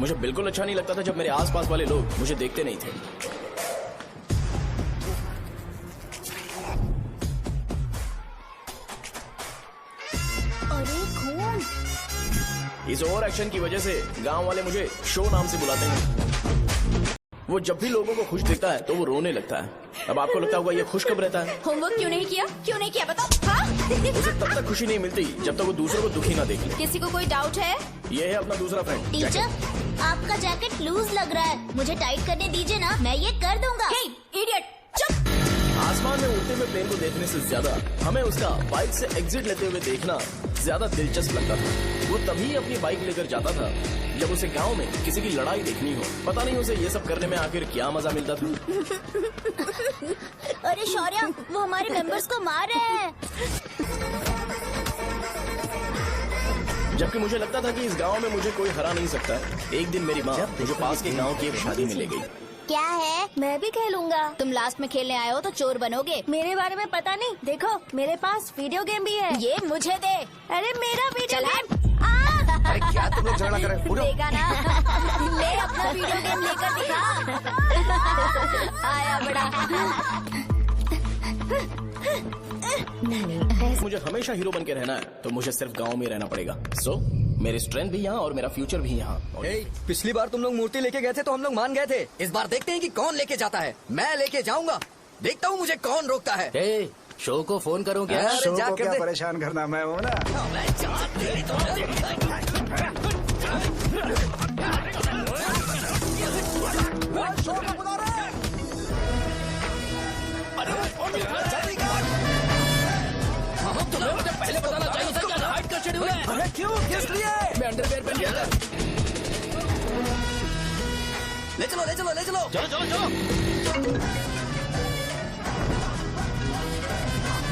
मुझे बिल्कुल अच्छा नहीं लगता था जब मेरे आसपास वाले लोग मुझे देखते नहीं थे। अरे खून! इस ओवर एक्शन की वजह से गांव वाले मुझे शो नाम से बुलाते हैं। वो जब भी लोगों को खुश देखता है तो वो रोने लगता है। अब आपको लगता होगा ये खुश कब रहता है? होमवर्क क्यों नहीं किया? क्यों नहीं किया बताओ? हाँ? उसे तब तक खुशी नहीं मिलती जब तक वो दूसरों को दुखी ना देख ले। किसी को कोई डाउट है? ये है अपना दूसरा फ्रेंड। टीचर, आपका जैकेट लूज लग रहा है, मुझे टाइट करने दीजिए ना, मैं ये कर दूंगा। हे इडियट, चुप! आसमान में उड़ते हुए प्लेन को देखने से ज्यादा हमें उसका बाइक से एग्जिट लेते हुए देखना ज्यादा दिलचस्प लगता था। वो तभी अपनी बाइक लेकर जाता था जब उसे गांव में किसी की लड़ाई देखनी हो। पता नहीं उसे ये सब करने में आखिर क्या मजा मिलता था। अरे शौर्या, वो हमारे मेंबर्स को मार रहे हैं। जबकि मुझे लगता था कि इस गांव में मुझे कोई हरा नहीं सकता। एक दिन मेरी माँ मुझे पास के गांव की एक शादी में ले गई। क्या है? मैं भी खेलूंगा। तुम लास्ट में खेलने आए हो तो चोर बनोगे। मेरे बारे में पता नहीं, देखो मेरे पास वीडियो गेम भी है। ये मुझे दे। अरे मेरा वीडियो चल गेम। अरे क्या तुम लोग झगड़ा कर रहे हो? देगा ना? ले अपना वीडियो गेम लेकर दिखा। आया बड़ा। मुझे हमेशा हीरो बन के रहना है तो मुझे सिर्फ गांव में रहना पड़ेगा। सो मेरी स्ट्रेंथ भी यहाँ और मेरा फ्यूचर भी यहाँ। पिछली बार तुम लोग मूर्ति लेके गए थे तो हम लोग मान गए थे। इस बार देखते हैं कि कौन लेके जाता है। मैं लेके जाऊंगा, देखता हूँ मुझे कौन रोकता है। शो को फोन करूँ क्या? अरे शो जा को कर क्या दे। परेशान करना, मैं हूँ ना। पहले बताना चाहिए था क्या हाइट का शेड्यूल है। अरे क्यों, किस लिए? मैं अंडरवेयर पहन गया था। ले चलो ले चलो ले चलो। चलो चलो चलो।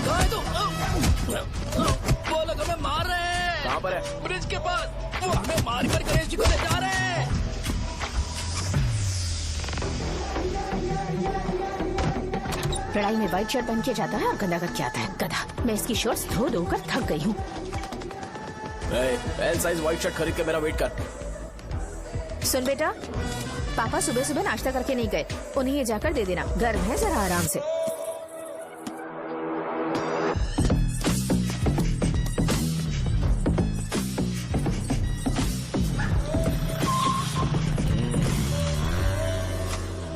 कहाँ है तू? वो लोग हमें मार रहे हैं। कहाँ पर है? ब्रिज के पास। वो हमें मार कर गणेश जी को ले जा रहे हैं। लड़ाई में व्हाइट शर्ट पहन के जाता है और गंदा करके आता है, गधा। मैं इसकी शर्ट्स धो धोकर थक गई हूँ। एल साइज व्हाइट शर्ट खरीद के मेरा वेट कर। सुन बेटा, पापा सुबह सुबह नाश्ता करके नहीं गए, उन्हें ये जाकर दे देना। गर्म है, जरा आराम से।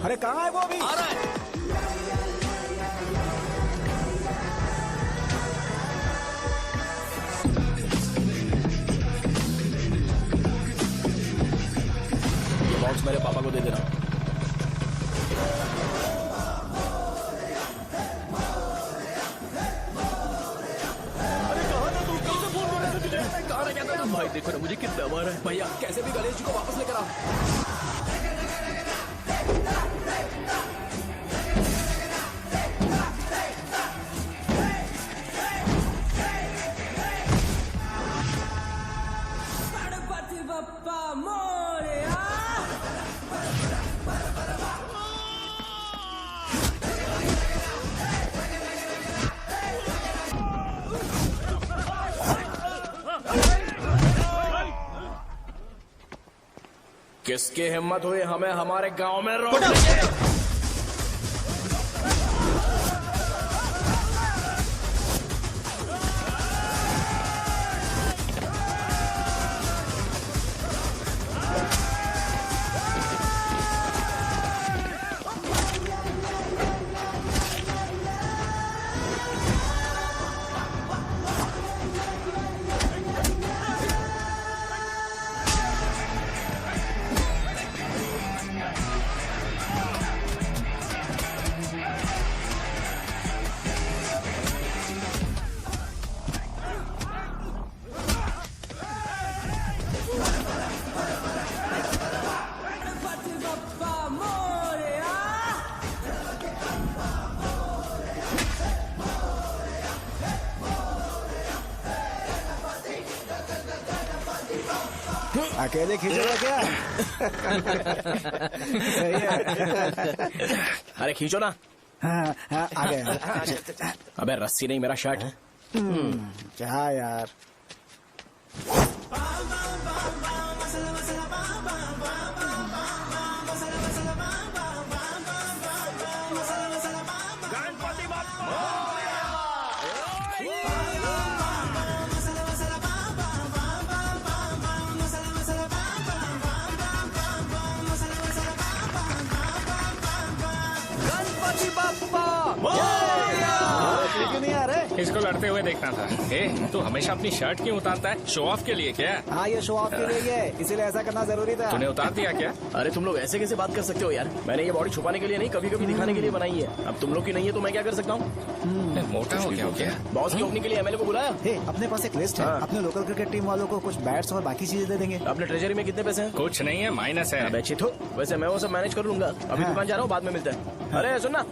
अरे कहाँ है वो अभी? आ रहा है। ये बॉक्स मेरे पापा को दे देना। भाई देखो ना मुझे कितना मारा है। भैया कैसे भी गणेश जी को वापस लेकर आओ। किसकी हिम्मत हुई हमें हमारे गांव में रोकने की? अकेले खींचोगा क्या? सही है। अरे खींचो ना। हाँ, हाँ, आ गया। अबे रस्सी नहीं, मेरा शर्ट है। क्या यार? गणपति बाप्पा क्यों नहीं आ रहे? इसको लड़ते हुए देखना था। ए, तू हमेशा अपनी शर्ट क्यों उतारता है? शो ऑफ के लिए क्या? हाँ ये शो ऑफ के लिए ही है, इसीलिए ऐसा करना जरूरी था। तूने उतार दिया क्या? अरे तुम लोग ऐसे कैसे बात कर सकते हो यार? मैंने ये बॉडी छुपाने के लिए नहीं, कभी कभी दिखाने के लिए बनाई है। अब तुम लोग की नहीं है तो मैं क्या कर सकता हूँ? मोटा हो गया हो क्या? बॉस की ओपनिंग के लिए एमएलए को बुलाया। हे, अपने पास एक लिस्ट है। हाँ। अपने लोकल क्रिकेट टीम वालों को कुछ बैट्स और बाकी चीजें दे देंगे। अपने ट्रेजरी में कितने पैसे हैं? कुछ नहीं है, माइनस है। अब अच्छी तो वैसे मैं वो सब मैनेज कर लूंगा। अभी हाँ। दुकान जा रहा हूँ, बाद में मिलते हैं। अरे सुन ना,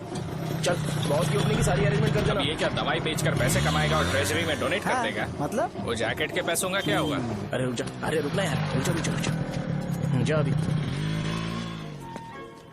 चल बॉस की ओपनिंग की सारी अरेंजमेंट कर अब देना। ये क्या दवाई बेचकर पैसे कमाएगा और ट्रेजरी में डोनेट कर हाँ, देगा? मतलब वो जैकेट के पैसों का क्या हुआ? अरे रुक जा, अरे रुकना यार, रुक जा जा अभी।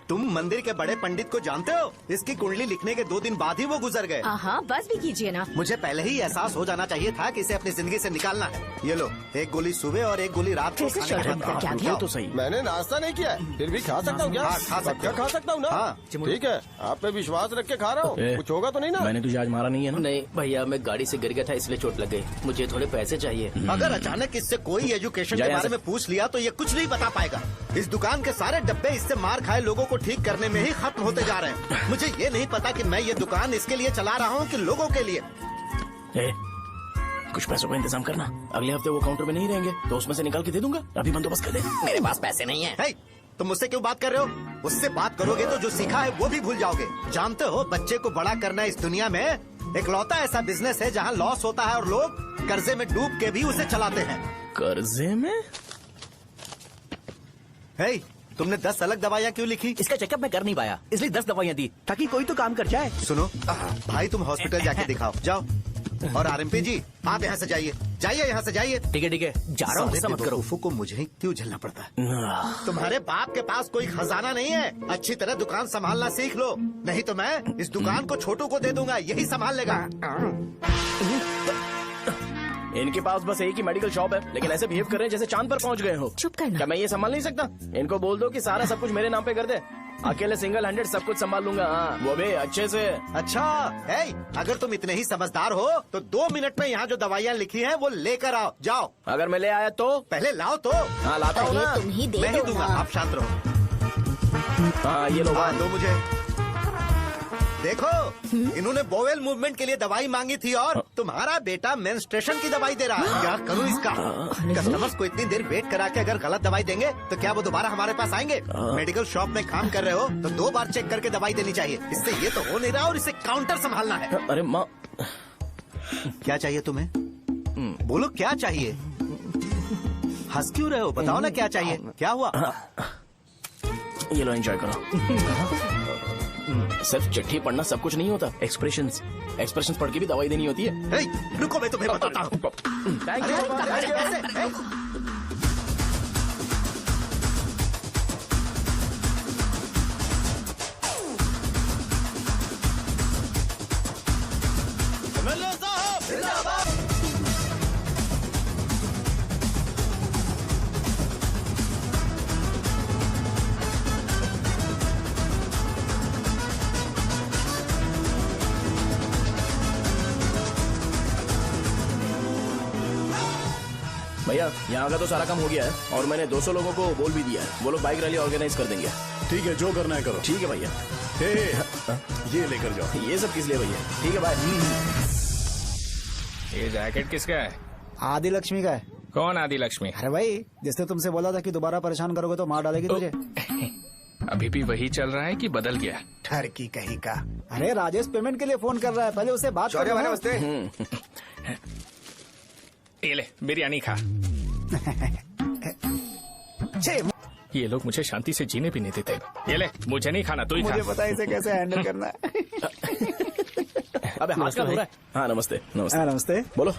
तुम मंदिर के बड़े पंडित को जानते हो? इसकी कुंडली लिखने के 2 दिन बाद ही वो गुजर गए। हाँ बस भी कीजिए ना। मुझे पहले ही एहसास हो जाना चाहिए था कि इसे अपनी जिंदगी से निकालना है। ये लो, एक गोली सुबह और एक गोली रात को कैसे खाने के शर्ट बाद क्या खाओ। किया? तो सही। मैंने नाश्ता नहीं किया है, फिर भी खा सकता हूँ क्या? हाँ, खा सकते क्या हो। खा सकता हूँ ना? हाँ। ठीक है, आप पे विश्वास रख के खा रहा हूँ। ए, कुछ होगा तो नहीं ना? मैंने तुझे आज मारा नहीं है ना? नहीं भैया, मैं गाड़ी से गिर गया था इसलिए चोट लग गई। मुझे थोड़े पैसे चाहिए। अगर अचानक इससे कोई एजुकेशन जा के यहाँ बारे से। में पूछ लिया तो ये कुछ नहीं बता पाएगा। इस दुकान के सारे डब्बे इससे मार खाए लोगों को ठीक करने में ही खत्म होते जा रहे हैं। मुझे ये नहीं पता कि मैं ये दुकान इसके लिए चला रहा हूँ कि लोगों के लिए। ए, कुछ पैसों का इंतजाम करना। अगले हफ्ते वो काउंटर में नहीं रहेंगे तो उसमें से निकाल के दे दूंगा। अभी बंदोबस्त कर दे। मेरे पास पैसे नहीं है। हे, तुम मुझसे क्यों बात कर रहे हो? उससे बात करोगे तो जो सीखा है वो भी भूल जाओगे। जानते हो, बच्चे को बड़ा करना इस दुनिया में एकलौता ऐसा बिजनेस है जहाँ लॉस होता है और लोग कर्जे में डूब के भी उसे चलाते हैं। कर्जे में? हे, तुमने 10 अलग दवाइयाँ क्यों लिखी? इसका चेकअप मैं कर नहीं पाया, इसलिए 10 दवाइयाँ दी ताकि कोई तो काम कर जाए। सुनो भाई, तुम हॉस्पिटल जाके दिखाओ, जाओ। और आरएमपी जी, आप यहाँ से जाइए, जाइए यहाँ से जाइए। ठीक है जा रहा हूँ, सारे गुस्सा मत करो। बेवकूफों को मुझे ही क्यों झेलना पड़ता है? तुम्हारे बाप के पास कोई खजाना नहीं है। अच्छी तरह दुकान संभालना सीख लो, नहीं तो मैं इस दुकान को छोटू को दे दूंगा, यही संभाल लेगा। इनके पास बस एक ही मेडिकल शॉप है, लेकिन ऐसे बिहेव कर रहे हैं जैसे चांद पर पहुंच गए हो। चुप करना। क्या मैं ये संभाल नहीं सकता? इनको बोल दो कि सारा सब कुछ मेरे नाम पे कर दे। अकेले सिंगल हैंडेड सब कुछ संभाल लूंगा। हाँ, वो भी अच्छे से। अच्छा है, अगर तुम इतने ही समझदार हो तो 2 मिनट में यहाँ जो दवाइयाँ लिखी हैं वो लेकर आओ, जाओ। अगर मैं ले आया तो? पहले लाओ तो। हाँ लाता हूँ ना। अरे तुम ही दे मैं ही दो दूंगा, ना। आप शांत रहो। हाँ ये लो। हाँ, दो मुझे। देखो, इन्होंने बोवेल मूवमेंट के लिए दवाई मांगी थी और तुम्हारा बेटा मेंस्ट्रुएशन की दवाई दे रहा है। क्या करूँ इसका? कस्टमर्स को इतनी देर वेट करा के अगर गलत दवाई देंगे तो क्या वो दोबारा हमारे पास आएंगे? मेडिकल शॉप में काम कर रहे हो तो 2 बार चेक करके दवाई देनी चाहिए। इससे ये तो हो नहीं रहा और इसे काउंटर संभालना है। अरे माँ, क्या चाहिए तुम्हें? बोलो क्या चाहिए? हंस क्यों रहे हो? बताओ ना क्या चाहिए? क्या हुआ? ये लो एंजॉय करो। सिर्फ चिट्ठी पढ़ना सब कुछ नहीं होता। एक्सप्रेशंस पढ़ के भी दवाई देनी होती है। हे, रुको, मैं तुम्हें बताता हूँ। Thank you. कैसे? हे? भैया यहाँ का तो सारा काम हो गया है और मैंने 200 लोगों को बोल भी दिया है। वो लोग बाइक रैली ऑर्गेनाइज कर देंगे। ठीक है, जो करना है करो। ठीक है भैया। ये लेकर जाओ। ये सब किस लिए भैया? ठीक है बाय। ये जैकेट किसका है? आदि लक्ष्मी का है। कौन आदि लक्ष्मी? अरे भाई, जिसने तुमसे बोला था कि दोबारा परेशान करोगे तो मार डालेगी तुझे। अभी भी वही चल रहा है कि बदल गया? ठर की कहीं का। अरे राजेश पेमेंट के लिए फोन कर रहा है, पहले उससे बात करो। नमस्ते। ये ले बिरयानी खा। ये लोग मुझे शांति से जीने भी नहीं देते। ये ले, मुझे नहीं खाना, तू ही खा। मुझे पता है इसे कैसे हैंडल करना है। अबे हाथ का हो रहा है। हाँ नमस्ते। नमस्ते। नमस्ते। बोलो।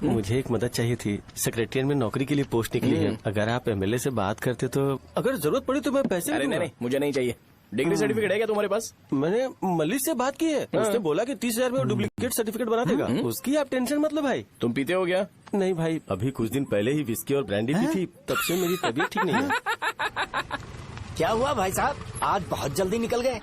मुझे एक मदद चाहिए थी। सेक्रेटरिएट में नौकरी के लिए पोस्ट निकली है। अगर आप एमएलए से बात करते तो अगर जरूरत पड़ी तो मैं पैसे अरे नहीं, मुझे नहीं चाहिए। डिग्री सर्टिफिकेट है क्या तुम्हारे पास? मैंने मलिक से बात की है। उसने बोला कि 30,000 में वो डुप्लीकेट सर्टिफिकेट बना देगा। उसकी आप टेंशन मत लो भाई। तुम पीते हो क्या? नहीं भाई, अभी कुछ दिन पहले ही विस्की और ब्रांडी पी थी, तब से मेरी तबीयत ठीक नहीं है। क्या हुआ भाई साहब, आज बहुत जल्दी निकल गए?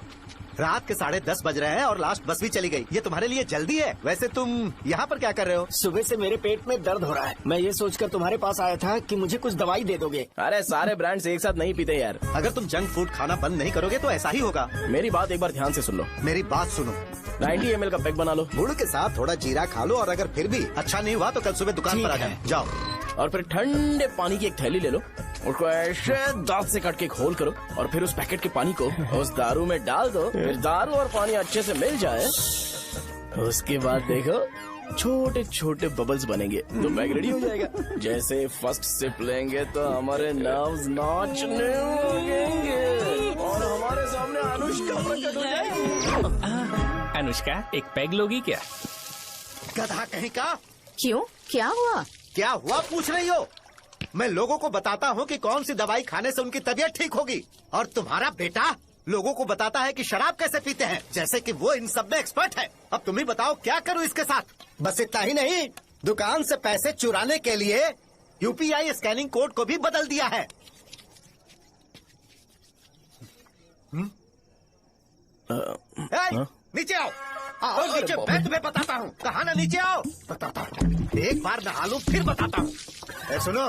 रात के 10:30 बज रहे हैं और लास्ट बस भी चली गई। ये तुम्हारे लिए जल्दी है। वैसे तुम यहाँ पर क्या कर रहे हो? सुबह से मेरे पेट में दर्द हो रहा है। मैं ये सोचकर तुम्हारे पास आया था कि मुझे कुछ दवाई दे दोगे। अरे सारे ब्रांड्स एक साथ नहीं पीते यार। अगर तुम जंक फूड खाना बंद नहीं करोगे तो ऐसा ही होगा। मेरी बात एक बार ध्यान से सुन लो। मेरी बात सुनो, 90 ml का पैक बना लो गुड़ के साथ थोड़ा जीरा खा लो और अगर फिर भी अच्छा नहीं हुआ तो कल सुबह दुकान पर आ जाओ। और फिर ठंडे पानी की एक थैली ले लो, उसको ऐसे दांत से काट के घोल करो और फिर उस पैकेट के पानी को उस दारू में डाल दो। फिर दारू और पानी अच्छे से मिल जाए, उसके बाद देखो छोटे छोटे बबल्स बनेंगे तो पैक रेडी हो जाएगा। जैसे फर्स्ट सिप लेंगे तो हमारे नर्व्स नाचने लगेंगे और हमारे सामने अनुष्का प्रकट हो जाएगी। अनुष्का एक पैग लोगी क्या? गधा कहीं का। क्यों, क्या हुआ? क्या हुआ पूछ रही हो? मैं लोगों को बताता हूँ कि कौन सी दवाई खाने से उनकी तबीयत ठीक होगी और तुम्हारा बेटा लोगों को बताता है कि शराब कैसे पीते हैं, जैसे कि वो इन सब में एक्सपर्ट है। अब तुम ही बताओ क्या करूँ इसके साथ? बस इतना ही नहीं, दुकान से पैसे चुराने के लिए यूपीआई स्कैनिंग कोड को भी बदल दिया है। नीचे आओ, आओ नीचे, मैं तुम्हें बताता हूँ। कहा ना नीचे आओ, बताता हूँ। एक बार नहा लूं फिर बताता हूँ। सुनो,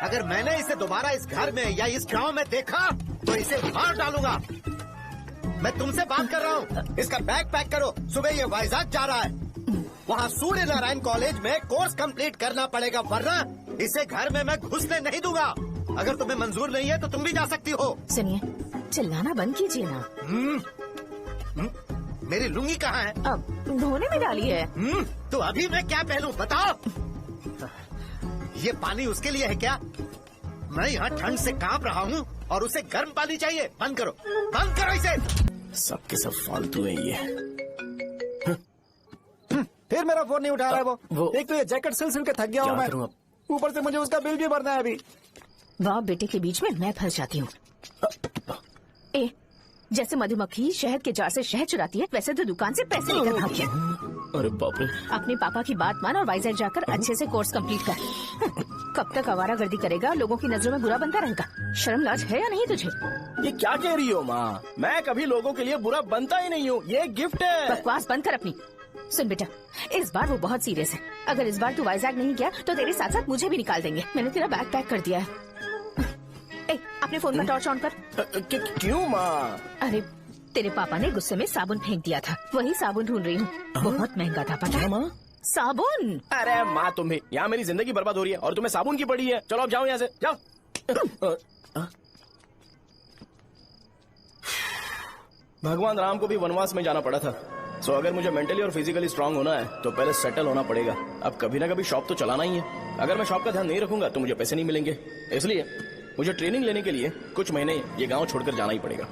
अगर मैंने इसे दोबारा इस घर में या इस गांव में देखा तो इसे मार डालूंगा। मैं तुमसे बात कर रहा हूँ। इसका बैग पैक करो, सुबह ये वाइजाग जा रहा है। वहाँ सूर्य नारायण कॉलेज में कोर्स कंप्लीट करना पड़ेगा, वरना इसे घर में मैं घुसने नहीं दूंगा। अगर तुम्हें मंजूर नहीं है तो तुम भी जा सकती हो। सुनिए, चिल्लाना बंद कीजिए ना। मेरी लुंगी कहाँ है? अब धोने में डाली है। तो अभी मैं क्या पहनूं बताओ? ये पानी उसके लिए है क्या? मैं यहाँ ठंड से कांप रहा हूँ और उसे गर्म पानी चाहिए। बंद करो, बंद करो इसे। सबके सब फालतू है ये। फिर मेरा फोन नहीं उठा रहा है वो। एक तो ये जैकेट सिल के थक गया हूँ मैं, करूं अब? ऊपर से मुझे उसका बिल भी भरना है अभी। बाप बेटे के बीच में मैं फंस जाती हूँ। ए, जैसे मधुमक्खी शहद के जार से शहद चुराती है, वैसे तो दुकान से पैसे लेकर भाग गया। अरे बाप रे। अपने पापा की बात मान और वाइजैक जाकर अच्छे से कोर्स कंप्लीट कर। कब तक आवारागर्दी करेगा, लोगों की नजरों में बुरा बनता रहेगा? शर्म लाज है या नहीं तुझे? ये क्या कह रही हो माँ? मैं कभी लोगों के लिए बुरा बनता ही नहीं हूँ, ये गिफ्ट है। बकवास बंद कर अपनी। सुन बेटा, इस बार वो बहुत सीरियस है। अगर इस बार तू वाइजैक नहीं गया तो तेरे साथ साथ मुझे भी निकाल देंगे। मैंने तेरा बैग पैक कर दिया है। ए, अपने फोन का टॉर्च ऑन कर। क्यों माँ? अरे तेरे पापा ने गुस्से में साबुन फेंक दिया था, वही साबुन ढूंढ रही हूँ। बहुत महंगा था, पता है? माँ साबुन। अरे माँ तुम भी, यहाँ मेरी जिंदगी बर्बाद हो रही है और तुम्हें साबुन की पड़ी है। चलो अब जाओ यहाँ से, जाओ। भगवान राम को भी वनवास में जाना पड़ा था। सो अगर मुझे मेंटली और फिजिकली स्ट्रांग होना है तो पहले सेटल होना पड़ेगा। अब कभी ना कभी शॉप तो चलाना ही है। अगर मैं शॉप का ध्यान नहीं रखूंगा तो मुझे पैसे नहीं मिलेंगे। इसलिए मुझे ट्रेनिंग लेने के लिए कुछ महीने ये गांव छोड़कर जाना ही पड़ेगा।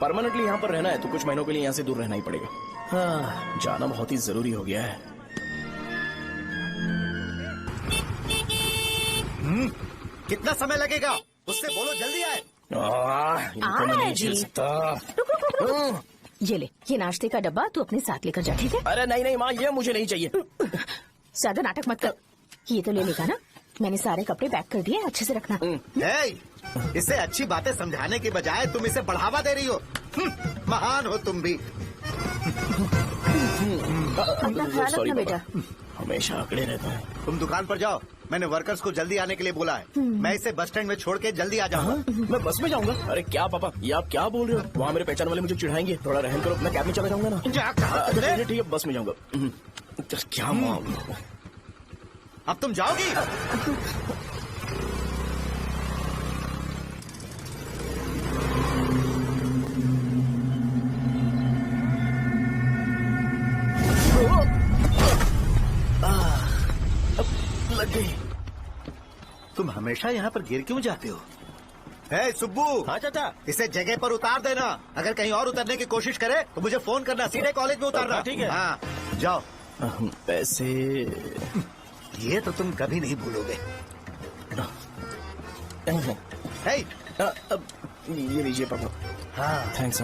परमानेंटली यहाँ पर रहना है तो कुछ महीनों के लिए यहाँ से दूर रहना ही पड़ेगा। हाँ, जाना बहुत ही जरूरी हो गया है। कितना समय लगेगा? उससे बोलो जल्दी आए। इनको मैं नहीं झेल सकता। ये ले, ये नाश्ते का डब्बा तू अपने साथ लेकर जा, ठीक है? अरे नहीं नहीं माँ, ये मुझे नहीं चाहिए। ज्यादा नाटक मत कर। ये तो ले लेगा ना? मैंने सारे कपड़े पैक कर दिए, अच्छे से रखना। इसे अच्छी बातें समझाने की बजाय तुम इसे बढ़ावा दे रही हो। महान हो तुम भी। अपना ख्याल रखना बेटा। हमेशा अकड़े रहता है। तुम दुकान पर जाओ, मैंने वर्कर्स को जल्दी आने के लिए बोला है। मैं इसे बस स्टैंड में छोड़ के जल्दी आ जाऊंगा। मैं बस में जाऊंगा? अरे क्या पापा, ये आप क्या बोल रहे हो? वहाँ मेरे पहचान वाले मुझे चिढ़ाएंगे। थोड़ा रहम करो, मैं कैब में चला जाऊंगा ना। ठीक है, बस में जाऊंगा। क्या मामला? अब तुम जाओगी? लग गई। तुम हमेशा यहाँ पर गिर क्यों जाते हो? हे सुब्बू। हाँ चाचा। इसे जगह पर उतार देना। अगर कहीं और उतरने की कोशिश करे तो मुझे फोन करना, सीधे कॉलेज में उतारना। ठीक है। हाँ, जाओ। पैसे ये तो तुम कभी नहीं भूलोगे। हे, अब ये लीजिए पापा। हाँ थैंक्स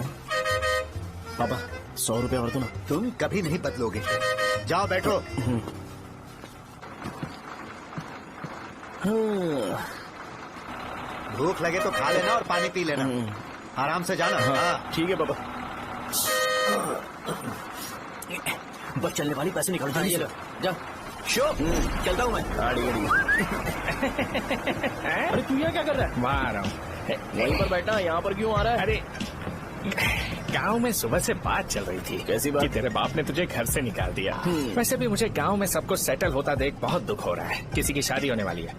पापा। 100 रुपए और दो ना। तुम कभी नहीं बदलोगे। जाओ बैठो। भूख लगे तो खा लेना और पानी पी लेना। आराम से जाना। हाँ, ठीक है पापा। बस चलने वाली पैसे निकालो जल्दी चलो जा शो चलता हूँ मैं। अरे तू यहाँ क्या कर रहा है? वहाँ आ रहा हूँ। वहीं पर बैठा यहाँ पर क्यों आ रहा है? अरे गांव में सुबह से बात चल रही थी। कैसी बात? कि तेरे बाप ने तुझे घर से निकाल दिया। वैसे भी मुझे गांव में सब कुछ सेटल होता देख बहुत दुख हो रहा है। किसी की शादी होने वाली है।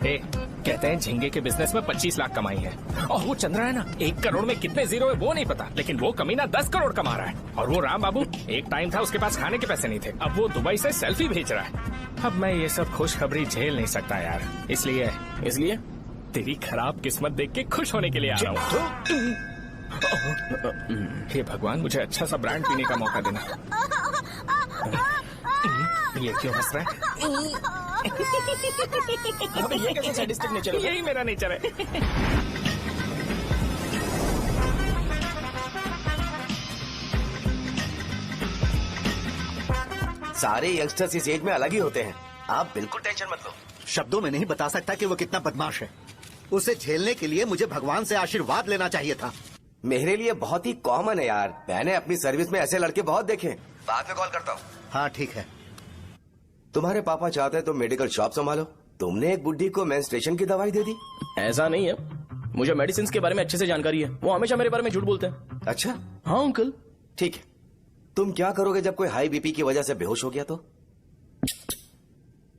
कहते हैं झींगे के बिजनेस में 25 लाख कमाई है। और वो चंद्रा है ना, 1 करोड़ में कितने जीरो है वो नहीं पता, लेकिन वो कमीना 10 करोड़ कमा रहा है। और वो राम बाबू, एक टाइम था उसके पास खाने के पैसे नहीं थे, अब वो दुबई से सेल्फी भेज रहा है। अब मैं ये सब खुशखबरी झेल नहीं सकता यार, इसलिए तेरी खराब किस्मत देख के खुश होने के लिए आ रहा हूँ। हे भगवान, मुझे अच्छा सा ब्रांड पीने का मौका देना। ये क्यों हंस रहा है? अबे ये कैसे सैडिस्टिक नेचर है? यही मेरा नेचर है। सारे यंगस्टर्स इस एज में अलग ही होते हैं, आप बिल्कुल टेंशन मत लो। शब्दों में नहीं बता सकता कि वो कितना बदमाश है। उसे झेलने के लिए मुझे भगवान से आशीर्वाद लेना चाहिए था। मेरे लिए बहुत ही कॉमन है यार, मैंने अपनी सर्विस में ऐसे लड़के बहुत देखे। बाद में कॉल करता हूँ। हाँ ठीक है। तुम्हारे पापा चाहते हैं तुम मेडिकल शॉप संभालो, तुमने एक बुढ़ी को मेंस्ट्रुएशन की दवाई दे दी। ऐसा नहीं है, मुझे मेडिसिन के बारे में अच्छे से जानकारी है। वो हमेशा मेरे बारे में झूठ बोलते हैं। अच्छा हाँ अंकल। ठीक है, तुम क्या करोगे जब कोई हाई बीपी की वजह से बेहोश हो गया तो?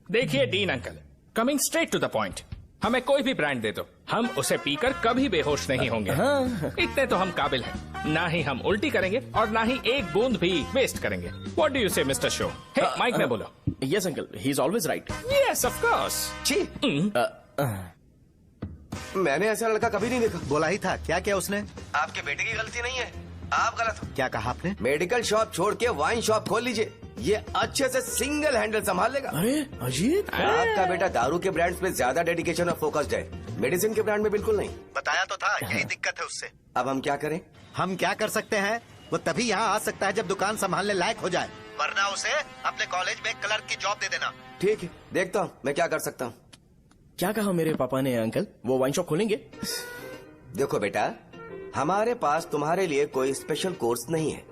देखिए Dean uncle, coming straight to the point, हमें कोई भी ब्रांड दे दो, हम उसे पीकर कभी बेहोश नहीं होंगे। हाँ। इतने तो हम काबिल हैं, ना ही हम उल्टी करेंगे और ना ही एक बूंद भी वेस्ट करेंगे। व्हाट डू यू से मिस्टर शो? माइक में बोलो। Yes uncle, he is always right. Yes of course. छी, मैंने ऐसा लड़का कभी नहीं देखा। बोला ही था, क्या क्या उसने? आपके बेटे की गलती नहीं है, आप गलत हो। क्या कहा आपने? मेडिकल शॉप छोड़ के वाइन शॉप खोल लीजिए, ये अच्छे से सिंगल हैंडल संभाल लेगा। अरे अजीत, आपका बेटा दारू के ब्रांड्स पे ज्यादा डेडिकेशन और फोकस्ड है, मेडिसिन के ब्रांड में बिल्कुल नहीं। बताया तो था, यही दिक्कत है उससे। अब हम क्या करें? हम क्या कर सकते हैं? वो तभी यहाँ आ सकता है जब दुकान संभालने लायक हो जाए, वरना उसे अपने कॉलेज में क्लर्क की जॉब दे देना। ठीक है, देखता हूँ मैं क्या कर सकता हूँ। क्या कहा मेरे पापा ने अंकल? वो वाइन शॉप खोलेंगे? देखो बेटा, हमारे पास तुम्हारे लिए कोई स्पेशल कोर्स नहीं है।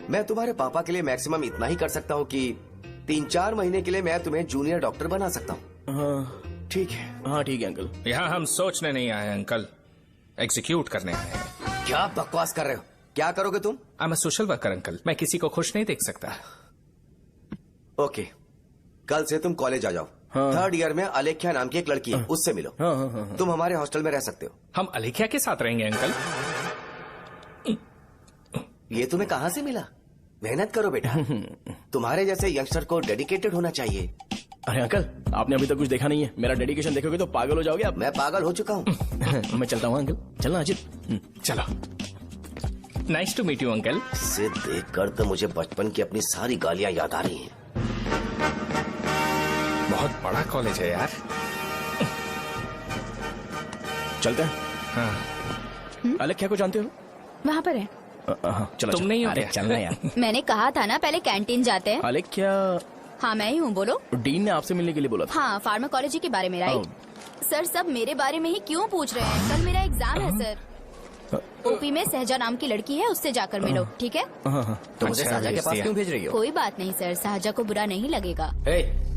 मैं तुम्हारे पापा के लिए मैक्सिमम इतना ही कर सकता हूँ कि 3-4 महीने के लिए मैं तुम्हें जूनियर डॉक्टर बना सकता हूँ। हाँ ठीक है। हाँ ठीक है अंकल। यहाँ हम सोचने नहीं आए अंकल, एग्जीक्यूट करने आए हैं। क्या बकवास कर रहे हो? क्या करोगे तुम? I am a social worker uncle, मैं किसी को खुश नहीं देख सकता। ओके, कल से तुम कॉलेज आ जाओ। हाँ। 3rd ईयर में अलेख्या नाम की एक लड़की है, उससे मिलो। हाँ, हाँ, हाँ, हाँ। तुम हमारे हॉस्टल में रह सकते हो। हम अलेख्या के साथ रहेंगे अंकल। ये तुम्हें कहाँ से मिला? मेहनत करो बेटा, तुम्हारे जैसे यंगस्टर को डेडिकेटेड होना चाहिए। अरे अंकल, आपने अभी तक कुछ देखा नहीं है, मेरा डेडिकेशन देखोगे तो पागल हो जाओगे आप। मैं पागल हो चुका हूँ। मैं चलता हूँ अंकल, चलना अजीत। चलो, nice to meet you uncle. इसे देखकर तो मुझे बचपन की अपनी सारी गालियां याद आ रही हैं। बहुत बड़ा कॉलेज है यार। चलते हैं। हाँ। अलेख्या को जानते हो? वहाँ पर है। चलो तुम नहीं हो अरे क्या? चलना यार। मैंने कहा था ना पहले कैंटीन जाते हैं। अलेख्या, हाँ मैं ही हूँ, बोलो। डीन ने आपसे मिलने के लिए बोला था। हाँ, फार्माकोलॉजी के बारे में, राइट? सर सब मेरे बारे में ही क्यों पूछ रहे हैं? कल मेरा एग्जाम है सर। ओपी में सहजा नाम की लड़की है, उससे जाकर मिलो, ठीक है? तो मुझे अच्छा, साजा के भेज पास दिया। क्यों भेज रही हो? कोई बात नहीं सर, सहजा को बुरा नहीं लगेगा।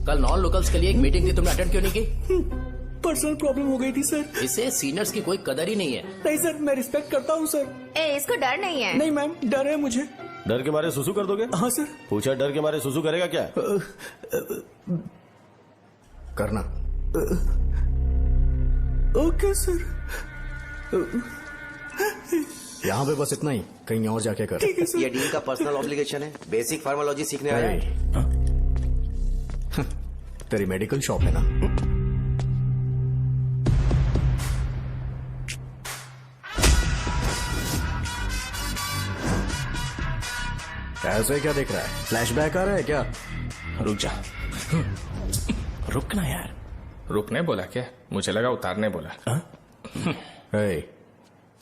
कल नॉन लोकल्स के लिए एक मीटिंग थी, तुमने अटेंड क्यों नहीं की? पर्सनल प्रॉब्लम हो गई थी सर। इसे सीनियर्स की कोई कदर ही नहीं है। नहीं सर, मैं रिस्पेक्ट करता हूँ सर। इसको डर नहीं है। नहीं मैम, डर है मुझे। डर के मारे सुसु कर दोगे? हाँ सर। पूछा डर के मारे सुसु करेगा क्या? करना। Okay sir. यहाँ पे बस इतना ही, कहीं और जाके कर। ये डीन का पर्सनल ऑब्लिगेशन है, बेसिक फार्माकोलॉजी सीखने आया है। तेरी मेडिकल शॉप है ना? ऐसे क्या देख रहा है? फ्लैशबैक आ रहा है क्या? रुक जा। रुकना यार। रुकने बोला क्या? मुझे लगा उतारने बोला। ए,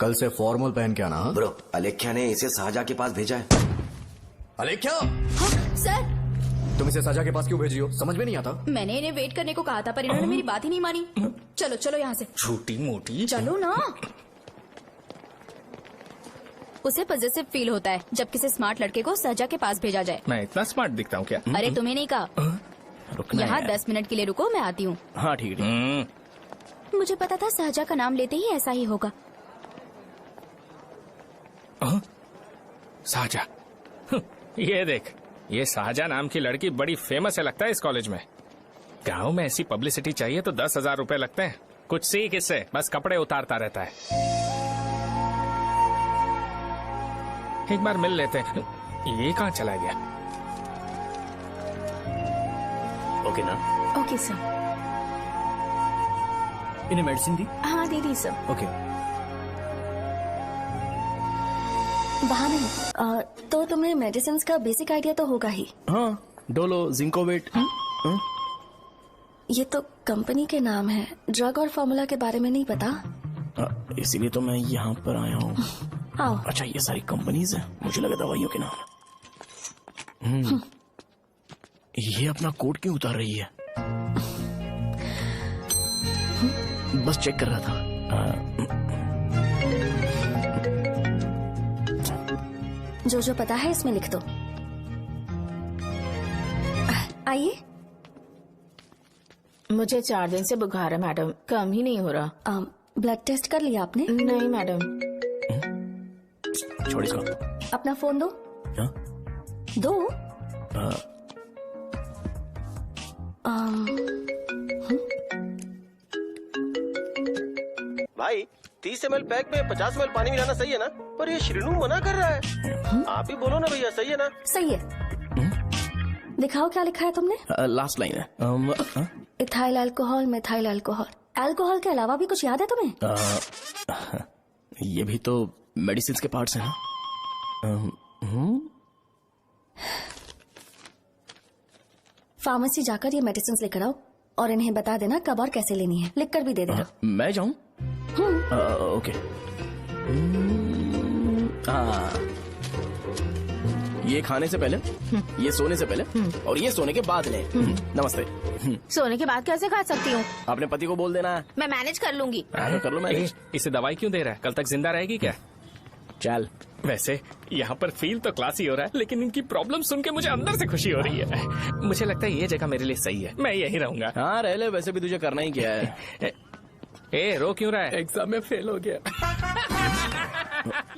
कल से फॉर्मल पहन के आना। हाँ? ब्रो, अलेख्या ने इसे साजा के पास भेजा है। अलेख्या, हाँ, सर तुम इसे साजा के पास क्यों भेज रही हो? समझ में नहीं आता। मैंने इन्हें वेट करने को कहा था, पर इन्होंने मेरी बात ही नहीं मानी। चलो चलो यहाँ से, छोटी मोटी। चलो ना। उसे पॉजिटिव फील होता है जब किसी स्मार्ट लड़के को सहजा के पास भेजा जाए। मैं इतना स्मार्ट दिखता हूँ क्या? अरे तुम्हें नहीं कहा। रुकना यहाँ है। 10 मिनट के लिए रुको, मैं आती हूँ। हाँ ठीक है। मुझे पता था सहजा का नाम लेते ही ऐसा ही होगा। साजा, ये देख, ये साजा नाम की लड़की बड़ी फेमस है लगता है इस कॉलेज में। गांव में ऐसी पब्लिसिटी चाहिए तो 10,000 रुपए लगते हैं। कुछ सीख इससे, बस कपड़े उतारता रहता है। एक बार मिल लेते हैं। ये कहाँ चला गया? ओके ना? Okay sir. इन्हें मेडिसिन दी? हाँ दे दी सर। ओके। वहाँ नहीं। तो तुम्हें मेडिसिन का बेसिक आइडिया तो होगा ही। हाँ, डोलो, जिंकोवेट। ये तो कंपनी के नाम है, ड्रग और फॉर्मूला के बारे में नहीं पता। इसीलिए तो मैं यहाँ पर आया हूँ। आओ। अच्छा, ये सारी कंपनीज है, मुझे लगा दवाइयों के नाम। ये अपना कोट क्यों उतार रही है? बस चेक कर रहा था। जो पता है इसमें लिख दो। आइए। मुझे 4 दिन से बुखार है मैडम, कम ही नहीं हो रहा। ब्लड टेस्ट कर लिया आपने? नहीं मैडम। छोड़ इसको। अपना फोन दो। हाँ? दो। भाई 30 ml पैक में 50 ml पानी मिलाना सही है ना? पर ये श्रीनू मना कर रहा है। आप ही बोलो ना भैया, सही है ना? सही है। दिखाओ क्या लिखा है तुमने? लास्ट लाइन है। Ethyl alcohol, methyl alcohol. Alcohol के अलावा भी कुछ याद है तुम्हें? ये भी तो मेडिसिन के पार्ट्स हैं ना? फार्मेसी जाकर ये मेडिसिन लेकर आओ और इन्हें बता देना कब और कैसे लेनी है। लिख कर भी दे देना। मैं जाऊं? ओके। ये खाने से पहले, ये सोने से पहले और ये सोने के बाद ले। नमस्ते। सोने के बाद कैसे खा सकती हूँ? अपने पति को बोल देना। मैं मैनेज कर लूंगी। कर लो मैनेज। इसे दवाई क्यों दे रहा है? कल तक जिंदा रहेगी क्या? चल। वैसे यहाँ पर फील तो क्लासी हो रहा है, लेकिन इनकी प्रॉब्लम सुन के मुझे अंदर से खुशी हो रही है। मुझे लगता है ये जगह मेरे लिए सही है, मैं यहीं रहूंगा। हाँ रह ले, वैसे भी तुझे करना ही क्या है। ए रो क्यों रहा है? एग्जाम में फेल हो गया।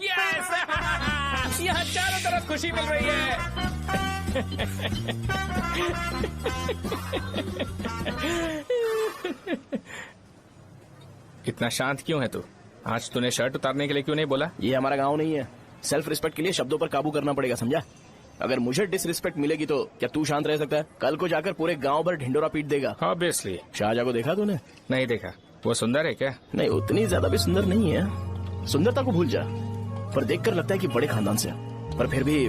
यस! यहाँ चारों तरफ खुशी मिल रही है। इतना शांत क्यों है तू? आज तूने शर्ट उतारने के लिए क्यों नहीं बोला? ये हमारा गांव नहीं है। सेल्फ रिस्पेक्ट के लिए शब्दों पर काबू करना पड़ेगा, समझा? अगर मुझे डिसरिस्पेक्ट मिलेगी तो क्या तू शांत रह सकता है? कल को जाकर पूरे गांव भर ढिंडोरा पीट देगा। ऑब्वियसली। शाहजहां को देखा तूने? नहीं देखा। वो सुंदर है क्या? नहीं, उतनी ज्यादा भी सुंदर नहीं है। सुंदरता को भूल जा, पर देखकर लगता है कि बड़े खानदान से है। पर फिर भी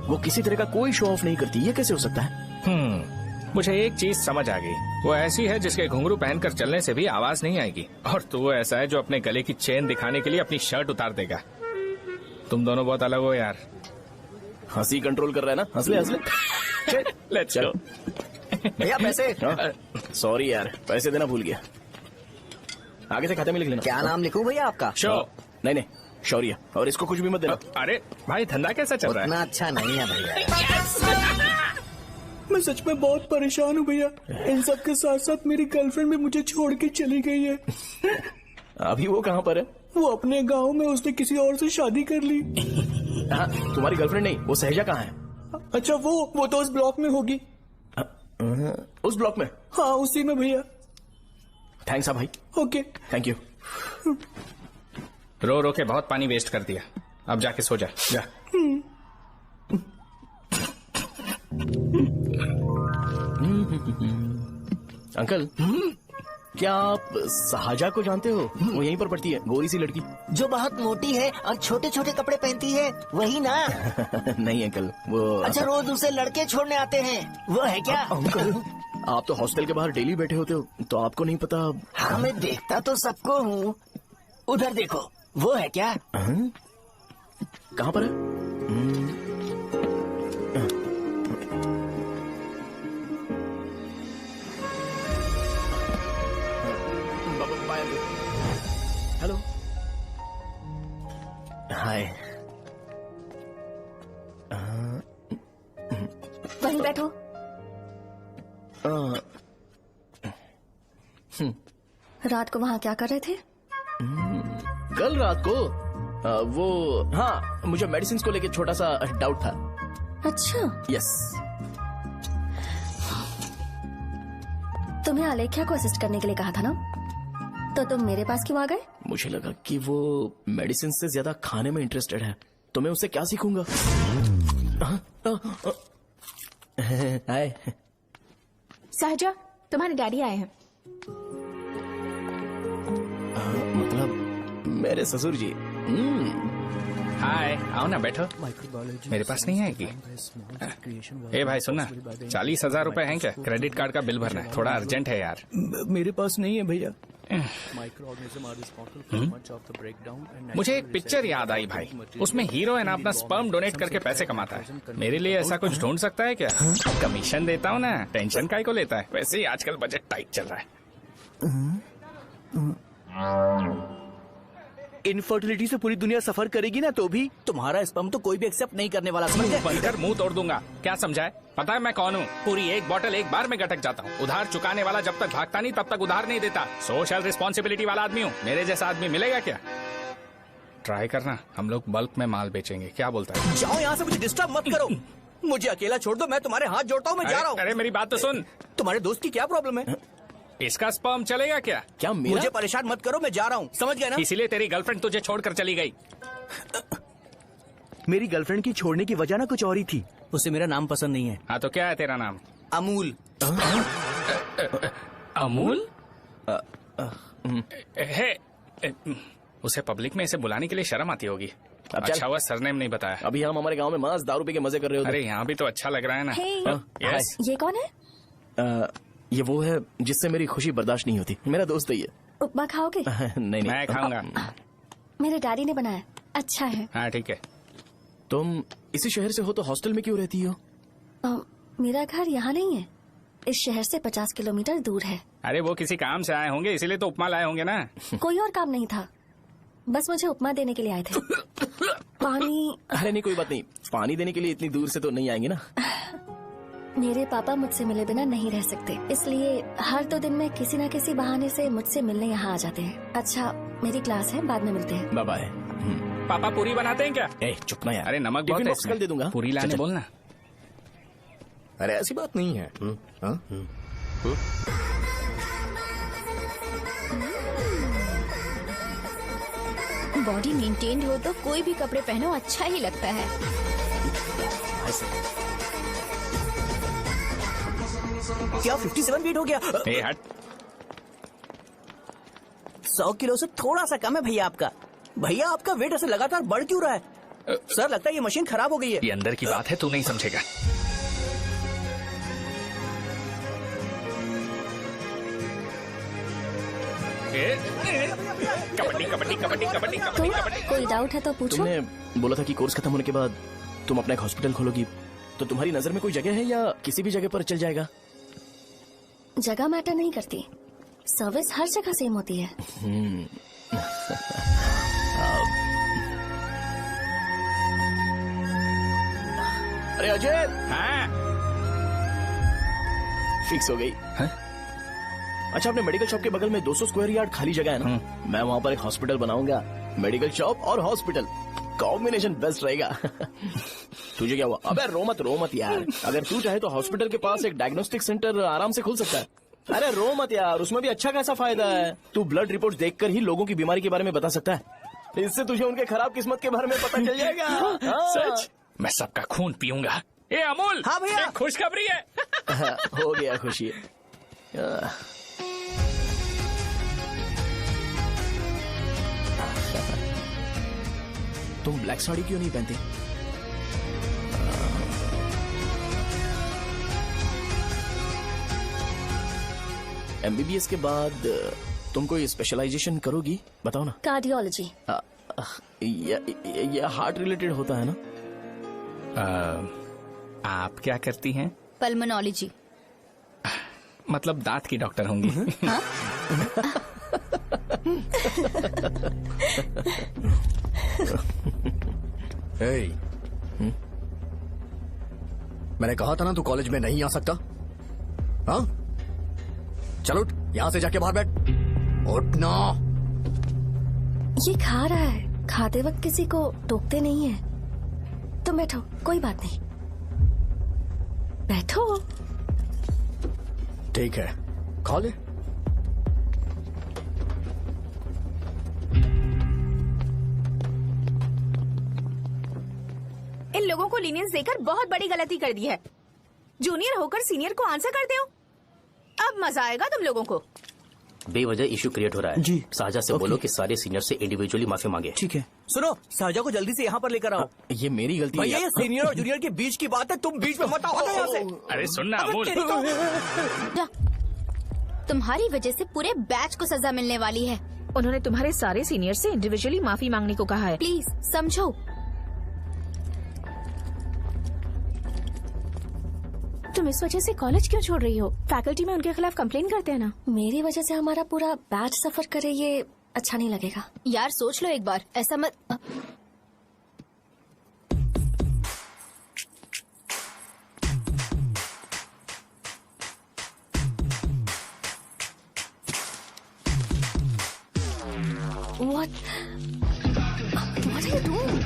वो किसी तरह का कोई शो ऑफ नहीं करती। ये कैसे हो सकता है? मुझे एक चीज समझ आ गई। वो ऐसी है जिसके घुंघरू पहनकर चलने से भी आवाज नहीं आएगी, और तू वो ऐसा है जो अपने गले की चेन दिखाने के लिए अपनी शर्ट उतार देगा। तुम दोनों बहुत अलग हो यार। हंसी कंट्रोल कर रहा है ना? हंस ले हंस ले। Let's go. भैया पैसे। सॉरी यार, पैसे देना भूल गया। आगे से खाते में लिख लेना। क्या नाम लिखूं भैया आपका? शो। नहीं, शौर्य। और इसको कुछ भी मत देना। अरे भाई, धंधा कैसा चल रहा है? उतना अच्छा नहीं है भैया। मैं सच में बहुत परेशान हूँ भैया। इन सब के साथ साथ मेरी गर्लफ्रेंड भी मुझे छोड़ के चली गई है। अभी वो कहाँ पर है? वो अपने गांव में, उसने किसी और से शादी कर ली। हाँ, तुम्हारी गर्लफ्रेंड नहीं, वो सहजा कहाँ है? अच्छा, वो तो उस ब्लॉक में होगी। उस ब्लॉक में? हाँ उसी में भैया। थैंक्स भाई। Okay, thank you. रो रो के बहुत पानी वेस्ट कर दिया, अब जाके सो जा। जा। अंकल, क्या आप शाहजहां को जानते हो? वो यहीं पर पढ़ती है, गोरी सी लड़की जो बहुत मोटी है और छोटे छोटे कपड़े पहनती है, वही ना? नहीं अंकल, वो अच्छा, रोज उसे लड़के छोड़ने आते हैं, वो है क्या? अंकल, आप तो हॉस्टल के बाहर डेली बैठे होते हो, तो आपको नहीं पता? हाँ, मैं देखता तो सबको हूँ। उधर देखो, वो है क्या? कहाँ पर है? हेलो। हाय। बैठो। रात को वहाँ क्या कर रहे थे? कल रात को वो हाँ मुझे मेडिसिन को लेके छोटा सा डाउट था। अच्छा, यस। तुम्हें आलेख्या को असिस्ट करने के लिए कहा था ना, तो तुम मेरे पास क्यों आ गए? मुझे लगा कि वो मेडिसिन से ज्यादा खाने में इंटरेस्टेड है, तो मैं उससे क्या सीखूंगा। हाय। सहजा, तुम्हारे डैडी आए हैं। मतलब मेरे ससुर जी। हाय, आओ ना बैठो। मेरे पास नहीं आएगी। ए भाई सुनना, 40,000 रुपए हैं क्या? क्रेडिट कार्ड का बिल भरना है, थोड़ा अर्जेंट है यार। मेरे पास नहीं है भैया। मुझे एक पिक्चर याद आई भाई, उसमें हीरो है ना अपना स्पर्म डोनेट करके पैसे कमाता है। मेरे लिए ऐसा कुछ ढूंढ सकता है क्या? कमीशन देता हूँ ना, टेंशन काहे को लेता है? वैसे ही आजकल बजट टाइट चल रहा है। इनफर्टिलिटी से पूरी दुनिया सफर करेगी ना, तो भी तुम्हारा स्पर्म तो कोई भी एक्सेप्ट नहीं करने वाला। समझ गए? बनकर मुंह तोड़ दूंगा। क्या समझा है? पता है मैं कौन हूँ? पूरी एक बोतल एक बार में गटक जाता हूँ। उधार चुकाने वाला जब तक भागता नहीं तब तक उधार नहीं देता। सोशल रिस्पॉन्सिबिलिटी वाला आदमी हूँ। मेरे जैसा आदमी मिलेगा क्या? ट्राई करना, हम लोग बल्क में माल बेचेंगे। क्या बोलता है? जाओ यहाँ से, मुझे डिस्टर्ब मत करो। मुझे अकेला छोड़ दो, मैं तुम्हारे हाथ जोड़ता हूँ, मैं जा रहा हूँ। अरे मेरी बात तो सुन। तुम्हारे दोस्त की क्या प्रॉब्लम है? इसका स्पर्म चलेगा क्या? क्या मेरा? मुझे परेशान मत करो, मैं जा रहा हूँ। समझ गए ना? इसीलिए तेरी गर्लफ्रेंड तुझे छोड़कर चली गई। मेरी गर्लफ्रेंड की छोड़ने की वजह ना कुछ और ही थी। उसे मेरा नाम पसंद नहीं है। हाँ तो क्या है तेरा नाम? अमूल। अमूल? उसे पब्लिक में इसे बुलाने के लिए शर्म आती होगी। अच्छा हुआ सरनेम नहीं बताया। अभी हम हमारे गांव में मस्त दारू पी के मजे कर रहे होते। अरे यहाँ भी तो अच्छा लग रहा है ना। Hey. यस। ये कौन है? ये वो है जिससे मेरी खुशी बर्दाश्त नहीं होती। मेरा दोस्त है ये। उपमा खाओगे? नहीं। मैं खाऊंगा। मेरे डैडी ने बनाया, अच्छा है। हाँ ठीक है। तुम इसी शहर से हो तो हॉस्टल में क्यों रहती हो? मेरा घर यहाँ नहीं है, इस शहर से 50 किलोमीटर दूर है। अरे वो किसी काम से आए होंगे, इसीलिए तो उपमा लाए होंगे ना। कोई और काम नहीं था, बस मुझे उपमा देने के लिए आए थे। पानी? अरे नहीं कोई बात नहीं, पानी देने के लिए इतनी दूर से तो नहीं आएंगे ना। मेरे पापा मुझसे मिले बिना नहीं रह सकते, इसलिए हर 2 दिन में किसी न किसी बहाने से मुझसे मिलने यहाँ आ जाते हैं। अच्छा, मेरी क्लास है, बाद में मिलते हैं। Bye bye. पापा पूरी बनाते हैं क्या? चुप ना यार। अरे नमक बहुत है इसमें। कल दे दूंगा। पूरी लाने बोलना। अरे ऐसी बात नहीं है। बॉडी मेंटेन्ड हो तो कोई भी कपड़े पहनो अच्छा ही लगता है। क्या 57 वेट हो गया? ए हट। 100 किलो से थोड़ा सा कम है भैया आपका। भैया आपका वेट ऐसे लगातार बढ़ क्यों रहा है? सर लगता है ये मशीन खराब हो गई है। ये अंदर की बात है, तू नहीं समझेगा। कबड्डी कबड्डी कबड्डी कबड्डी तो कोई डाउट है तो पूछो। तुमने बोला था कि कोर्स खत्म होने के बाद तुम अपना एक हॉस्पिटल खोलोगी, तो तुम्हारी नजर में कोई जगह है या किसी भी जगह पर चल जाएगा? जगह मैटर नहीं करती, सर्विस हर जगह सेम होती है। अरे अजय। हाँ? फिक्स हो गई। अच्छा, अपने मेडिकल शॉप के बगल में 200 स्क्वायर यार्ड खाली जगह है ना, मैं वहाँ पर एक हॉस्पिटल बनाऊंगा। मेडिकल शॉप और हॉस्पिटल कॉम्बिनेशन बेस्ट रहेगा। तुझे क्या हुआ? अबे रो मत यार। अगर तू चाहे तो हॉस्पिटल के पास एक डायग्नोस्टिक सेंटर आराम से खुल सकता है। अरे रो मत यार, उसमें भी अच्छा खासा फायदा है। तू ब्लड रिपोर्ट देखकर ही लोगों की बीमारी के बारे में बता सकता है, इससे तुझे उनके खराब किस्मत के बारे में पता चल जाएगा। सच? मैं सबका खून पीऊंगा। ए अमूल। हाँ भैया। खुशखबरी है। हो गया खुशी। तुम ब्लैक साड़ी क्यों नहीं पहनते? एमबीबीएस के बाद तुम कोई स्पेशलाइजेशन करोगी? बताओ ना। कार्डियोलॉजी। ये हार्ट रिलेटेड होता है ना? आप क्या करती हैं? पल्मोनोलॉजी। मतलब दांत की डॉक्टर होंगी। हाँ? मैंने कहा था ना तू कॉलेज में नहीं आ सकता। हाँ चल उठ, यहाँ से जाके बाहर बैठ। उठ ना। ये खा रहा है, खाते वक्त किसी को टोकते नहीं है। तुम बैठो, कोई बात नहीं, बैठो। ठीक है, खा ले। इन लोगों को लीनियंस देकर बहुत बड़ी गलती कर दी है। जूनियर होकर सीनियर को आंसर करते हो। अब मजा आएगा तुम लोगों को। बेवजह इशू क्रिएट हो रहा है जी। साजा से बोलो कि सारे सीनियर से इंडिविजुअली माफी मांगे। ठीक है। सुनो, साजा को जल्दी से यहाँ पर लेकर आओ। ये मेरी गलती है। भैया ये सीनियर और जूनियर के बीच की बात है, तुम बीच में मत आओ यहाँ से। अरे सुनना अमूल, जा। तुम्हारी वजह से पूरे बैच को सजा मिलने वाली है। उन्होंने तुम्हारे सारे सीनियर से इंडिविजुअली माफी मांगने को कहा है। प्लीज समझो। तुम इस वजह से कॉलेज क्यों छोड़ रही हो? फैकल्टी में उनके खिलाफ कंप्लेन करते हैं ना। मेरी वजह से हमारा पूरा बैच सफर करे, ये अच्छा नहीं लगेगा। यार सोच लो एक बार, ऐसा मत। What are you doing?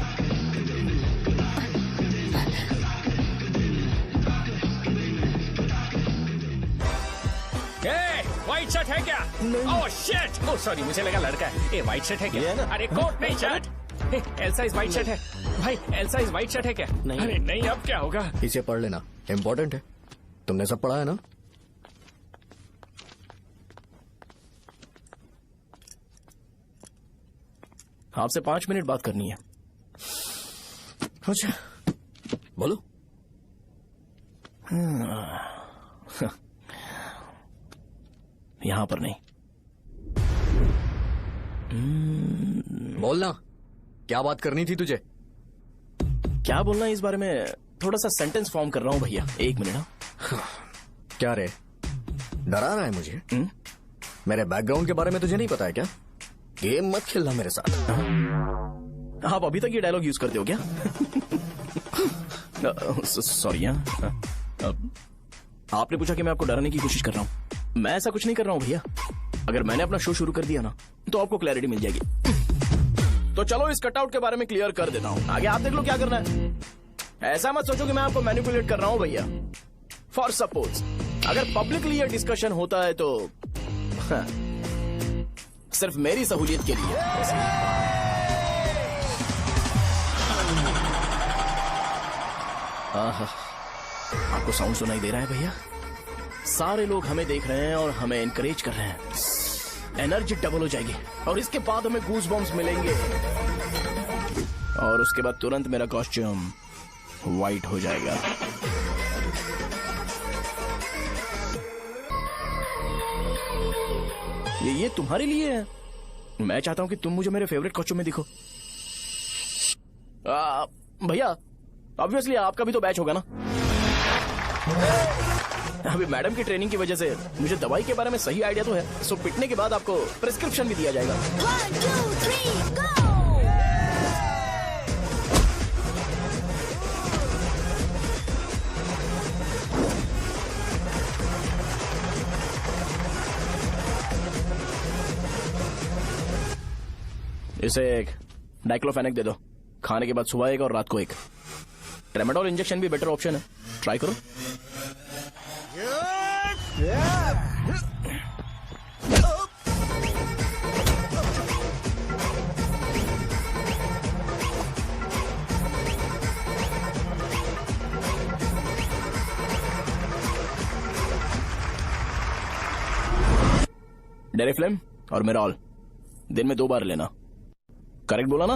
White shirt है क्या? ओह शिट, ओह सॉरी, मुझे लगा लड़का है। ए व्हाइट शर्ट है क्या? अरे कोट नहीं shirt. L size white shirt है भाई, एल साइज व्हाइट शर्ट है क्या? नहीं। अरे नहीं, अब क्या होगा? इसे पढ़ लेना, इम्पोर्टेंट है। तुमने सब पढ़ा है ना? आपसे 5 मिनट बात करनी है। अच्छा बोलो। यहाँ पर नहीं। बोलना, क्या बात करनी थी तुझे? क्या बोलना है इस बारे में? थोड़ा सा सेंटेंस फॉर्म कर रहा हूँ भैया, 1 मिनट। क्या रे, डरा रहा है मुझे? मेरे बैकग्राउंड के बारे में तुझे नहीं पता है क्या? गेम मत खेलना मेरे साथ। आप अभी तक ये डायलॉग यूज करते हो क्या? सॉरी। आपने पूछा कि मैं आपको डराने की कोशिश कर रहा हूँ। मैं ऐसा कुछ नहीं कर रहा हूँ भैया। अगर मैंने अपना शो शुरू कर दिया ना, तो आपको क्लैरिटी मिल जाएगी। तो चलो इस कटआउट के बारे में क्लियर कर देता हूँ, आगे आप देख लो क्या करना है। ऐसा मत सोचो कि मैं आपको मैनिपुलेट कर रहा हूँ भैया। फॉर सपोज अगर पब्लिकली ये डिस्कशन होता है तो सिर्फ मेरी सहूलियत के लिए। आपको साउंड सुनाई दे रहा है भैया? सारे लोग हमें देख रहे हैं और हमें एनकरेज कर रहे हैं। एनर्जी डबल हो जाएगी और इसके बाद हमें गूज बम्स मिलेंगे और उसके बाद तुरंत मेरा कॉस्ट्यूम वाइट हो जाएगा। ये तुम्हारे लिए है। मैं चाहता हूं कि तुम मुझे मेरे फेवरेट कॉस्ट्यूम में दिखो। भैया ऑब्वियसली आपका भी तो बैच होगा ना। अभी मैडम की ट्रेनिंग की वजह से मुझे दवाई के बारे में सही आइडिया तो है। सो पिटने के बाद आपको प्रिस्क्रिप्शन भी दिया जाएगा। 1 2 3 गो। इसे एक डाइक्लोफेनेक दे दो। खाने के बाद सुबह एक और रात को एक। ट्रेमाडोल इंजेक्शन भी बेटर ऑप्शन है, ट्राई करो। डेरिफ्लेम और मेरॉल दिन में 2 बार लेना। करेक्ट बोला ना?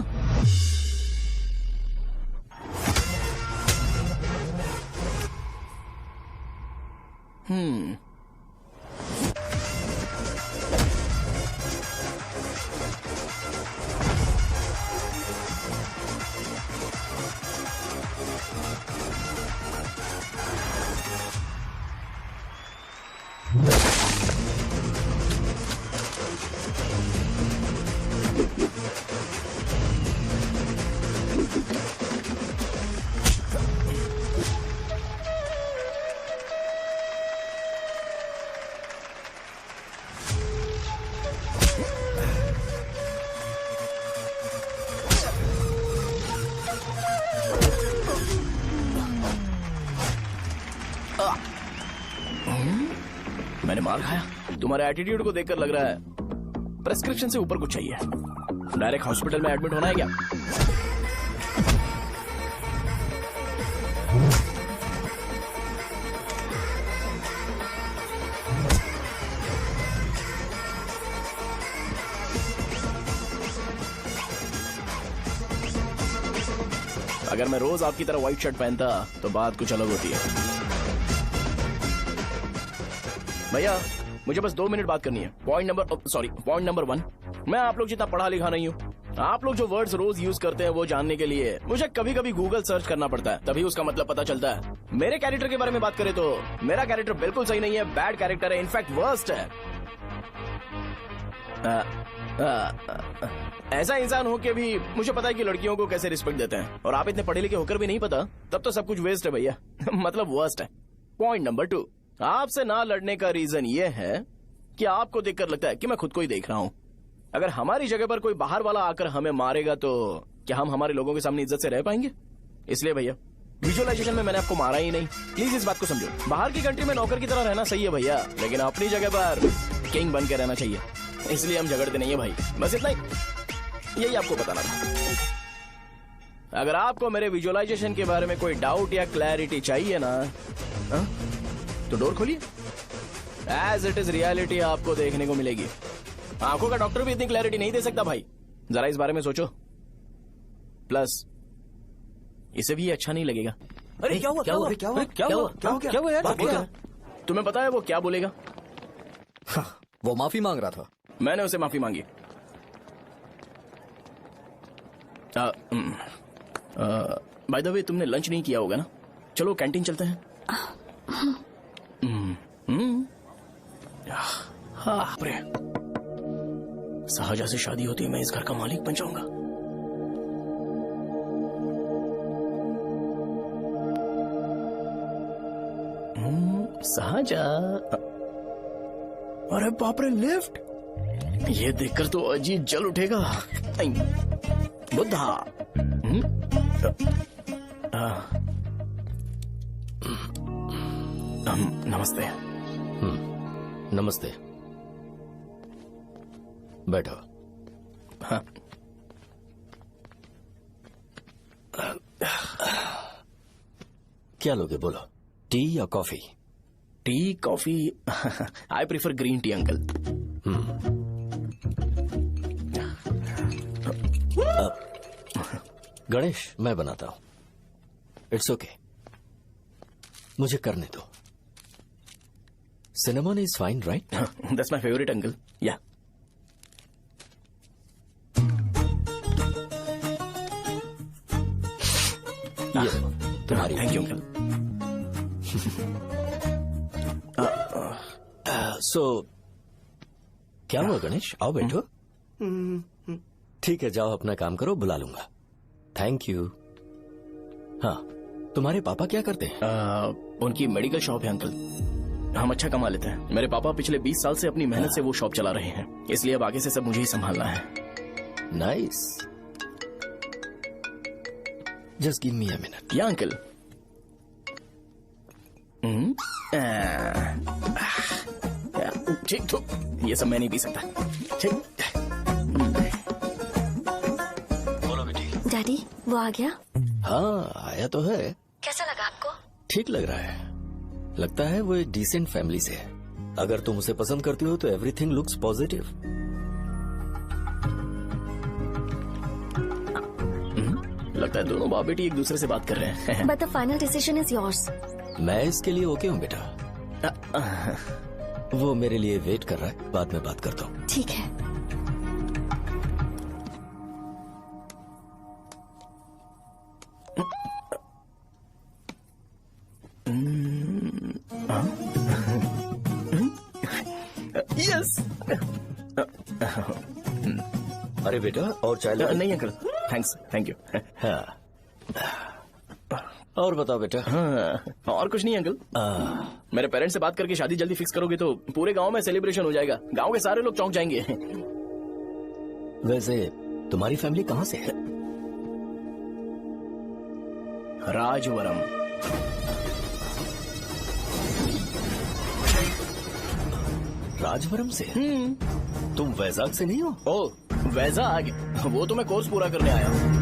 मैंने मार खाया? तुम्हारे एटीट्यूड को देखकर लग रहा है प्रेस्क्रिप्शन से ऊपर कुछ चाहिए। डायरेक्ट हॉस्पिटल में एडमिट होना है क्या? अगर मैं रोज आपकी तरह व्हाइट शर्ट पहनता तो बात कुछ अलग होती है। भैया मुझे बस 2 मिनट बात करनी है। पॉइंट नंबर 1, मैं आप लोग जितना पढ़ा लिखा नहीं हूँ। आप लोग जो वर्ड्स रोज यूज करते हैं वो जानने के लिए मुझे कभी कभी गूगल सर्च करना पड़ता है, तभी उसका मतलब पता चलता है। मेरे कैरेक्टर के बारे में बात करें तो मेरा कैरेक्टर बिल्कुल सही नहीं है, बैड कैरेक्टर है, इनफैक्ट वर्स्ट है। ऐसा इंसान हो के भी मुझे पता है कि लड़कियों को कैसे रिस्पेक्ट देते हैं, और आप इतने पढ़े लिखे होकर भी नहीं पता, तब तो सब कुछ वेस्ट है भैया। मतलब वर्स्ट है। पॉइंट नंबर 2, आपसे ना लड़ने का रीजन ये है कि आपको देखकर लगता है कि मैं खुद को ही देख रहा हूँ। अगर हमारी जगह पर कोई बाहर वाला आकर हमें मारेगा तो क्या हम हमारे लोगों के सामने इज्जत से रह पाएंगे? इसलिए भैया विजुअलाइजेशन में मैंने आपको मारा ही नहीं, प्लीज इस बात को समझो। बाहर की कंट्री में नौकर की तरह रहना सही है भैया, लेकिन अपनी जगह पर किंग बन के रहना चाहिए। इसलिए हम झगड़ते नहीं है भाई, बस इतना ही, यही आपको बताना था। अगर आपको मेरे विजुअलाइजेशन के बारे में कोई डाउट या क्लैरिटी चाहिए ना, तो डोर खोलिए। एज इट इज रियलिटी आपको देखने को मिलेगी। आंखों का डॉक्टर भी इतनी क्लैरिटी नहीं दे सकता भाई, जरा इस बारे में सोचो। प्लस इसे भी अच्छा नहीं लगेगा। अरे क्या हुआ? तुम्हें पता है वो क्या बोलेगा? वो माफी मांग रहा था। मैंने उसे माफी मांगी। बाय द वे तुमने लंच नहीं किया होगा ना? चलो कैंटीन चलते हैं। हाँ सहजा से शादी होती है, मैं इस घर का मालिक बन जाऊंगा। सहजा, अरे बाप रे, लिफ्ट! ये देखकर तो अजीत जल उठेगा। बुद्धा। नमस्ते। नमस्ते, बैठो। हाँ। क्या लोगे बोलो, टी या coffee? T, coffee? I prefer green tea uncle. Ganesh, मैं बनाता हूं। इट्स ओके, मुझे करने दो। Cinnamon is fine, right? That's my favourite uncle. या तुम्हारी। Thank you uncle. सो क्या हुआ गणेश? आओ बैठो। ठीक है, जाओ अपना काम करो, बुला लूंगा। Thank you. हाँ, तुम्हारे पापा क्या करते हैं? उनकी मेडिकल शॉप है अंकल। हम अच्छा कमा लेते हैं। मेरे पापा पिछले 20 साल से अपनी मेहनत से वो शॉप चला रहे हैं, इसलिए अब आगे से सब मुझे ही संभालना है। Nice. Just give me a minute. या अंकल। ठीक, तो ये सब मैं नहीं पी सकता। ठीक। बोलो बेटी। डैडी, वो आ गया? हाँ, आया तो है। कैसा लगा आपको? ठीक लग रहा है। लगता है वो एक डिसेंट फैमिली से है। अगर तुम उसे पसंद करती हो तो एवरीथिंग लुक्स पॉजिटिव। लगता है दोनों बाप बेटी एक दूसरे से बात कर रहे हैं। But the final decision is yours. मैं इसके लिए ओके हूँ बेटा। वो मेरे लिए वेट कर रहा है, बाद में बात करता हूँ। ठीक है। यस। अरे बेटा, और चाय ला? नहीं अंकल, थैंक्स, थैंक यू। हाँ। और बताओ बेटा। हाँ, और कुछ नहीं अंकल। मेरे पेरेंट्स से बात करके शादी जल्दी फिक्स करोगे तो पूरे गांव में सेलिब्रेशन हो जाएगा। गांव के सारे लोग चौंक जाएंगे। वैसे तुम्हारी फैमिली कहाँ से है? राजवरम। राजवरम से? तुम वैजाग से नहीं हो? ओ वैजाग, वो तो मैं कोर्स पूरा करने आया हूँ।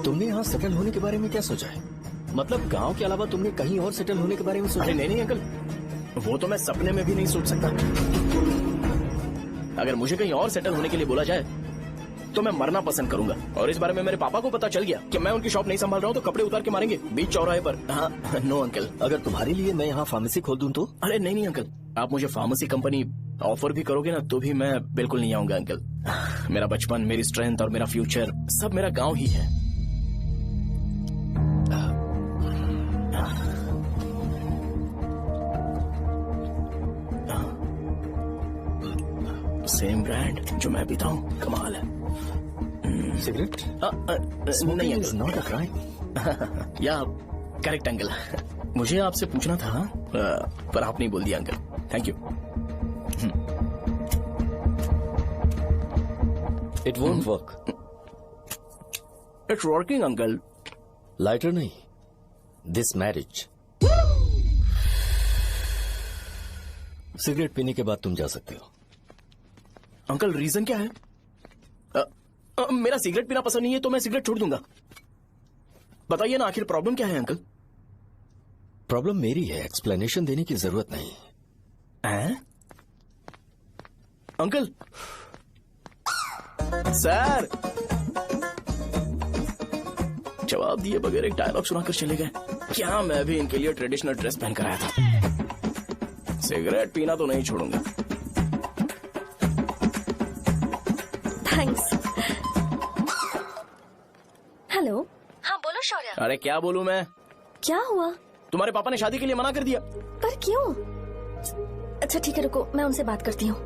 तुमने यहाँ सेटल होने के बारे में क्या सोचा है? मतलब गांव के अलावा तुमने कहीं और सेटल होने के बारे में सोचा? अरे नहीं अंकल, वो तो मैं सपने में भी नहीं सोच सकता। अगर मुझे कहीं और सेटल होने के लिए बोला जाए तो मैं मरना पसंद करूंगा। और इस बारे में मेरे पापा को पता चल गया कि मैं उनकी शॉप नहीं संभाल रहा हूँ तो कपड़े उतार के मारेंगे बीच चौराहे पर। हाँ नो अंकल। अगर तुम्हारे लिए मैं यहाँ फार्मेसी खोल दूं तो? अरे नहीं अंकल, आप मुझे फार्मेसी कंपनी ऑफर भी करोगे ना तो भी मैं बिल्कुल नहीं आऊंगा अंकल। मेरा बचपन, मेरी स्ट्रेंथ और मेरा फ्यूचर सब मेरा गाँव ही है। सेम ब्रांड जो मैं पीता हूँ, कमाल है। सिगरेट? नहीं इज नॉट अ क्राइम। या करेक्ट अंकल। मुझे आपसे पूछना था पर आप नहीं बोल दिया uncle. Thank you. It won't work. It's working uncle. Lighter नहीं, दिस मैरिज। सिगरेट पीने के बाद तुम जा सकते हो। अंकल रीजन क्या है? मेरा सिगरेट पीना पसंद नहीं है तो मैं सिगरेट छोड़ दूंगा। बताइए ना आखिर प्रॉब्लम क्या है अंकल? प्रॉब्लम मेरी है, एक्सप्लेनेशन देने की जरूरत नहीं है। अंकल सर जवाब दिए बगैर एक डायलॉग सुनाकर चले गए। क्या मैं भी इनके लिए ट्रेडिशनल ड्रेस पहन कर आया था। सिगरेट पीना तो नहीं छोड़ूंगा। थैंक्स। हेलो। हाँ बोलो शौर्य। अरे क्या बोलूं मैं? क्या हुआ? तुम्हारे पापा ने शादी के लिए मना कर दिया। पर क्यों? अच्छा ठीक है रुको, मैं उनसे बात करती हूँ।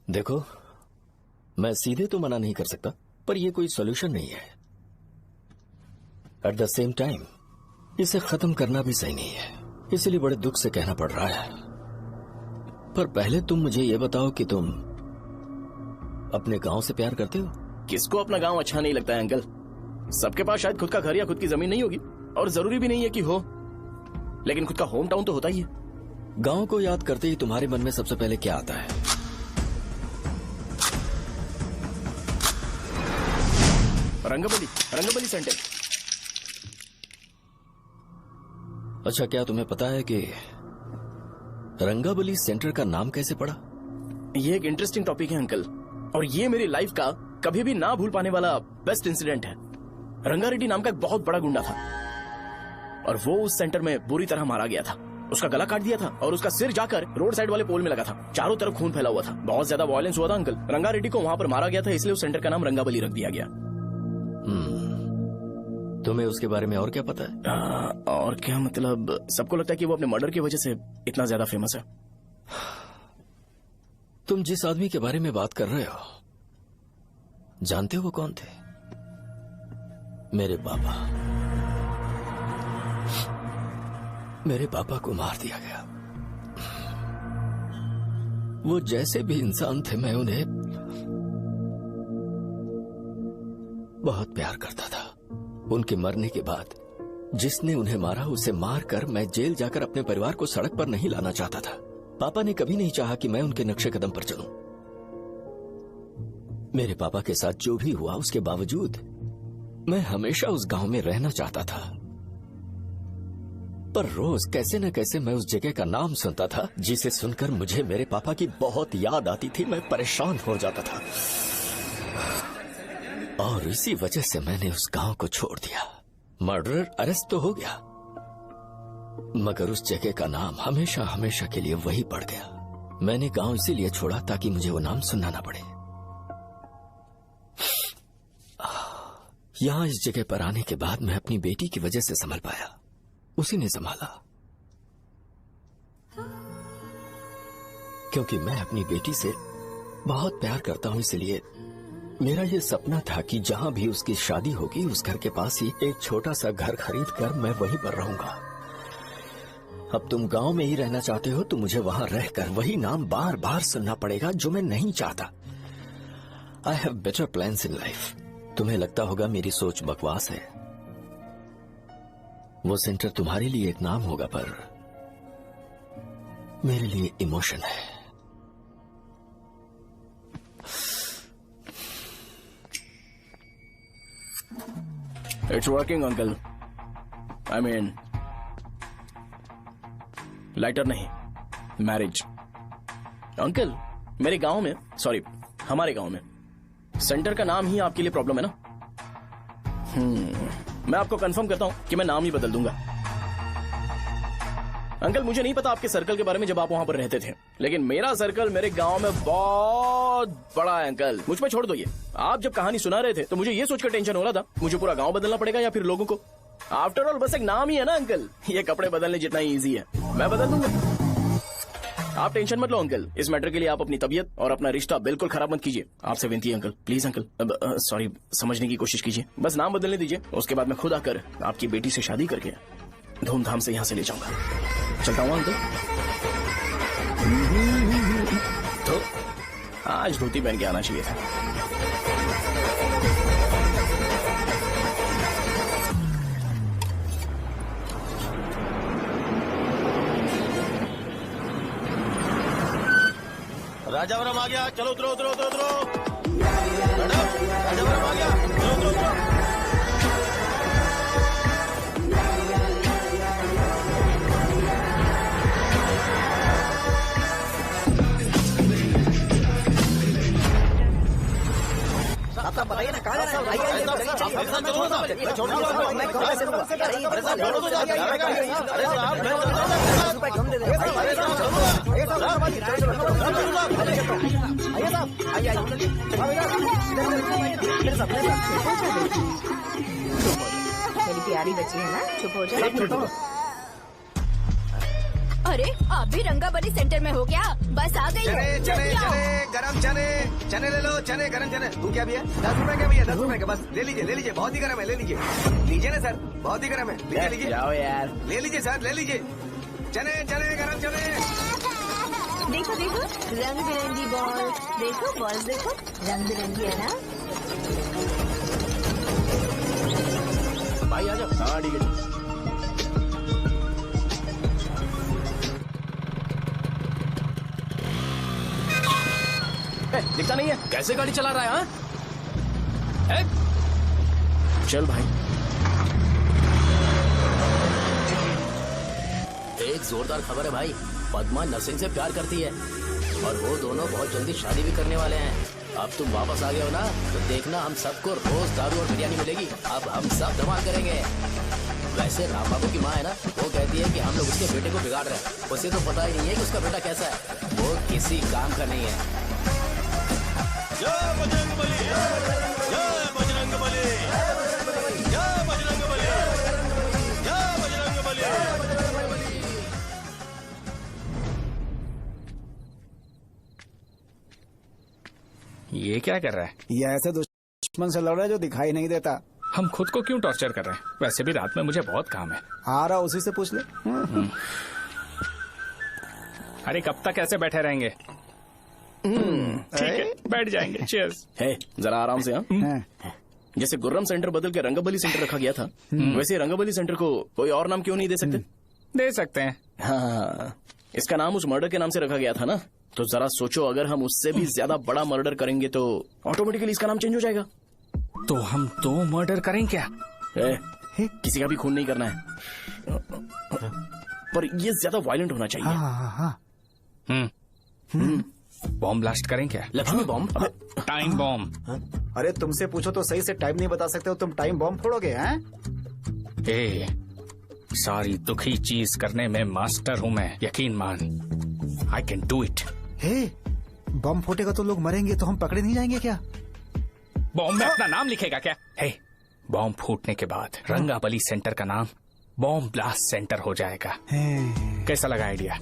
देखो, मैं सीधे तो मना नहीं कर सकता, पर यह कोई सॉल्यूशन नहीं है। एट द सेम टाइम इसे खत्म करना भी सही नहीं है, इसलिए बड़े दुख से कहना पड़ रहा है। पर पहले तुम मुझे ये बताओ कि तुम अपने गांव से प्यार करते हो? किसको अपना गांव अच्छा नहीं लगता है अंकल? सबके पास शायद खुद का घर या खुद की जमीन नहीं होगी, और जरूरी भी नहीं है कि हो, लेकिन खुद का होम टाउन तो होता ही है। गांव को याद करते ही तुम्हारे मन में सबसे पहले क्या आता है? रंगबली सेंटर। अच्छा, क्या तुम्हें पता है कि रंगाबली सेंटर का नाम कैसे पड़ा? ये एक इंटरेस्टिंग टॉपिक है अंकल, और ये मेरी लाइफ का कभी भी ना भूल पाने वाला बेस्ट इंसिडेंट है। रंगारेड्डी नाम का एक बहुत बड़ा गुंडा था और वो उस सेंटर में बुरी तरह मारा गया था। उसका गला काट दिया था और उसका सिर जाकर रोड साइड वाले पोल में लगा था। चारों तरफ खून फैला हुआ था, बहुत ज्यादा वायलेंस हुआ था अंकल। रंगारेड्डी को वहां पर मारा गया था, इसलिए उस सेंटर का नाम रंगाबली रख दिया गया। तुम्हें उसके बारे में और क्या पता है? और क्या मतलब, सबको लगता है कि वो अपने मर्डर की वजह से इतना ज्यादा फेमस है। तुम जिस आदमी के बारे में बात कर रहे हो, जानते हो वो कौन थे? मेरे पापा। मेरे पापा को मार दिया गया। वो जैसे भी इंसान थे, मैं उन्हें बहुत प्यार करता था। उनके मरने के बाद जिसने उन्हें मारा उसे मारकर मैं जेल जाकर अपने परिवार को सड़क पर नहीं लाना चाहता था। पापा ने कभी नहीं चाहा कि मैं उनके नक्शे कदम पर चलूं। मेरे पापा के साथ जो भी हुआ उसके बावजूद मैं हमेशा उस गांव में रहना चाहता था। पर रोज कैसे न कैसे मैं उस जगह का नाम सुनता था, जिसे सुनकर मुझे मेरे पापा की बहुत याद आती थी। मैं परेशान हो जाता था और इसी वजह से मैंने उस गांव को छोड़ दिया। मर्डरर अरेस्ट तो हो गया, मगर उस जगह का नाम हमेशा हमेशा के लिए वही पड़ गया। मैंने गांव इसीलिए छोड़ा ताकि मुझे वो नाम सुनना ना पड़े। यहां इस जगह पर आने के बाद मैं अपनी बेटी की वजह से संभल पाया, उसी ने संभाला। क्योंकि मैं अपनी बेटी से बहुत प्यार करता हूं, इसलिए मेरा ये सपना था कि जहां भी उसकी शादी होगी उस घर के पास ही एक छोटा सा घर खरीद कर मैं वहीं पर रहूंगा। अब तुम गांव में ही रहना चाहते हो तो मुझे वहां रहकर वही नाम बार बार सुनना पड़ेगा जो मैं नहीं चाहता। I have better plans in life. तुम्हें लगता होगा मेरी सोच बकवास है। वो सेंटर तुम्हारे लिए एक नाम होगा पर मेरे लिए इमोशन है। It's working uncle. I mean lighter नहीं, मैरिज। अंकल मेरे गांव में, सॉरी हमारे गांव में सेंटर का नाम ही आपके लिए प्रॉब्लम है ना? मैं आपको कंफर्म करता हूं कि मैं नाम ही बदल दूंगा। अंकल मुझे नहीं पता आपके सर्कल के बारे में जब आप वहां पर रहते थे, लेकिन मेरा सर्कल मेरे गांव में बहुत बड़ा है अंकल। मुझ पे छोड़ दो ये। आप जब कहानी सुना रहे थे तो मुझे ये सोचकर टेंशन हो रहा था मुझे पूरा गांव बदलना पड़ेगा या फिर लोगों को। आफ्टर ऑल बस एक नाम ही है ना अंकल, ये कपड़े बदलने जितना ही ईजी है। मैं बदल दूंगा, आप टेंशन मत लो अंकल। इस मैटर के लिए आप अपनी तबीयत और अपना रिश्ता बिल्कुल खराब मत कीजिए। आपसे विनती है अंकल, प्लीज अंकल। सॉरी, समझने की कोशिश कीजिए। बस नाम बदलने दीजिए, उसके बाद मैं खुद आकर आपकी बेटी से शादी करके धूमधाम से यहाँ से ले जाऊंगा। चलता हूँ अंकल। तो आज धोती पहन के आना चाहिए था। राजावरम आ गया, चलो उतरो उतरो उतरो उतरो। मैडम राजावरम आ गया, चलो उतरो उतरो। आप बताइए ना कहाँ जाना मेरी प्यारी बच्ची है ना, चुप हो जाओ। अरे आप भी रंगाबली सेंटर में हो क्या? बस आ गई चने चने चने गरम चने, चने ले लो, चने गरम चने। तू क्या भी है? 10 रुपए के भैया, 10 रुपए के। बस ले लीजिए, बहुत ही गरम है, ले लीजिए। लीजिए ना सर, बहुत ही गरम है, लीजिए जाओ यार, ले लीजिए सर, ले लीजिए। चने चने गरम चने। देखो देखो रंग बिरंगी बॉल, देखो बॉल देखो रंग बिरंगी है ना। भाई आ जाओ। हाँ ठीक है। दिखता नहीं है, कैसे गाड़ी चला रहा है? हाँ चल भाई। एक जोरदार खबर है भाई, पद्मा नरसिंह से प्यार करती है और वो दोनों बहुत जल्दी शादी भी करने वाले हैं। अब तुम वापस आ गए हो ना, तो देखना हम सबको रोज दारू और बिरयानी मिलेगी। अब हम सब धमाल करेंगे। वैसे राम बाबू की माँ है ना, वो कहती है कि हम लोग उसके बेटे को बिगाड़ रहे हैं। उसे तो पता ही नहीं है कि उसका बेटा कैसा है, वो किसी काम का नहीं है। जय बजरंगबली, जय बजरंगबली, जय बजरंगबली, जय बजरंगबली। ये क्या कर रहा है? ये ऐसे दुश्मन से लड़ रहा है जो दिखाई नहीं देता। हम खुद को क्यों टॉर्चर कर रहे हैं? वैसे भी रात में मुझे बहुत काम है। आ रहा उसी से पूछ ले। अरे कब तक ऐसे बैठे रहेंगे? ठीक है, बैठ जाएंगे। चीयर्स। है जरा आराम से। हाँ जैसे गुर्रम सेंटर बदल के रंगाबली सेंटर रखा गया था, वैसे रंगाबली सेंटर को कोई और नाम क्यों नहीं दे सकते? दे सकते हैं। हाँ, इसका नाम उस मर्डर के नाम से रखा गया था ना, तो जरा सोचो अगर हम उससे भी ज्यादा बड़ा मर्डर करेंगे तो ऑटोमेटिकली इसका नाम चेंज हो जाएगा। तो हम 2 मर्डर करें क्या? किसी का भी खून नहीं करना है, पर ये ज्यादा वायलेंट होना चाहिए। बॉम्ब ब्लास्ट करें क्या? लक्ष्मी बॉम्ब? Time bomb. अरे तुमसे पूछो तो सही से टाइम नहीं बता सकते हो, तुम टाइम बॉम्ब फोड़ोगे? हैं? ए, सारी दुखी चीज करने में मास्टर हूँ मैं, यकीन मान। I can do it. हे, बम फूटेगा तो लोग मरेंगे, तो हम पकड़े नहीं जाएंगे क्या? बॉम्ब में अपना नाम लिखेगा क्या? हे, बॉम्ब फूटने के बाद रंगाबली सेंटर का नाम बॉम्ब ब्लास्ट सेंटर हो जाएगा। कैसा लगा आइडिया?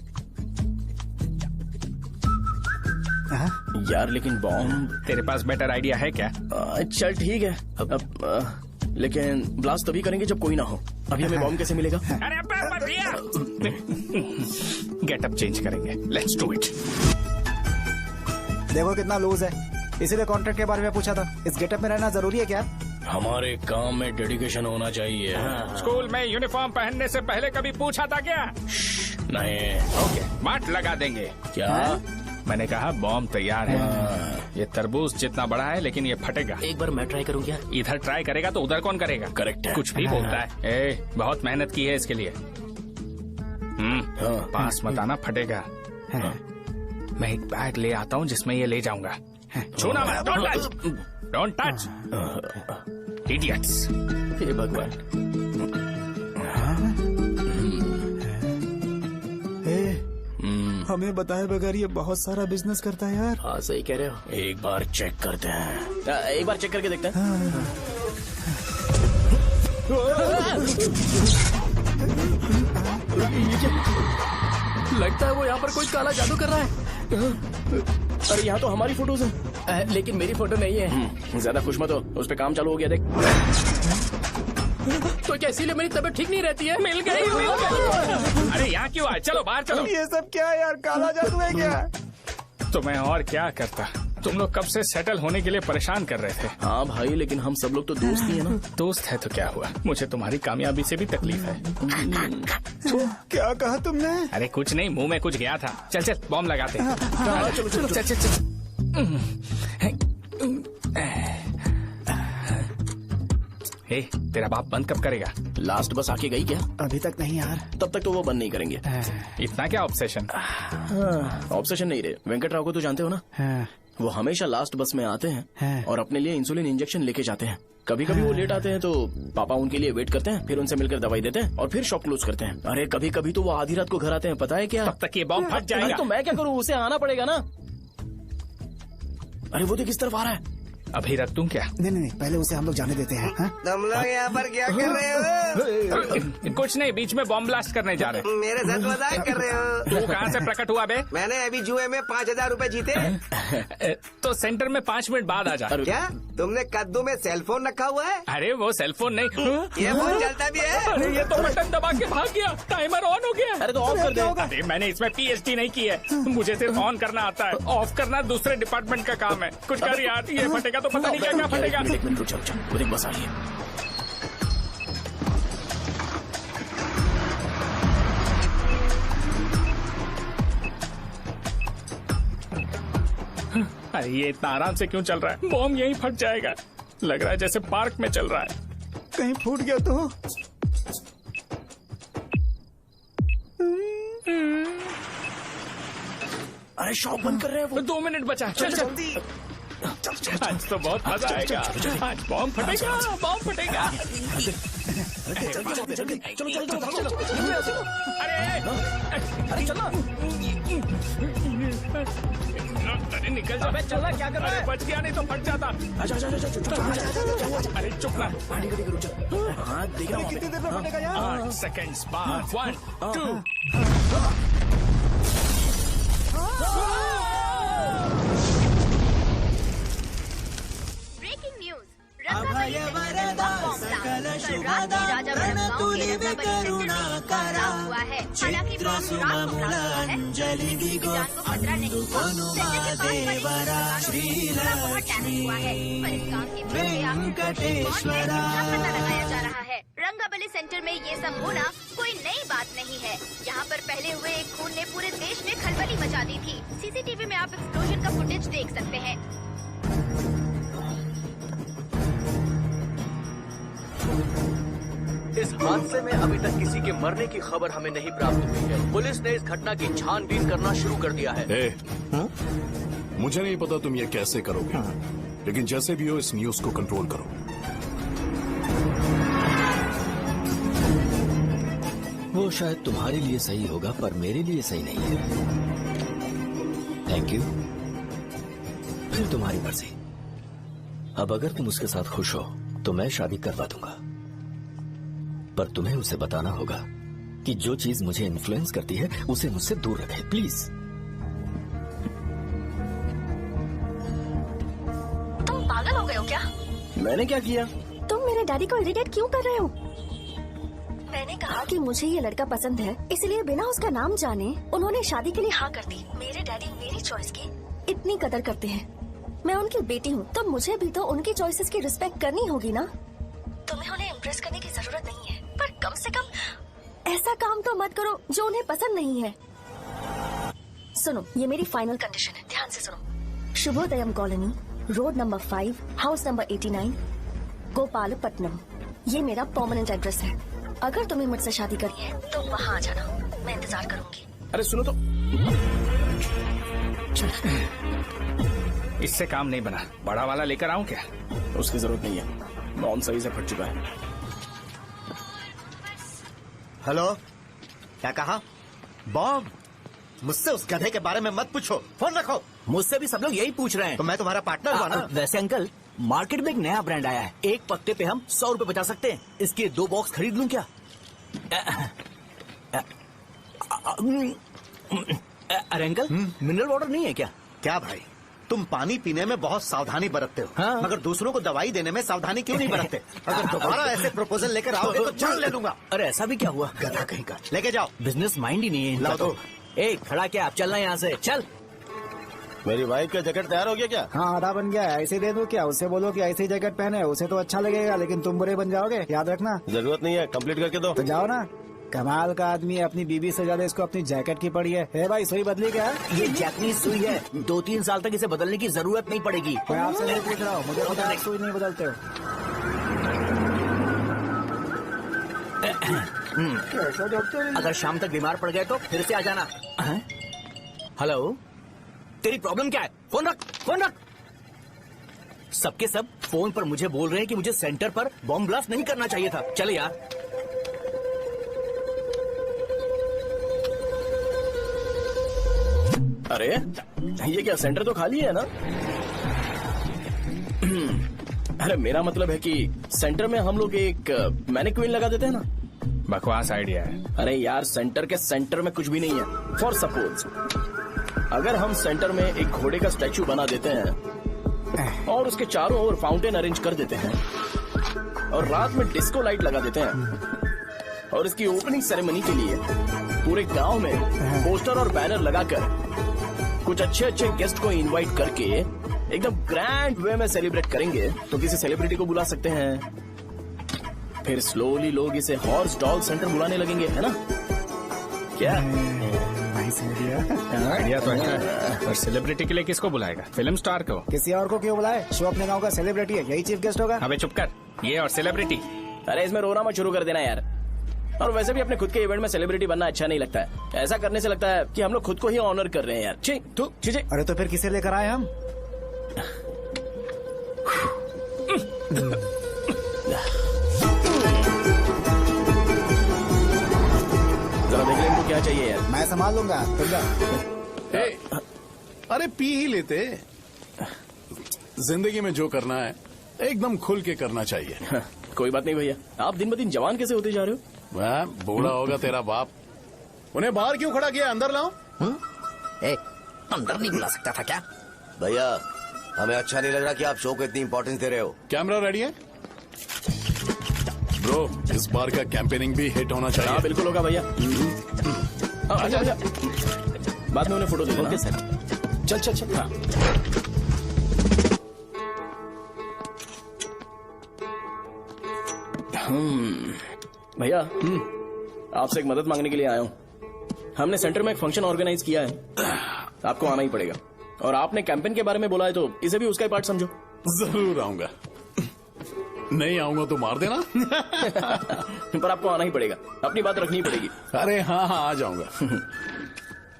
यार लेकिन बॉम्ब, तेरे पास बेटर आइडिया है क्या? चल ठीक है, लेकिन ब्लास्ट तभी करेंगे जब कोई ना हो। अभी हमें बॉम्ब कैसे मिलेगा? अरे कर दिया। गेटअप चेंज करेंगे, लेट्स डू इट। देखो कितना लूज है, इसीलिए कॉन्ट्रैक्ट के बारे में पूछा था। इस गेटअप में रहना जरूरी है क्या? हमारे काम में डेडिकेशन होना चाहिए। स्कूल में यूनिफॉर्म पहनने से पहले कभी पूछा था क्या? नहीं। ओके, मार्ट लगा देंगे। क्या? मैंने कहा बॉम्ब तैयार है। ये तरबूज जितना बड़ा है लेकिन ये फटेगा। एक बार मैं ट्राई करूँ क्या? इधर ट्राई करेगा तो उधर कौन करेगा? करेक्ट है। कुछ भी बोलता है। बहुत मेहनत की है इसके लिए। पास मत आना, फटेगा। मैं एक बैग ले आता हूँ जिसमें ये ले जाऊंगा। छूना मत, don't touch, don't touch, idiots. हे भगवान। हमें बताए बगैर ये बहुत सारा बिजनेस करता है यार। हाँ सही कह रहे हो। एक बार चेक करते हैं। एक बार चेक करके देखते हैं। लगता है वो यहाँ पर कोई काला जादू कर रहा है। अरे यहाँ तो हमारी फोटोज हैं, लेकिन मेरी फोटो नहीं है। ज्यादा खुश मत हो, उस पर काम चालू हो गया देख। तो क्या इसीलिए मेरी तबीयत ठीक नहीं रहती है? मिल गई, मिल गई। अरे यहाँ क्यों आए? चलो बाहर चलो। ये सब क्या है यार, काला जादू है क्या? तो मैं और क्या करता? तुम लोग कब से सेटल होने के लिए परेशान कर रहे थे। हाँ भाई, लेकिन हम सब लोग तो दोस्त ही है ना। दोस्त है तो क्या हुआ, मुझे तुम्हारी कामयाबी से भी तकलीफ है। तो क्या कहा तुमने? अरे कुछ नहीं, मुंह में कुछ गया था। चल चल बॉम्ब लगाते हैं। चलो चलो चल चल चल। तेरा बाप बंद कब करेगा? लास्ट बस आके गई क्या? अभी तक नहीं यार। तब तक तो वो बंद नहीं करेंगे। इतना क्या ऑब्सेशन? ऑब्सेशन नहीं रे, वेंकट राव को तो जानते हो ना। वो हमेशा लास्ट बस में आते हैं और अपने लिए इंसुलिन इंजेक्शन लेके जाते हैं। कभी कभी वो लेट आते हैं तो पापा उनके लिए वेट करते हैं, फिर उनसे मिलकर दवाई देते हैं और फिर शॉप क्लोज करते हैं। अरे कभी कभी तो वो आधी रात को घर आते हैं, पता है क्या? तब तक ये बॉम्ब फट जाएगा। तो मैं क्या करूँ, उसे आना पड़ेगा ना। अरे वो तो किस तरफ आ रहा है? अभी रख दूं क्या? नहीं, पहले उसे हम लोग जाने देते हैं। तुम लोग यहाँ पर क्या कर रहे हो? कुछ नहीं, बीच में बॉम्ब ब्लास्ट करने जा रहे हैं। मेरे साथ मजाक कर रहे हो? तू कहाँ से प्रकट हुआ बे? मैंने अभी जुए में 5,000 रूपए जीते। तो सेंटर में 5 मिनट बाद आ जा। क्या तुमने कद्दू में सेलफोन रखा हुआ है? अरे वो सेलफोन नहीं, ये फोन चलता भी है। अरे ये तो बटन दबा के भाग गया, टाइमर ऑन हो गया। अरे तो ऑफ कर दे। अरे मैंने इसमें PhD नहीं की है, मुझे सिर्फ ऑन करना आता है। ऑफ करना दूसरे डिपार्टमेंट का काम है। कुछ कर यार, ये फटेगा तो पता नहीं क्या क्या फटेगा। एक मिनट रुक जाओ, वो देख बस आ रही है। अरे ये इतना आराम से क्यों चल रहा है? बॉम्ब यहीं फट जाएगा। लग रहा है जैसे पार्क में चल रहा है। कहीं फूट गया तो? अरे शॉप बंद कर रहे हैं वो। 2 मिनट बचा, चल जल्दी। आज तो बहुत मजा आएगा। आज बॉम्ब फटेगा, बॉम्ब फटेगा। चलो। अरे चलो। अरे निकल जा। चलना क्या कर रहा है? बच गया, नहीं तो फट जाता। अरे चुप ना। हाँ देख रहा हूँ। कितनी देर में फटेगा यार? 8 सेकेंड्स बाद 1 2। ब्रेकिंग न्यूज, रंगाबली सेंटर में बॉम्ब ब्लास्ट। कल रात में राजा गांव के रंगाबली सेंटर में पथराव हुआ है। हालांकि बॉम्ब रात को ब्लास्ट हुआ है, किसी की जान को खतरा नहीं हुआ। सेंटर के पास बड़ी थोड़ा बहुत डैमेज हुआ है, पर इस काम की प्रक्रिया कौन है इसका पता लगाया जा रहा है। रंगाबली सेंटर में ये सब होना कोई नई बात नहीं है। यहाँ पर पहले हुए एक खून ने पूरे देश में खलबली मचा दी थी। CCTV में आप एक्सप्लोजन का फुटेज देख सकते हैं। इस हादसे में अभी तक किसी के मरने की खबर हमें नहीं प्राप्त हुई है। पुलिस ने इस घटना की छानबीन करना शुरू कर दिया है। मुझे नहीं पता तुम ये कैसे करोगे, लेकिन जैसे भी हो इस न्यूज को कंट्रोल करो। वो शायद तुम्हारे लिए सही होगा पर मेरे लिए सही नहीं है। Thank you. फिर तुम्हारी मर्जी। अब अगर तुम उसके साथ खुश हो तो मैं शादी करवा दूंगा, पर तुम्हें उसे बताना होगा कि जो चीज मुझे इन्फ्लुएंस करती है उसे मुझसे दूर रखे, प्लीज। तुम पागल हो गए हो क्या? मैंने क्या किया? तुम मेरे डैडी को इरिटेट क्यों कर रहे हो? मैंने कहा कि मुझे ये लड़का पसंद है, इसलिए बिना उसका नाम जाने उन्होंने शादी के लिए हाँ कर दी। मेरे डैडी मेरी चॉइस की इतनी कदर करते हैं। मैं उनकी बेटी हूँ, तो मुझे भी तो उनकी चॉइसेस की रिस्पेक्ट करनी होगी ना। तुम्हें उन्हें इम्प्रेस करने की जरूरत नहीं है, पर कम से कम ऐसा काम तो मत करो जो उन्हें पसंद नहीं है। सुनो, ये मेरी फाइनल कंडीशन है, ध्यान से सुनो। Shubhodayam colony, road number 5, house number 89, Gopalapatnam. ये मेरा परमानेंट एड्रेस है। अगर तुम्हें मुझसे शादी करनी है तो वहाँ आ जाना, मैं इंतजार करूंगी। अरे सुनो तो, इससे काम नहीं बना। बड़ा वाला लेकर आऊं क्या? उसकी जरूरत नहीं है, नॉन सही से फट चुका है। हेलो, क्या कहा? बॉम्ब? मुझसे उस गधे के बारे में मत पूछो, फोन रखो। मुझसे भी सब लोग यही पूछ रहे हैं। तो मैं तुम्हारा पार्टनर हुआ ना। वैसे अंकल, मार्केट में एक नया ब्रांड आया है, एक पत्ते पे हम 100 रुपए बचा सकते हैं। इसके 2 बॉक्स खरीद लूं क्या? अरे अंकल, मिनरल वाटर नहीं है क्या? क्या भाई, तुम पानी पीने में बहुत सावधानी बरतते हो, हाँ। मगर दूसरों को दवाई देने में सावधानी क्यों नहीं बरतते? अगर दोबारा ऐसे प्रपोजल लेकर आओगे तो जान ले लूंगा। अरे ऐसा भी क्या हुआ? गधा कहीं का, लेके जाओ। बिजनेस माइंड ही नहीं है इनका लाओ तो। ए, खड़ा क्या, आप चलना यहाँ से, चल। मेरी वाइफ का जैकेट तैयार हो गया क्या? हाँ, आधा बन गया है, ऐसे दे दो क्या? उससे बोलो कि ऐसी जैकेट पहने, उसे तो अच्छा लगेगा, लेकिन तुम बुरे बन जाओगे, याद रखना। जरूरत नहीं है, कंप्लीट करके दो। तो जाओ ना। कमाल का आदमी है, अपनी बीबी से ज्यादा इसको अपनी जैकेट की पड़ी है। हे भाई, सुई बदली क्या? ये जैपनीज सुई है, 2-3 साल तक इसे बदलने की जरूरत नहीं पड़ेगी। मैं आपसे नहीं पूछ रहा हूँ, मुझे पता है सुई नहीं बदलते हो। अगर शाम तक बीमार पड़ गए तो फिर से आ जाना। हेलो, तेरी प्रॉब्लम क्या है? फोन रख, फोन रख। सबके सब फोन पर मुझे बोल रहे हैं कि मुझे सेंटर पर बॉम्ब ब्लास्ट नहीं करना चाहिए था। चले यार। अरे ये क्या, सेंटर तो खाली है ना? अरे मेरा मतलब है कि सेंटर में हम लोग एक मैनिक्विन लगा देते हैं ना। बकवास आइडिया है। अरे यार, सेंटर के सेंटर में कुछ भी नहीं है। फॉर सपोज अगर हम सेंटर में एक घोड़े का स्टैचू बना देते हैं और उसके चारों ओर फाउंटेन अरेंज कर देते हैं और रात में डिस्को लाइट लगा देते हैं और इसकी ओपनिंग सेरेमनी के लिए पूरे गांव में पोस्टर और बैनर लगाकर कुछ अच्छे अच्छे गेस्ट को इनवाइट करके एकदम ग्रैंड वे में सेलिब्रेट करेंगे, तो किसी सेलिब्रिटी को बुला सकते हैं। फिर स्लोली लोग इसे हॉर्स डॉग सेंटर बुलाने लगेंगे, है ना? क्या आइडिया तो अच्छा है, पर सेलिब्रिटी के लिए किसको बुलाएगा? फिल्म स्टार को? किसी और को क्यों बुलाए? शो अपने गांव का सेलिब्रिटी है, यही चीफ गेस्ट होगा। अबे चुप कर, ये और सेलिब्रिटी। अरे इसमें रोना मत शुरू कर देना यार। और वैसे भी अपने खुद के इवेंट में सेलिब्रिटी बनना अच्छा नहीं लगता है। ऐसा करने से लगता है कि हम लोग खुद को ही ऑनर कर रहे हैं यार। छी। अरे तो फिर किसे लेकर आए हम? जरा देख ले इनको क्या चाहिए यार। मैं संभाल लूंगा, तुम जा। अरे पी ही लेते। जिंदगी में जो करना है एकदम खुल के करना चाहिए। कोई बात नहीं भैया, आप दिन ब दिन जवान कैसे होते जा रहे हो? वह बूढ़ा होगा तेरा बाप। उन्हें बाहर क्यों खड़ा किया? अंदर लाओ। अंदर नहीं बुला सकता था क्या? भैया, हमें अच्छा नहीं लग रहा कि आप शो को इतनी इंपॉर्टेंस दे रहे हो। कैमरा रेडी है ब्रो? इस बार का कैंपेनिंग भी हिट होना चाहिए। हाँ बिल्कुल होगा भैया। अच्छा बाद में उन्हें फोटो दे देना। सर चल। हाँ। भैया, आपसे एक मदद मांगने के लिए आया हूँ। हमने सेंटर में एक फंक्शन ऑर्गेनाइज किया है, आपको आना ही पड़ेगा। और आपने कैंपेन के बारे में बोला है तो इसे भी उसका ही पार्ट समझो। जरूर आऊंगा। नहीं आऊंगा तो मार देना। पर आपको आना ही पड़ेगा, अपनी बात रखनी पड़ेगी। अरे हाँ आ जाऊंगा।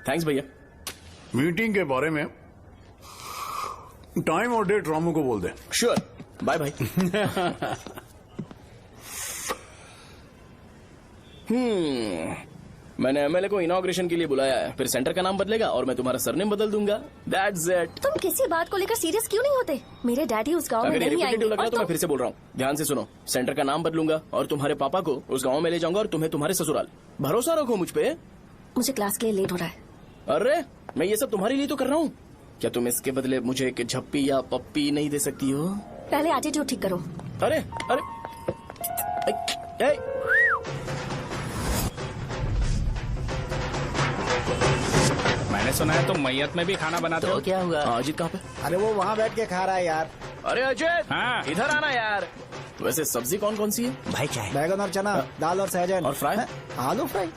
थैंक्स भैया। मीटिंग के बारे में टाइम और डेट रामू को बोल दे। Sure, bye bye. मैंने एमएलए को इनॉग्रेशन के लिए बुलाया है, फिर सेंटर का नाम बदलेगा और मैं तुम्हारा सरनेम बदल दूंगा। That's it। तुम किसी बात को लेकर सीरियस क्यों नहीं होते? मेरे डैडी उस गांव में अगर नहीं आएंगे। लग रहा है तो मैं फिर से बोल रहा हूँ, ध्यान से सुनो। सेंटर का नाम बदलूंगा और तुम्हारे पापा को उस गांव में ले जाऊंगा और तुम्हें तुम्हारे ससुराल। भरोसा रखो मुझ पे। मुझे क्लास के लिए लेट हो रहा है। अरे मैं ये सब तुम्हारे लिए तो कर रहा हूँ। क्या तुम इसके बदले मुझे एक झप्पी या पप्पी नहीं दे सकती हो? पहले एटीट्यूड ठीक करो। अरे मैंने सुना है तुम मैयत में भी खाना बनाते हो। क्या हुआ? अजीत कहाँ पे? अरे वो वहाँ बैठ के खा रहा है यार। अरे अजय, हाँ। इधर आना यार। वैसे सब्जी कौन कौन सी है? भाई क्या है? बैगन और चना, दाल और सहजन और फ्राई? आलू फ्राई।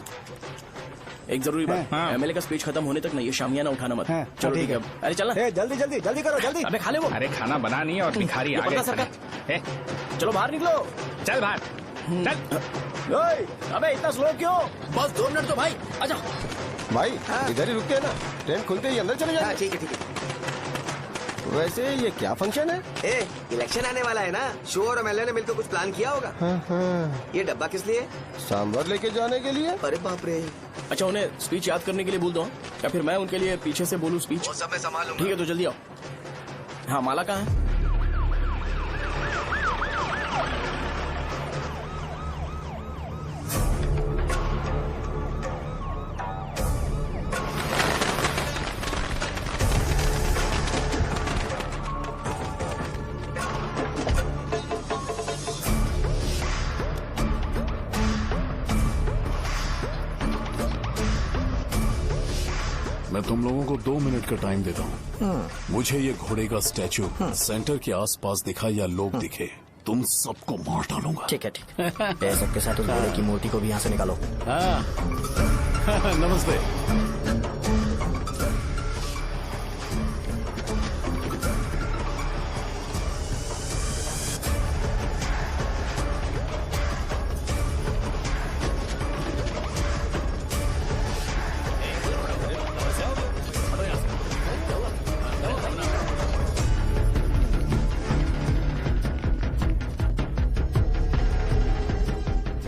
एक जरूरी बात, एमएलए का स्पीच खत्म होने तक ना ये शामियाना उठाना मत। चलो ठीक है। अरे चलना। जल्दी जल्दी जल्दी करो जल्दी। अबे खा ले वो। अरे खाना बना नहीं और भिखारी ये आगे पता खड़े। ए, चलो बाहर निकलो। चल बाहर चल। अबे इतना स्लो क्यों? बस 2 मिनट तो भाई, आजा। भाई इधर ही रुकते हैं ना, ट्रेन खुलते ही अंदर चले जाए। ठीक है ठीक है। वैसे ये क्या फंक्शन है? इलेक्शन आने वाला है ना, शो और एमएलए ने मिलकर कुछ प्लान किया होगा। ये डब्बा किस लिए? सांभर लेके जाने के लिए। अरे बाप रे। अच्छा, उन्हें स्पीच याद करने के लिए बोल दो या फिर मैं उनके लिए पीछे से बोलूं स्पीच? सब मैं संभाल लूंगा। ठीक है तो जल्दी आओ। हाँ, माला कहाँ है? मैं तुम लोगों को 2 मिनट का टाइम देता हूँ। मुझे ये घोड़े का स्टैचू सेंटर के आसपास दिखा या लोग दिखे, तुम सबको मार डालूंगा। ठीक है ठीक है। सबके साथ उस घोड़े की मूर्ति को भी यहाँ से निकालो। नमस्ते।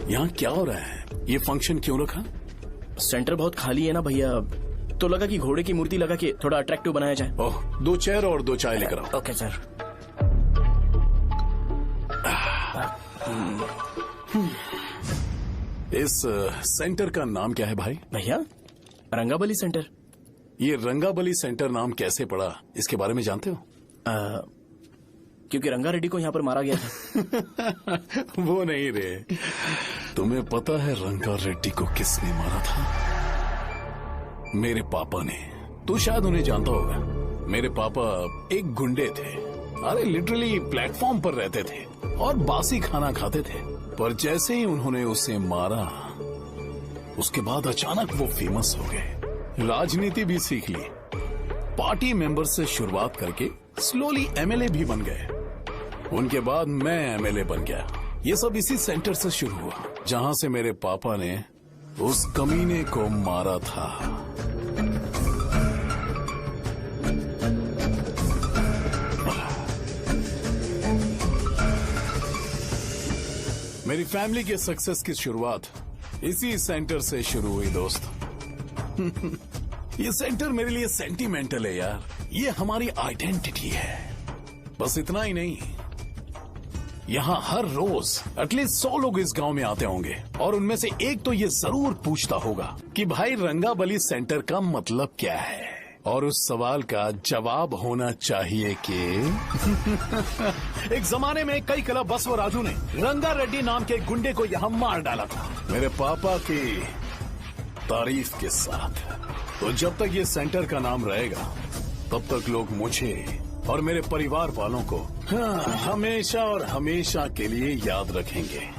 यहाँ क्या हो रहा है? ये फंक्शन क्यों रखा? सेंटर बहुत खाली है ना भैया, तो लगा कि घोड़े की मूर्ति लगा के थोड़ा अट्रैक्टिव बनाया जाए। ओह, 2 चेयर और 2 चाय लेकर आओ। Okay sir. इस सेंटर का नाम क्या है भाई? भैया, रंगाबली सेंटर। ये रंगाबली सेंटर नाम कैसे पड़ा, इसके बारे में जानते हो? क्योंकि रंगा रेड्डी को यहाँ पर मारा गया था। वो नहीं रे, तुम्हें पता है रंगा रेड्डी को किसने मारा था? मेरे पापा ने। तू शायद उन्हें जानता होगा। मेरे पापा एक गुंडे थे। अरे लिटरली प्लेटफॉर्म पर रहते थे और बासी खाना खाते थे। पर जैसे ही उन्होंने उसे मारा, उसके बाद अचानक वो फेमस हो गए। राजनीति भी सीख ली, पार्टी मेंबर से शुरुआत करके स्लोली एमएलए भी बन गए। उनके बाद मैं एमएलए बन गया। ये सब इसी सेंटर से शुरू हुआ, जहां से मेरे पापा ने उस कमीने को मारा था। मेरी फैमिली के सक्सेस की शुरुआत इसी सेंटर से शुरू हुई दोस्त। ये सेंटर मेरे लिए सेंटिमेंटल है यार। ये हमारी आइडेंटिटी है। बस इतना ही नहीं, यहाँ हर रोज एटलीस्ट 100 लोग इस गांव में आते होंगे और उनमें से एक तो ये जरूर पूछता होगा कि भाई रंगाबली सेंटर का मतलब क्या है। और उस सवाल का जवाब होना चाहिए कि एक जमाने में कई कला बसवराजू ने रंगा रेड्डी नाम के गुंडे को यहाँ मार डाला था, मेरे पापा की तारीफ के साथ। तो जब तक ये सेंटर का नाम रहेगा, तब तक लोग मुझे और मेरे परिवार वालों को हमेशा और हमेशा के लिए याद रखेंगे।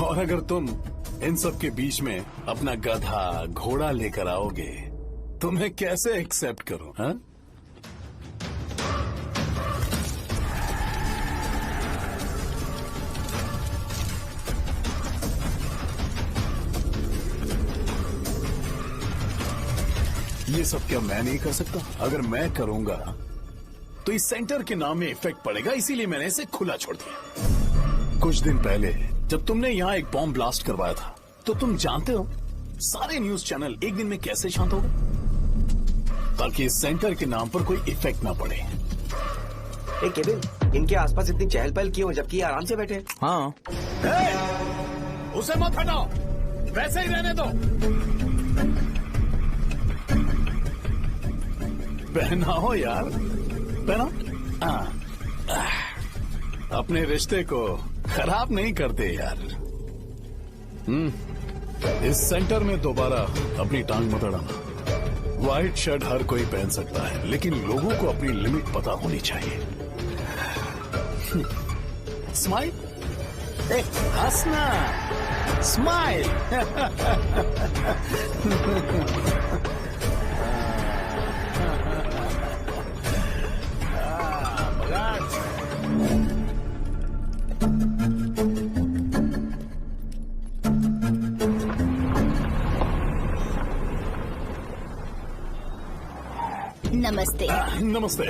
और अगर तुम इन सब के बीच में अपना गधा घोड़ा लेकर आओगे तो मैं कैसे एक्सेप्ट करूं? हाँ? ये सब क्या मैं नहीं कर सकता? अगर मैं करूंगा तो इस सेंटर के नाम में इफेक्ट पड़ेगा, इसीलिए मैंने इसे खुला छोड़ दिया। कुछ दिन पहले जब तुमने यहाँ एक बॉम्ब ब्लास्ट करवाया था, तो तुम जानते हो सारे न्यूज चैनल एक दिन में कैसे शांत हो गए? ताकि इस सेंटर के नाम पर कोई इफेक्ट ना पड़े। केविन, इनके आसपास इतनी चहल पहल क्यों, जबकि आराम से बैठे? हाँ। उसे मत हटाओ, वैसे ही रहने दो। पहनाओ यार, पहनाओ। अपने रिश्ते को खराब नहीं करते यार। इस सेंटर में दोबारा अपनी टांग मत अड़ाना। व्हाइट शर्ट हर कोई पहन सकता है, लेकिन लोगों को अपनी लिमिट पता होनी चाहिए। स्माइल, हंसना, स्माइल। नमस्ते। नमस्ते।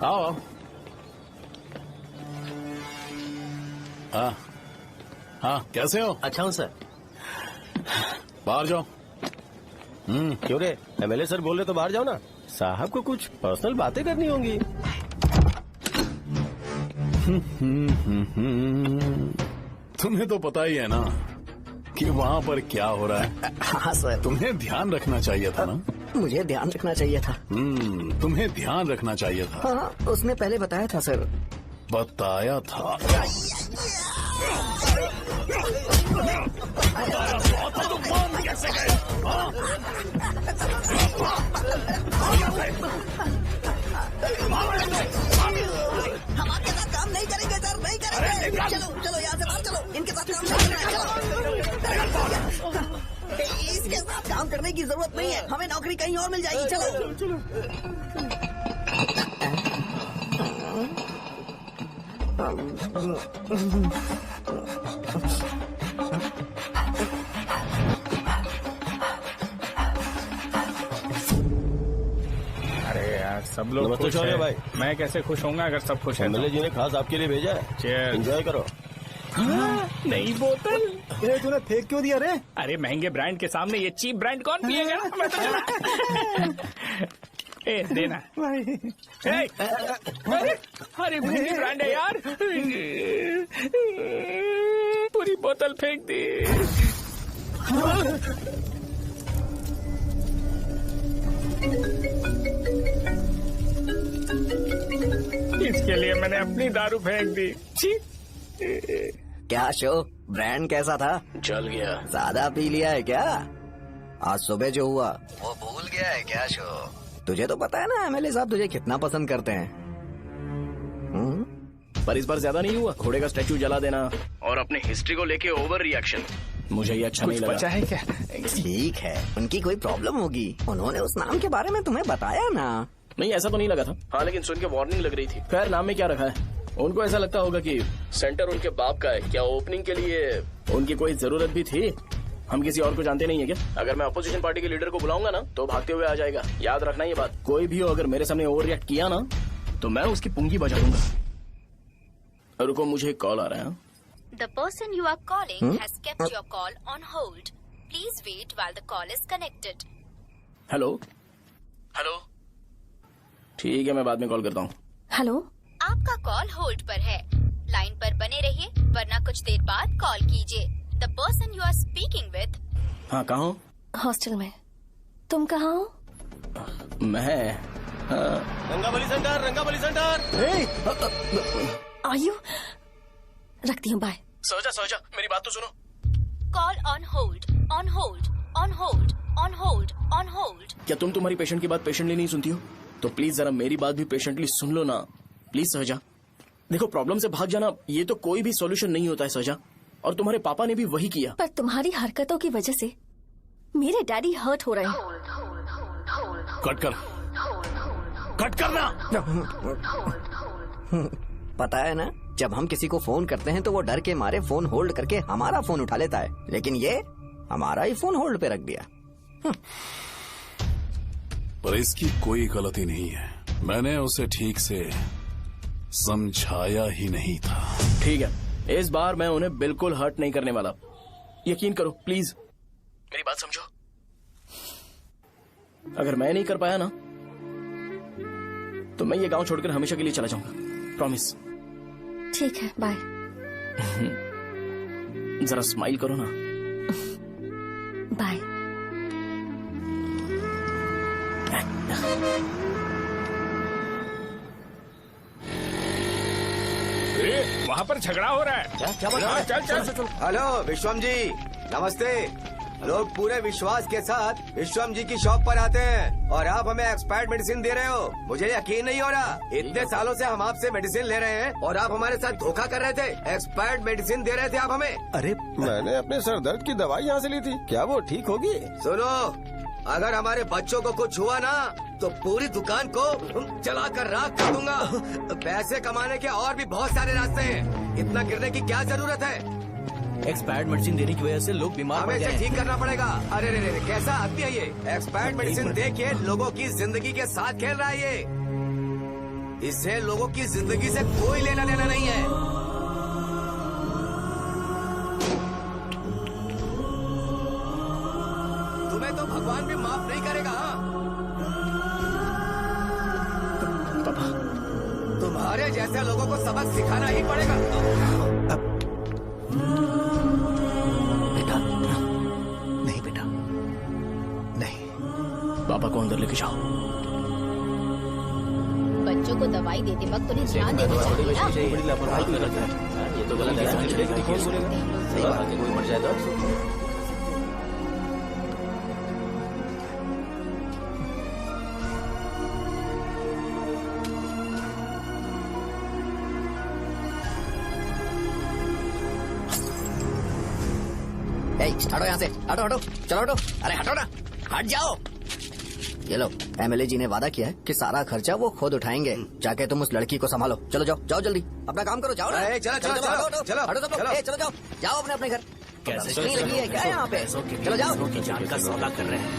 आओ। हाँ, कैसे हो? अच्छा हूँ सर। बाहर जाओ। क्यों रे, एमएलए सर बोल रहे तो बाहर जाओ ना। साहब को कुछ पर्सनल बातें करनी होंगी। तुम्हें तो पता ही है ना कि वहाँ पर क्या हो रहा है। हाँ सर। तुम्हें ध्यान रखना चाहिए था ना। मुझे ध्यान रखना चाहिए था। तुम्हें ध्यान रखना चाहिए था। हाँ, उसने पहले बताया था सर। बताया था। हम आपके साथ काम नहीं करेंगे सर, नहीं करेंगे। चलो चलो यहाँ से बाहर चलो, इनके साथ काम नहीं करेंगे। इसके साथ काम करने की जरूरत नहीं है, हमें नौकरी कहीं और मिल जाएगी। चलो। अरे यार, सब लोग नमस्ते खुश शौर्य हैं। भाई। मैं कैसे खुश होऊंगा अगर सब खुश हैं? एमएलए जी ने खास आपके लिए भेजा है। Cheers। एंजॉय करो। नई बोतल। तूने फेंक क्यों दिया रे? अरे महंगे ब्रांड के सामने ये चीप ब्रांड कौन पिएगा? मैं तो ए, देना। ए, अरे महंगी ब्रांड है यार। पूरी बोतल फेंक दी। इसके लिए मैंने अपनी दारू फेंक दी। छी। क्या शो, ब्रांड कैसा था? चल गया। ज्यादा पी लिया है क्या? आज सुबह जो हुआ वो भूल गया है क्या शो? तुझे तो पता है ना एमएलए साहब तुझे कितना पसंद करते हैं। पर इस बार ज्यादा नहीं हुआ। घोड़े का स्टैचू जला देना और अपने हिस्ट्री को लेके ओवर रिएक्शन, मुझे ये अच्छा नहीं लगा। बचा है क्या? ठीक है, उनकी कोई प्रॉब्लम होगी। उन्होंने उस नाम के बारे में तुम्हें बताया ना? नहीं, ऐसा तो नहीं लगा था। हाँ, लेकिन सुन के वार्निंग लग रही थी। खैर, नाम में क्या रखा है? उनको ऐसा लगता होगा कि सेंटर उनके बाप का है। क्या ओपनिंग के लिए उनकी कोई जरूरत भी थी? हम किसी और को जानते नहीं है क्या? अगर मैं अपोजिशन पार्टी के लीडर को बुलाऊंगा ना तो भागते हुए आ जाएगा। याद रखना ये बात। कोई भी हो अगर मेरे सामने ओवर रिएक्ट किया ना तो मैं उसकी पुंगी बजा दूंगा। रुको, मुझे एक कॉल आ रहा है। The person you are calling has kept your call on hold. Please wait while the call is connected. Hello hello, ठीक है, मैं बाद में कॉल करता हूँ। हेलो, आपका कॉल होल्ड पर है। लाइन पर बने रहिए वरना कुछ देर बाद कॉल कीजिए। The person you are speaking with। हाँ, कहाँ हो? हॉस्टल में। तुम कहाँ हो? मैं रंगाबली सेंटर, रंगाबली सेंटर। आयु, रखती हूँ, बाय। सोचा मेरी बात तो सुनो। Call on hold, on hold, on hold, on hold, on hold. क्या तुम तुम्हारी पेशेंट की बात पेशेंटली नहीं सुनती हो? तो प्लीज जरा मेरी बात भी पेशेंटली सुन लो ना। प्लीज सहजा, देखो, प्रॉब्लम से भाग जाना ये तो कोई भी सॉल्यूशन नहीं होता है सहजा, और तुम्हारे पापा ने भी वही किया। पर तुम्हारी हरकतों की वजह से मेरे डैडी हर्ट हो रहे हैं। कट करना। पता है ना, जब हम किसी को फोन करते हैं तो वो डर के मारे फोन होल्ड करके हमारा फोन उठा लेता है, लेकिन ये हमारा ही फोन होल्ड पे रख दिया। पर इसकी कोई गलती नहीं है। मैंने उसे ठीक से समझाया ही नहीं था। ठीक है, इस बार मैं उन्हें बिल्कुल हर्ट नहीं करने वाला। यकीन करो प्लीज, मेरी बात समझो। अगर मैं नहीं कर पाया ना तो मैं ये गांव छोड़कर हमेशा के लिए चला जाऊंगा। प्रॉमिस। ठीक है, बाय। जरा स्माइल करो ना। बाय। वहाँ पर झगड़ा हो रहा है। क्या चल। हेलो विश्वम जी, नमस्ते। लोग पूरे विश्वास के साथ विश्वम जी की शॉप पर आते हैं और आप हमें एक्सपायर्ड मेडिसिन दे रहे हो। मुझे यकीन नहीं हो रहा। इतने सालों से हम आपसे मेडिसिन ले रहे हैं और आप हमारे साथ धोखा कर रहे थे। एक्सपायर्ड मेडिसिन दे रहे थे आप हमें। अरे मैंने अपने सर दर्द की दवाई यहाँ से ली थी, क्या वो ठीक होगी? सुनो, अगर हमारे बच्चों को कुछ हुआ ना तो पूरी दुकान को जला कर राख कर दूंगा। पैसे कमाने के और भी बहुत सारे रास्ते हैं, इतना गिरने की क्या जरूरत है? एक्सपायर्ड मेडिसिन देने की वजह से लोग बीमार पड़ हमें गए इसे हैं। ठीक करना पड़ेगा। अरे रे रे, कैसा आदमी है ये? एक्सपायर्ड मेडिसिन दे के लोगों की जिंदगी के साथ खेल रहा है ये। इससे लोगों की जिंदगी से कोई लेना देना नहीं है। तुम्हें तो भगवान भी माफ नहीं करेगा। पापा, तुम्हारे जैसे लोगों को सबक सिखाना ही पड़ेगा। बेटा, नहीं बेटा, नहीं। पापा को अंदर लेके जाओ। बच्चों को दवाई देते वक्त उन्हें ध्यान देना चाहिए ना। बड़ी लापरवाही गलत है। ये तो गलत है। सही बात है, कोई मर जाए तो हटो यहाँ से, हटो हटो, चलो हटो, अरे हटो ना, हट जाओ। ये लो, एमएलए जी ने वादा किया है कि सारा खर्चा वो खुद उठाएंगे। जाके तुम उस लड़की को संभालो। चलो जाओ, जाओ जल्दी, अपना काम करो, जाओ ना। चलो चलो चलो हटो, चलो हटो सब लोग, चलो जाओ, जाओ अपने अपने घर। कैसे नहीं लगी है क्या यहाँ पे? चलो जाओ। की जान का सौदा कर रहे हैं।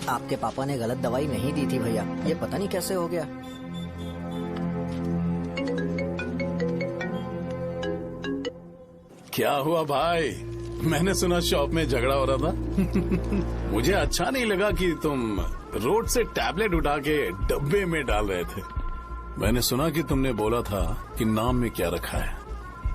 आपके पापा ने गलत दवाई नहीं दी थी भैया, ये पता नहीं कैसे हो गया। क्या हुआ भाई? मैंने सुना शॉप में झगड़ा हो रहा था। मुझे अच्छा नहीं लगा कि तुम रोड से टैबलेट उठा के डब्बे में डाल रहे थे। मैंने सुना कि तुमने बोला था कि नाम में क्या रखा है,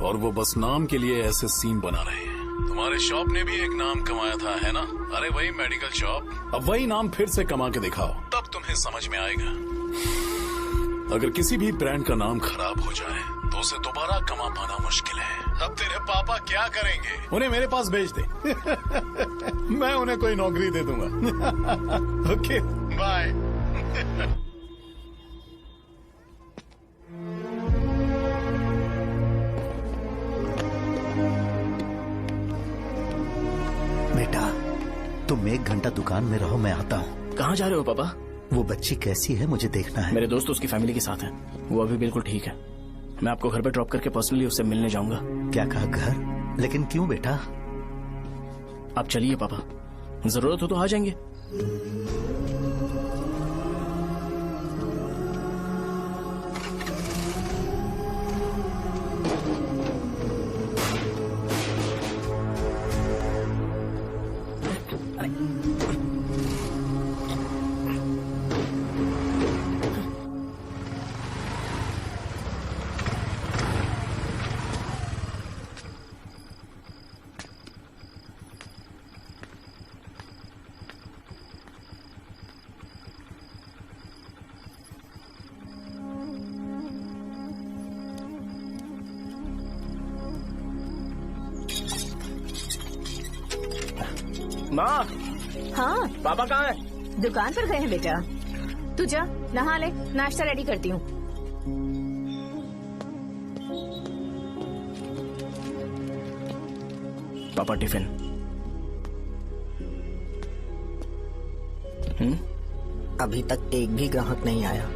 और वो बस नाम के लिए ऐसे सीन बना रहे हैं। तुम्हारे शॉप ने भी एक नाम कमाया था, है ना? अरे वही मेडिकल शॉप, अब वही नाम फिर से कमा के दिखाओ, तब तुम्हें समझ में आएगा। अगर किसी भी ब्रांड का नाम खराब हो जाए तो उसे दोबारा कमा पाना मुश्किल है। अब तेरे पापा क्या करेंगे? उन्हें मेरे पास भेज दे। मैं उन्हें कोई नौकरी दे दूंगा। Okay, bye. बेटा, तुम 1 घंटा दुकान में रहो, मैं आता हूँ। कहाँ जा रहे हो पापा? वो बच्ची कैसी है मुझे देखना है। मेरे दोस्त उसकी फैमिली के साथ है, वो अभी बिल्कुल ठीक है। मैं आपको घर पे ड्रॉप करके पर्सनली उससे मिलने जाऊंगा। क्या कहा घर? लेकिन क्यों बेटा? आप चलिए पापा, जरूरत हो तो आ जाएंगे। माँ, हाँ पापा कहाँ है? दुकान पर गए हैं बेटा। तू जा नहा ले, नाश्ता रेडी करती हूँ। पापा टिफिन। अभी तक एक भी ग्राहक नहीं आया।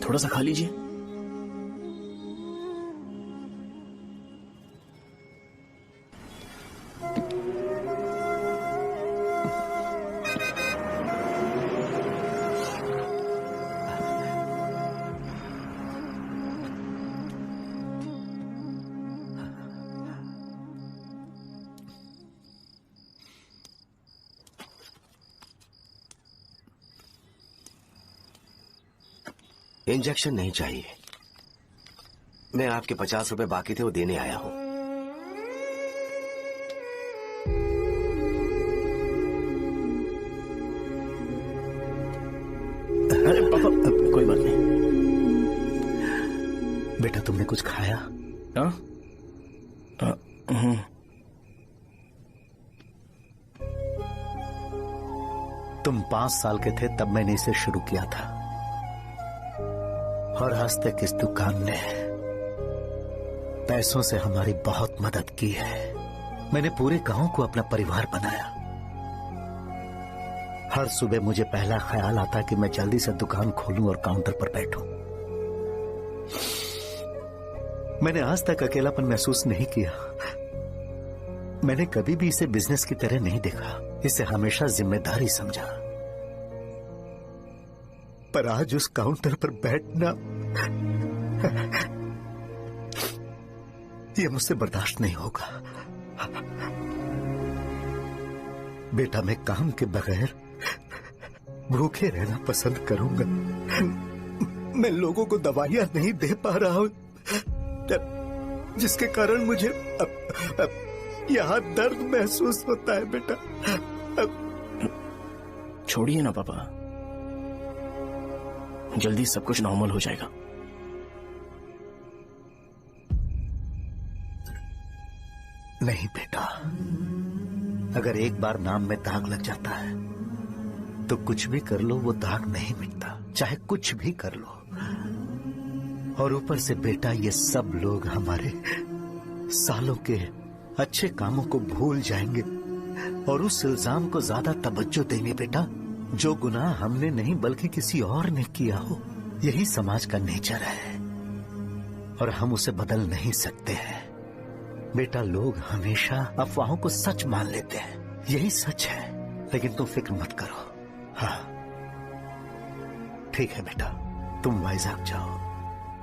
थोड़ा सा खा लीजिए। इंजेक्शन नहीं चाहिए। मैं आपके 50 रुपए बाकी थे वो देने आया हूं। अरे पापा कोई बात नहीं। बेटा तुमने कुछ खाया? हाँ? तुम 5 साल के थे तब मैंने इसे शुरू किया था और आज तक इस दुकान ने पैसों से हमारी बहुत मदद की है। मैंने पूरे गांव को अपना परिवार बनाया। हर सुबह मुझे पहला ख्याल आता कि मैं जल्दी से दुकान खोलूं और काउंटर पर बैठूं। मैंने आज तक अकेलापन महसूस नहीं किया। मैंने कभी भी इसे बिजनेस की तरह नहीं देखा, इसे हमेशा जिम्मेदारी समझा। पर आज उस काउंटर पर बैठना यह मुझसे बर्दाश्त नहीं होगा। बेटा मैं काम के बगैर भूखे रहना पसंद करूंगा। मैं लोगों को दवाइयां नहीं दे पा रहा हूं जिसके कारण मुझे यहां दर्द महसूस होता है। बेटा छोड़िए ना पापा, जल्दी सब कुछ नॉर्मल हो जाएगा। नहीं बेटा, अगर एक बार नाम में दाग लग जाता है तो कुछ भी कर लो वो दाग नहीं मिटता, चाहे कुछ भी कर लो। और ऊपर से बेटा ये सब लोग हमारे सालों के अच्छे कामों को भूल जाएंगे और उस इल्जाम को ज्यादा तवज्जो देंगे बेटा जो गुनाह हमने नहीं बल्कि किसी और ने किया हो। यही समाज का नेचर है और हम उसे बदल नहीं सकते हैं। बेटा लोग हमेशा अफवाहों को सच मान लेते हैं, यही सच है। लेकिन तुम फिक्र मत करो। हाँ ठीक है बेटा, तुम वाइजैक जाओ।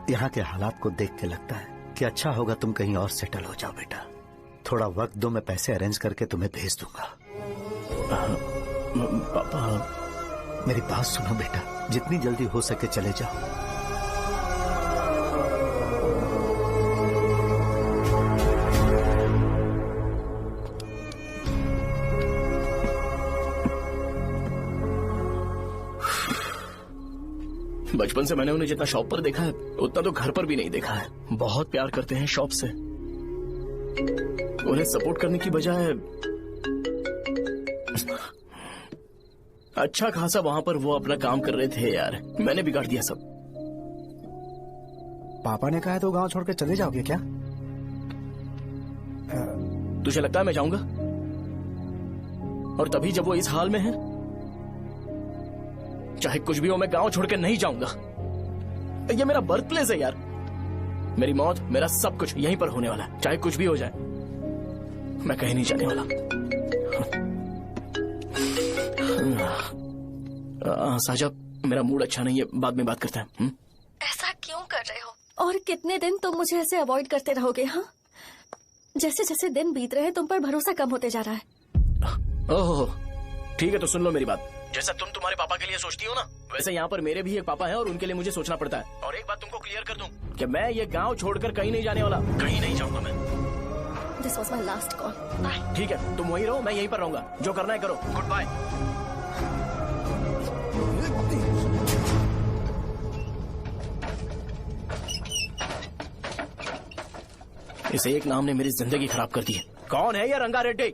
यहाँ के हालात को देख के लगता है कि अच्छा होगा तुम कहीं और सेटल हो जाओ। बेटा थोड़ा वक्त दो, मैं पैसे अरेंज करके तुम्हें भेज दूंगा। पापा मेरी बात सुनो बेटा, जितनी जल्दी हो सके चले जाओ। बचपन से मैंने उन्हें जितना शॉप पर देखा है उतना तो घर पर भी नहीं देखा है। बहुत प्यार करते हैं शॉप से। उन्हें सपोर्ट करने की बजाय अच्छा खासा वहां पर वो अपना काम कर रहे थे। यार मैंने बिगाड़ दिया सब। पापा ने कहा तो गांव छोड़ के चले जाओगे क्या? तुझे लगता है मैं जाऊंगा? और तभी जब वो इस हाल में है, चाहे कुछ भी हो मैं गांव छोड़ के नहीं जाऊंगा। ये मेरा बर्थ प्लेस है यार। मेरी मौत, मेरा सब कुछ यहीं पर होने वाला है। चाहे कुछ भी हो जाए मैं कहीं नहीं जाने वाला। साहब मेरा मूड अच्छा नहीं है, बाद में बात करते हैं। ऐसा क्यों कर रहे हो? और कितने दिन तुम मुझे ऐसे अवॉइड करते रहोगे? हाँ, जैसे जैसे दिन बीत रहे हैं तुम पर भरोसा कम होते जा रहा है। ओह ठीक है, तो सुन लो मेरी बात। जैसा तुम तुम्हारे पापा के लिए सोचती हो ना, वैसे यहाँ पर मेरे भी एक पापा हैं और उनके लिए मुझे सोचना पड़ता है। और एक बात तुमको क्लियर कर दूं कि मैं ये गांव छोड़कर कहीं नहीं जाने वाला, कहीं नहीं जाऊंगा मैं। This was my last call. Bye. ठीक है, तुम वहीं रहो, मैं यहीं पर रहूंगा। जो करना है करो। Good bye. इस एक नाम ने मेरी जिंदगी खराब कर दी है। कौन है ये रंगा रेड्डी?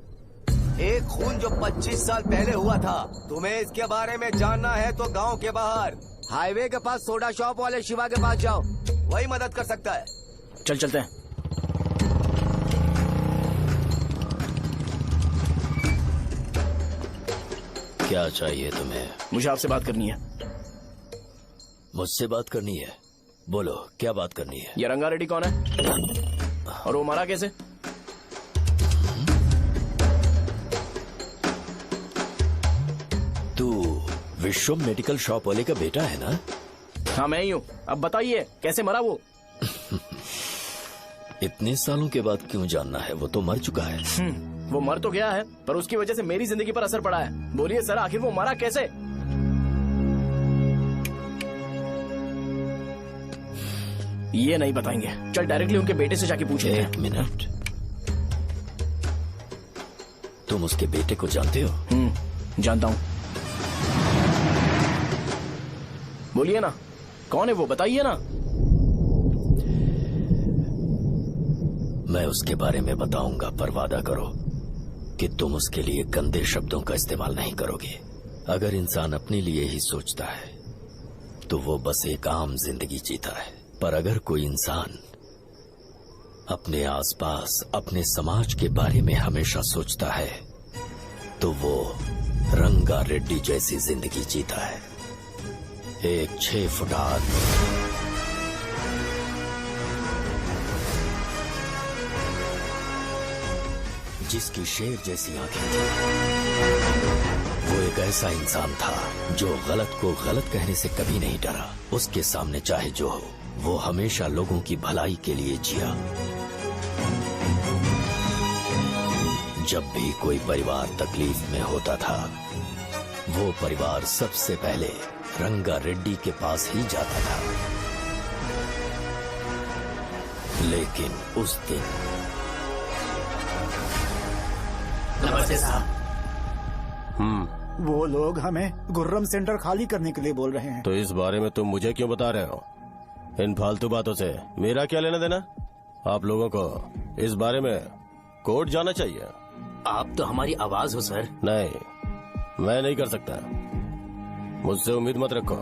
एक खून जो 25 साल पहले हुआ था। तुम्हें इसके बारे में जानना है तो गांव के बाहर हाईवे के पास सोडा शॉप वाले शिवा के पास जाओ, वही मदद कर सकता है। चल चलते हैं। क्या चाहिए तुम्हें? मुझे आपसे बात करनी है। मुझसे बात करनी है? बोलो क्या बात करनी है? ये रंगा रेड्डी कौन है और वो मरा कैसे? तू विश्वम मेडिकल शॉप वाले का बेटा है ना? हाँ मैं ही हूँ। अब बताइए कैसे मरा वो? इतने सालों के बाद क्यों जानना है? वो तो मर चुका है। वो मर तो गया है पर उसकी वजह से मेरी जिंदगी पर असर पड़ा है। बोलिए सर, आखिर वो मरा कैसे? ये नहीं बताएंगे। चल डायरेक्टली उनके बेटे से जाके पूछ लेते हैं। एक मिनट, तुम उसके बेटे को जानते हो? जानता हूं। बोलिए ना, कौन है वो, बताइए ना। मैं उसके बारे में बताऊंगा, पर वादा करो कि तुम उसके लिए गंदे शब्दों का इस्तेमाल नहीं करोगे। अगर इंसान अपने लिए ही सोचता है तो वो बस एक आम जिंदगी जीता है, पर अगर कोई इंसान अपने आसपास, अपने समाज के बारे में हमेशा सोचता है तो वो रंगा रेड्डी जैसी जिंदगी जीता है। एक 6 फुट आदमी, जिसकी शेर जैसी आंखें थी। वो एक ऐसा इंसान था जो गलत को गलत कहने से कभी नहीं डरा। उसके सामने चाहे जो हो, वो हमेशा लोगों की भलाई के लिए जिया। जब भी कोई परिवार तकलीफ में होता था, वो परिवार सबसे पहले रंगा रेड्डी के पास ही जाता था। लेकिन उस दिन नमस्ते साहब। वो लोग हमें गुर्रम सेंटर खाली करने के लिए बोल रहे हैं। तो इस बारे में तुम मुझे क्यों बता रहे हो? इन फालतू बातों से मेरा क्या लेना देना? आप लोगों को इस बारे में कोर्ट जाना चाहिए। आप तो हमारी आवाज हो सर। नहीं, मैं नहीं कर सकता। मुझसे उम्मीद मत रखो।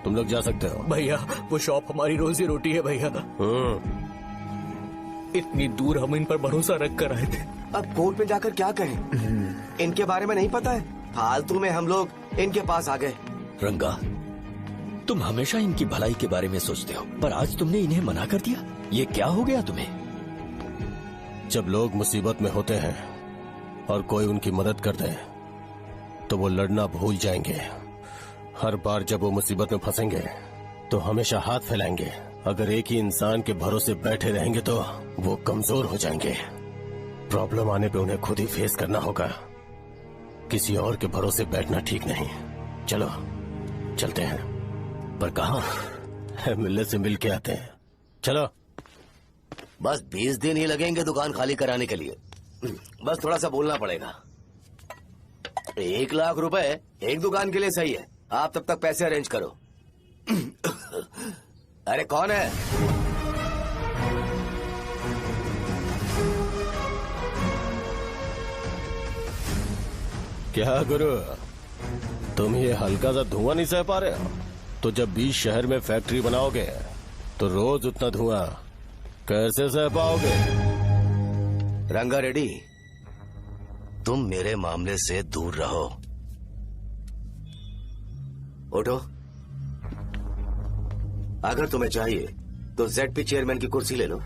तुम लोग जा सकते हो। भैया वो शॉप हमारी रोजी रोटी है भैया। इतनी दूर हम इन पर भरोसा रख कर आए थे। अब कोर्ट में जाकर क्या कहें? इनके बारे में नहीं पता है। फालतू में हम लोग इनके पास आ गए। रंगा, तुम हमेशा इनकी भलाई के बारे में सोचते हो, पर आज तुमने इन्हें मना कर दिया। ये क्या हो गया तुम्हें? जब लोग मुसीबत में होते हैं और कोई उनकी मदद कर दे तो वो लड़ना भूल जाएंगे। हर बार जब वो मुसीबत में फंसेंगे तो हमेशा हाथ फैलाएंगे। अगर एक ही इंसान के भरोसे बैठे रहेंगे तो वो कमजोर हो जाएंगे। प्रॉब्लम आने पे उन्हें खुद ही फेस करना होगा। किसी और के भरोसे बैठना ठीक नहीं। चलो चलते हैं। पर कहाँ? मिलने से मिल के आते हैं। चलो। बस 20 दिन ही लगेंगे दुकान खाली कराने के लिए। बस थोड़ा सा बोलना पड़ेगा। 1 लाख रुपए एक दुकान के लिए सही है। आप तब तक पैसे अरेंज करो। अरे कौन है? क्या गुरु, तुम ये हल्का सा धुआं नहीं सह पा रहे हो? तो जब 20 शहर में फैक्ट्री बनाओगे तो रोज उतना धुआं कैसे सह पाओगे? रंगा रेड्डी, तुम मेरे मामले से दूर रहो। उठो। अगर तुम्हें चाहिए तो ZP चेयरमैन की कुर्सी ले लो।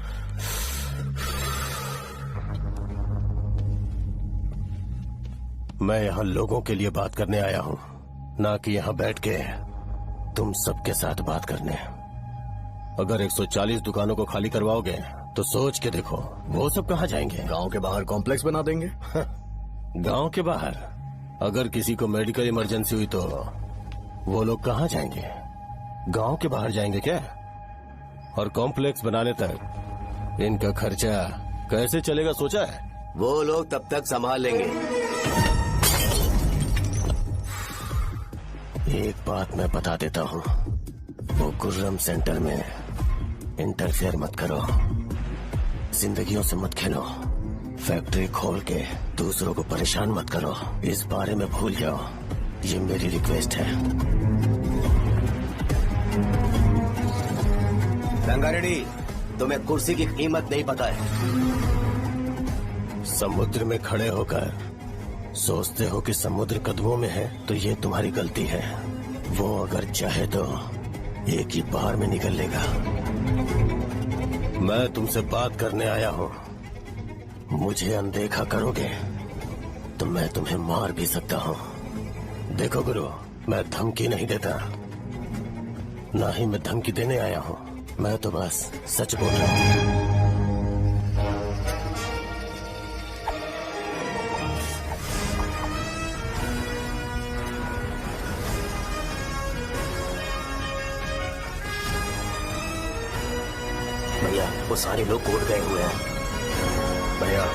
मैं यहाँ लोगों के लिए बात करने आया हूँ, ना कि यहाँ बैठ के तुम सबके साथ बात करने। अगर 140 दुकानों को खाली करवाओगे तो सोच के देखो वो सब कहाँ जाएंगे? गांव के बाहर कॉम्प्लेक्स बना देंगे। गांव के बाहर? अगर किसी को मेडिकल इमरजेंसी हुई तो वो लोग कहाँ जाएंगे? गांव के बाहर जाएंगे क्या? और कॉम्प्लेक्स बनाने तक इनका खर्चा कैसे चलेगा सोचा है? वो लोग तब तक संभाल लेंगे। एक बात मैं बता देता हूँ, वो गुर्रम सेंटर में इंटरफेयर मत करो। जिंदगियों से मत खेलो। फैक्ट्री खोल के दूसरों को परेशान मत करो। इस बारे में भूल जाओ। ये मेरी रिक्वेस्ट है। रंगा रेड्डी, तुम्हें कुर्सी की कीमत नहीं पता है। समुद्र में खड़े होकर सोचते हो कि समुद्र कदमों में है तो ये तुम्हारी गलती है। वो अगर चाहे तो एक ही बार में निकल लेगा। मैं तुमसे बात करने आया हूँ। मुझे अनदेखा करोगे तो मैं तुम्हें मार भी सकता हूँ। देखो गुरु, मैं धमकी नहीं देता, ना ही मैं धमकी देने आया हूँ। मैं तो बस सच बोल रहा हूँ। भैया वो सारे लोग कोर्ट गए हुए हैं। भैया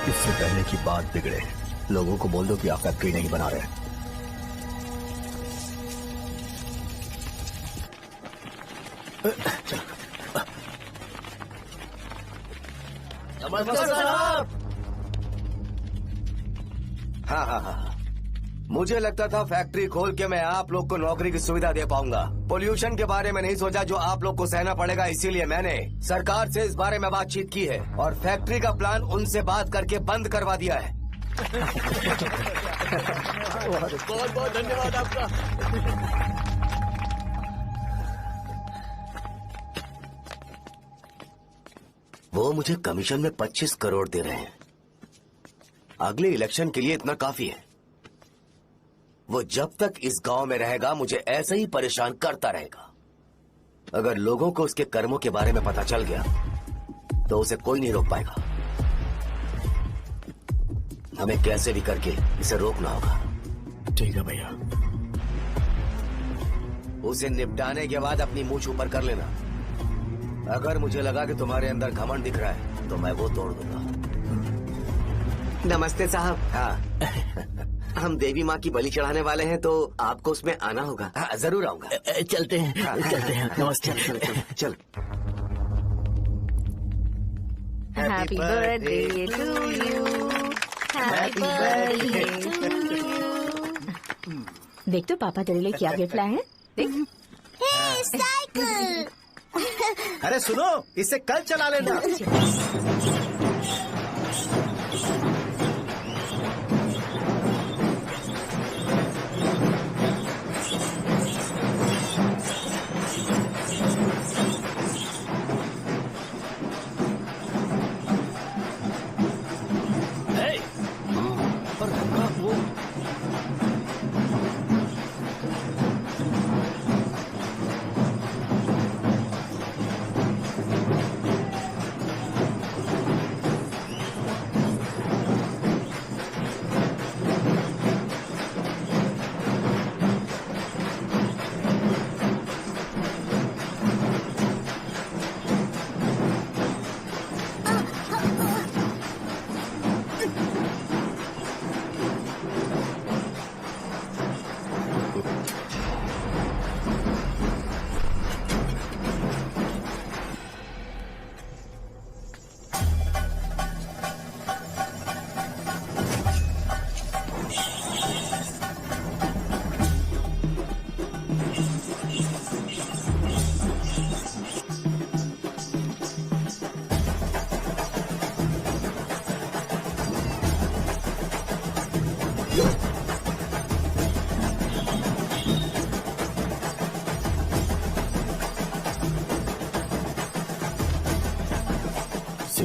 इससे पहले की बात बिगड़े लोगों को बोल दो कि आप फैक्ट्री नहीं बना रहे। हाँ। मुझे लगता था फैक्ट्री खोल के मैं आप लोग को नौकरी की सुविधा दे पाऊंगा। पोल्यूशन के बारे में नहीं सोचा जो आप लोग को सहना पड़ेगा, इसीलिए मैंने सरकार से इस बारे में बातचीत की है और फैक्ट्री का प्लान उनसे बात करके बंद करवा दिया है। बहुत बहुत धन्यवाद आपका। वो मुझे कमीशन में 25 करोड़ दे रहे हैं। अगले इलेक्शन के लिए इतना काफी है। वो जब तक इस गांव में रहेगा मुझे ऐसे ही परेशान करता रहेगा। अगर लोगों को उसके कर्मों के बारे में पता चल गया तो उसे कोई नहीं रोक पाएगा। हमें कैसे भी करके इसे रोकना होगा। ठीक है भैया। उसे निपटाने के बाद अपनी मूंछ ऊपर कर लेना। अगर मुझे लगा कि तुम्हारे अंदर घमंड दिख रहा है तो मैं वो तोड़ दूंगा। नमस्ते साहब। हाँ हम देवी माँ की बलि चढ़ाने वाले हैं तो आपको उसमें आना होगा। हाँ, जरूर आऊंगा। चलते हैं चलते हैं। नमस्ते। चल। Happy birthday to you, happy birthday to you. देख तो पापा तेरे लिए क्या गिफ्ट लाए हैं। देख। साइकिल। अरे सुनो, इसे कल चला लेना।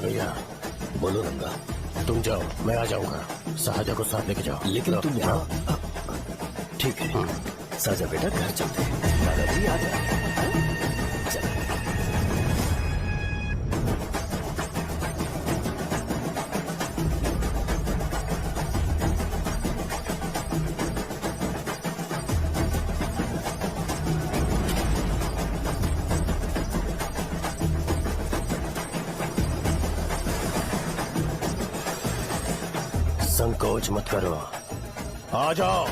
भैया बोलो रंगा, तुम जाओ मैं आ जाऊंगा। साजा को साथ लेके जाओ। लेकिन तुम यहाँ। ठीक है साजा बेटा, घर चलते हैं। दादाजी आ जाए। संकोच मत करो, आ जाओ।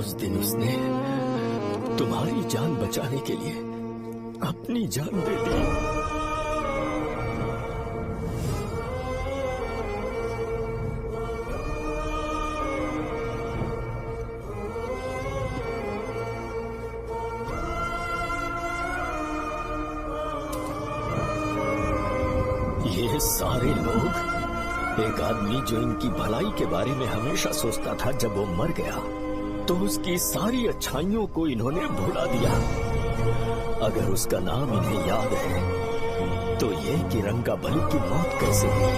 उस दिन उसने तुम्हारी जान बचाने के लिए अपनी जान दे दी। ये सारे लोग, एक आदमी जो इनकी भलाई के बारे में हमेशा सोचता था, जब वो मर गया तो उसकी सारी अच्छाइयों को इन्होंने भुला दिया। अगर उसका नाम इन्हें याद है तो ये कि रंगाबली की मौत कैसे हुई।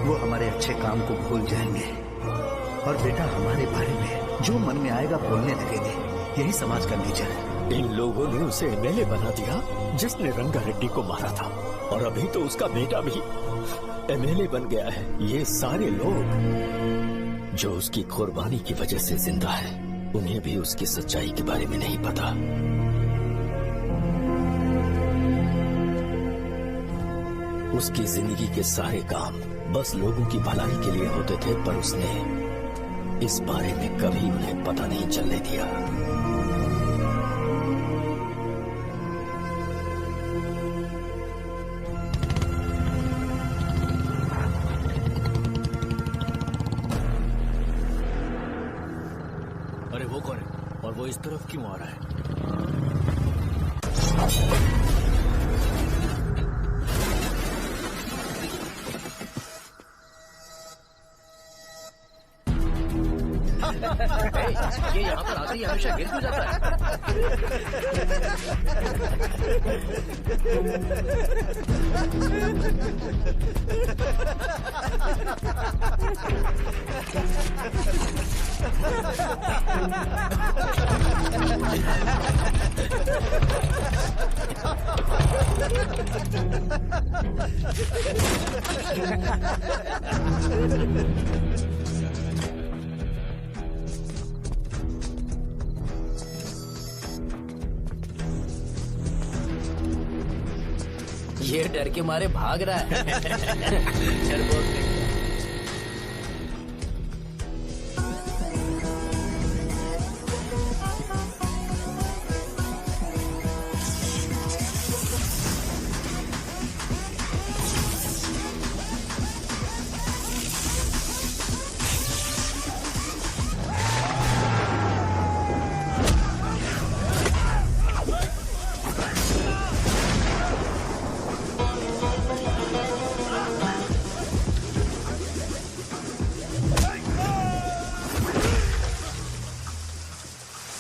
वो हमारे अच्छे काम को भूल जाएंगे और बेटा हमारे बारे में जो मन में आएगा बोलने लगेंगे। यही समाज का नेचर है। इन लोगों ने उसे एमएलए बना दिया जिसने रंगा रेड्डी को मारा था, और अभी तो उसका बेटा भी एमएलए बन गया है। ये सारे लोग जो उसकी कुर्बानी की वजह से जिंदा है, उन्हें भी उसकी सच्चाई के बारे में नहीं पता। उसकी जिंदगी के सारे काम बस लोगों की भलाई के लिए होते थे, पर उसने इस बारे में कभी उन्हें पता नहीं चलने दिया। अरे वो कौन है और वो इस तरफ क्यों आ रहा है? ये यहाँ पर आते ही हमेशा गिर क्यों जाता ये डर के मारे भाग रहा है। डरपोक नहीं।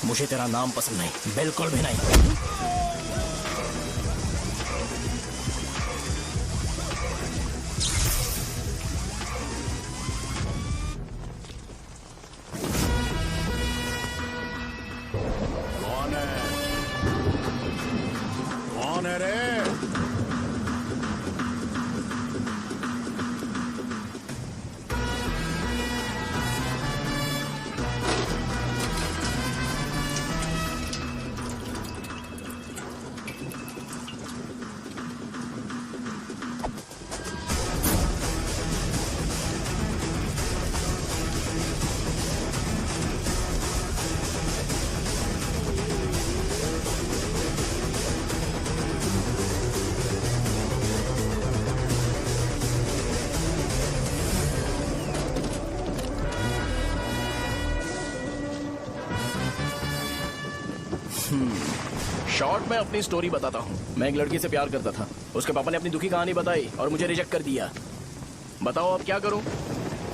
मुझे तेरा नाम पसंद नहीं, बिल्कुल भी नहीं। कौन है रे? शॉर्ट में अपनी स्टोरी बताता हूँ। मैं एक लड़की से प्यार करता था। उसके पापा ने अपनी दुखी कहानी बताई और मुझे रिजेक्ट कर दिया। बताओ अब क्या करूँ?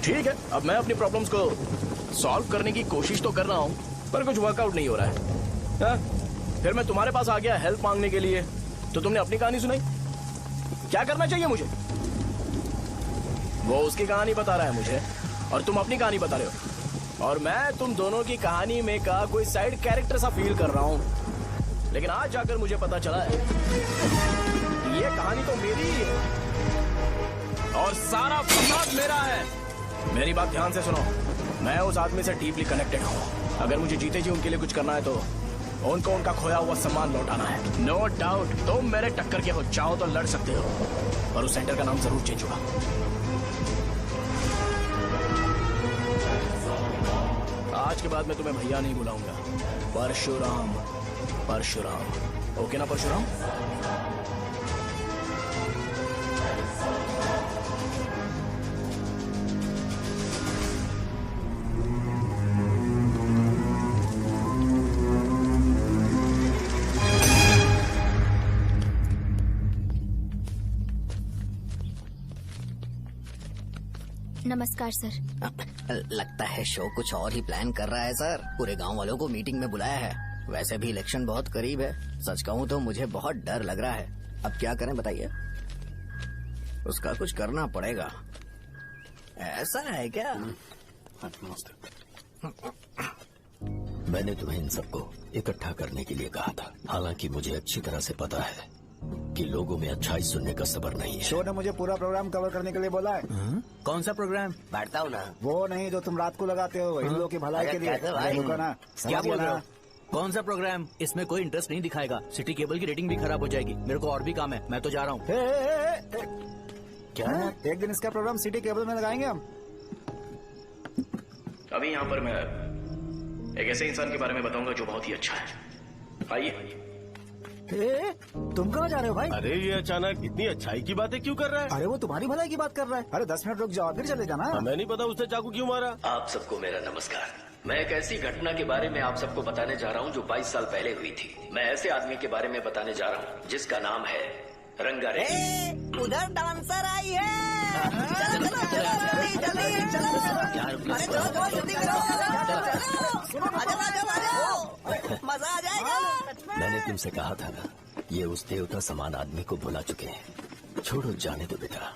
ठीक है, अब मैं अपनी प्रॉब्लम्स को सॉल्व करने की कोशिश तो कर रहा हूँ, पर कुछ वर्कआउट नहीं हो रहा है। फिर मैं तुम्हारे पास आ गया हेल्प मांगने के लिए, तो तुमने अपनी कहानी सुनाई। क्या करना चाहिए मुझे? वो उसकी कहानी बता रहा है मुझे और तुम अपनी कहानी बता रहे हो, और मैं तुम दोनों की कहानी में का कोई साइड कैरेक्टर सा फील कर रहा हूँ। लेकिन आज जाकर मुझे पता चला है ये कहानी तो मेरी ही है और सारा फसाद मेरा है। मेरी बात ध्यान से सुनो, मैं उस आदमी से डीपली कनेक्टेड हूँ। अगर मुझे जीते जी उनके लिए कुछ करना है तो उनको उनका खोया हुआ सम्मान लौटाना है। नो डाउट तुम मेरे टक्कर के हो, चाहो तो लड़ सकते हो, पर उस सेंटर का नाम जरूर चेंज होगा। आज के बाद मैं तुम्हें भैया नहीं बुलाऊंगा, परशुराम। परशुराम, ओके ना परशुराम? नमस्कार सर। लगता है शो कुछ और ही प्लान कर रहा है सर। पूरे गांव वालों को मीटिंग में बुलाया है। वैसे भी इलेक्शन बहुत करीब है। सच कहूँ तो मुझे बहुत डर लग रहा है। अब क्या करें बताइए? उसका कुछ करना पड़ेगा। ऐसा है क्या? मैंने तुम्हें इन सबको इकट्ठा करने के लिए कहा था। हालांकि मुझे अच्छी तरह से पता है कि लोगों में अच्छाई सुनने का सब्र नहीं है। शो ने मुझे पूरा प्रोग्राम कवर करने के लिए बोला है। कौन सा प्रोग्राम? बैठता हूँ ना। वो नहीं जो तुम रात को लगाते हो इन लोगों की भलाई के लिए। रुको ना, क्या बोल रहे हो? कौन सा प्रोग्राम? इसमें कोई इंटरेस्ट नहीं दिखाएगा। सिटी केबल की रेटिंग भी खराब हो जाएगी। मेरे को और भी काम है, मैं तो जा रहा हूँ। क्या एक दिन इसका प्रोग्राम सिटी केबल में लगाएंगे हम? अभी यहाँ पर मैं एक ऐसे इंसान के बारे में बताऊंगा जो बहुत ही अच्छा है। आइए। तुम कहाँ जा रहे हो भाई? अरे ये अचानक इतनी अच्छाई की बातें क्यों कर रहा है? अरे वो तुम्हारी भलाई की बात कर रहा है। अरे 10 मिनट रुक जाओ फिर चले जाना। हमें नहीं पता उसने चाकू क्यों मारा। आप सबको मेरा नमस्कार। मैं एक ऐसी घटना के बारे में आप सबको बताने जा रहा हूँ जो 22 साल पहले हुई थी। मैं ऐसे आदमी के बारे में बताने जा रहा हूँ जिसका नाम है रंगारेड्डी। उधर डांसर आई है। चलो जल्दी जल्दी चलो। अरे चलो जल्दी करो। मजा आ जाएगा। मैंने तुमसे कहा था ना, ये उस देवता समान आदमी को भुला चुके हैं। छोड़ो, जाने दो बेटा।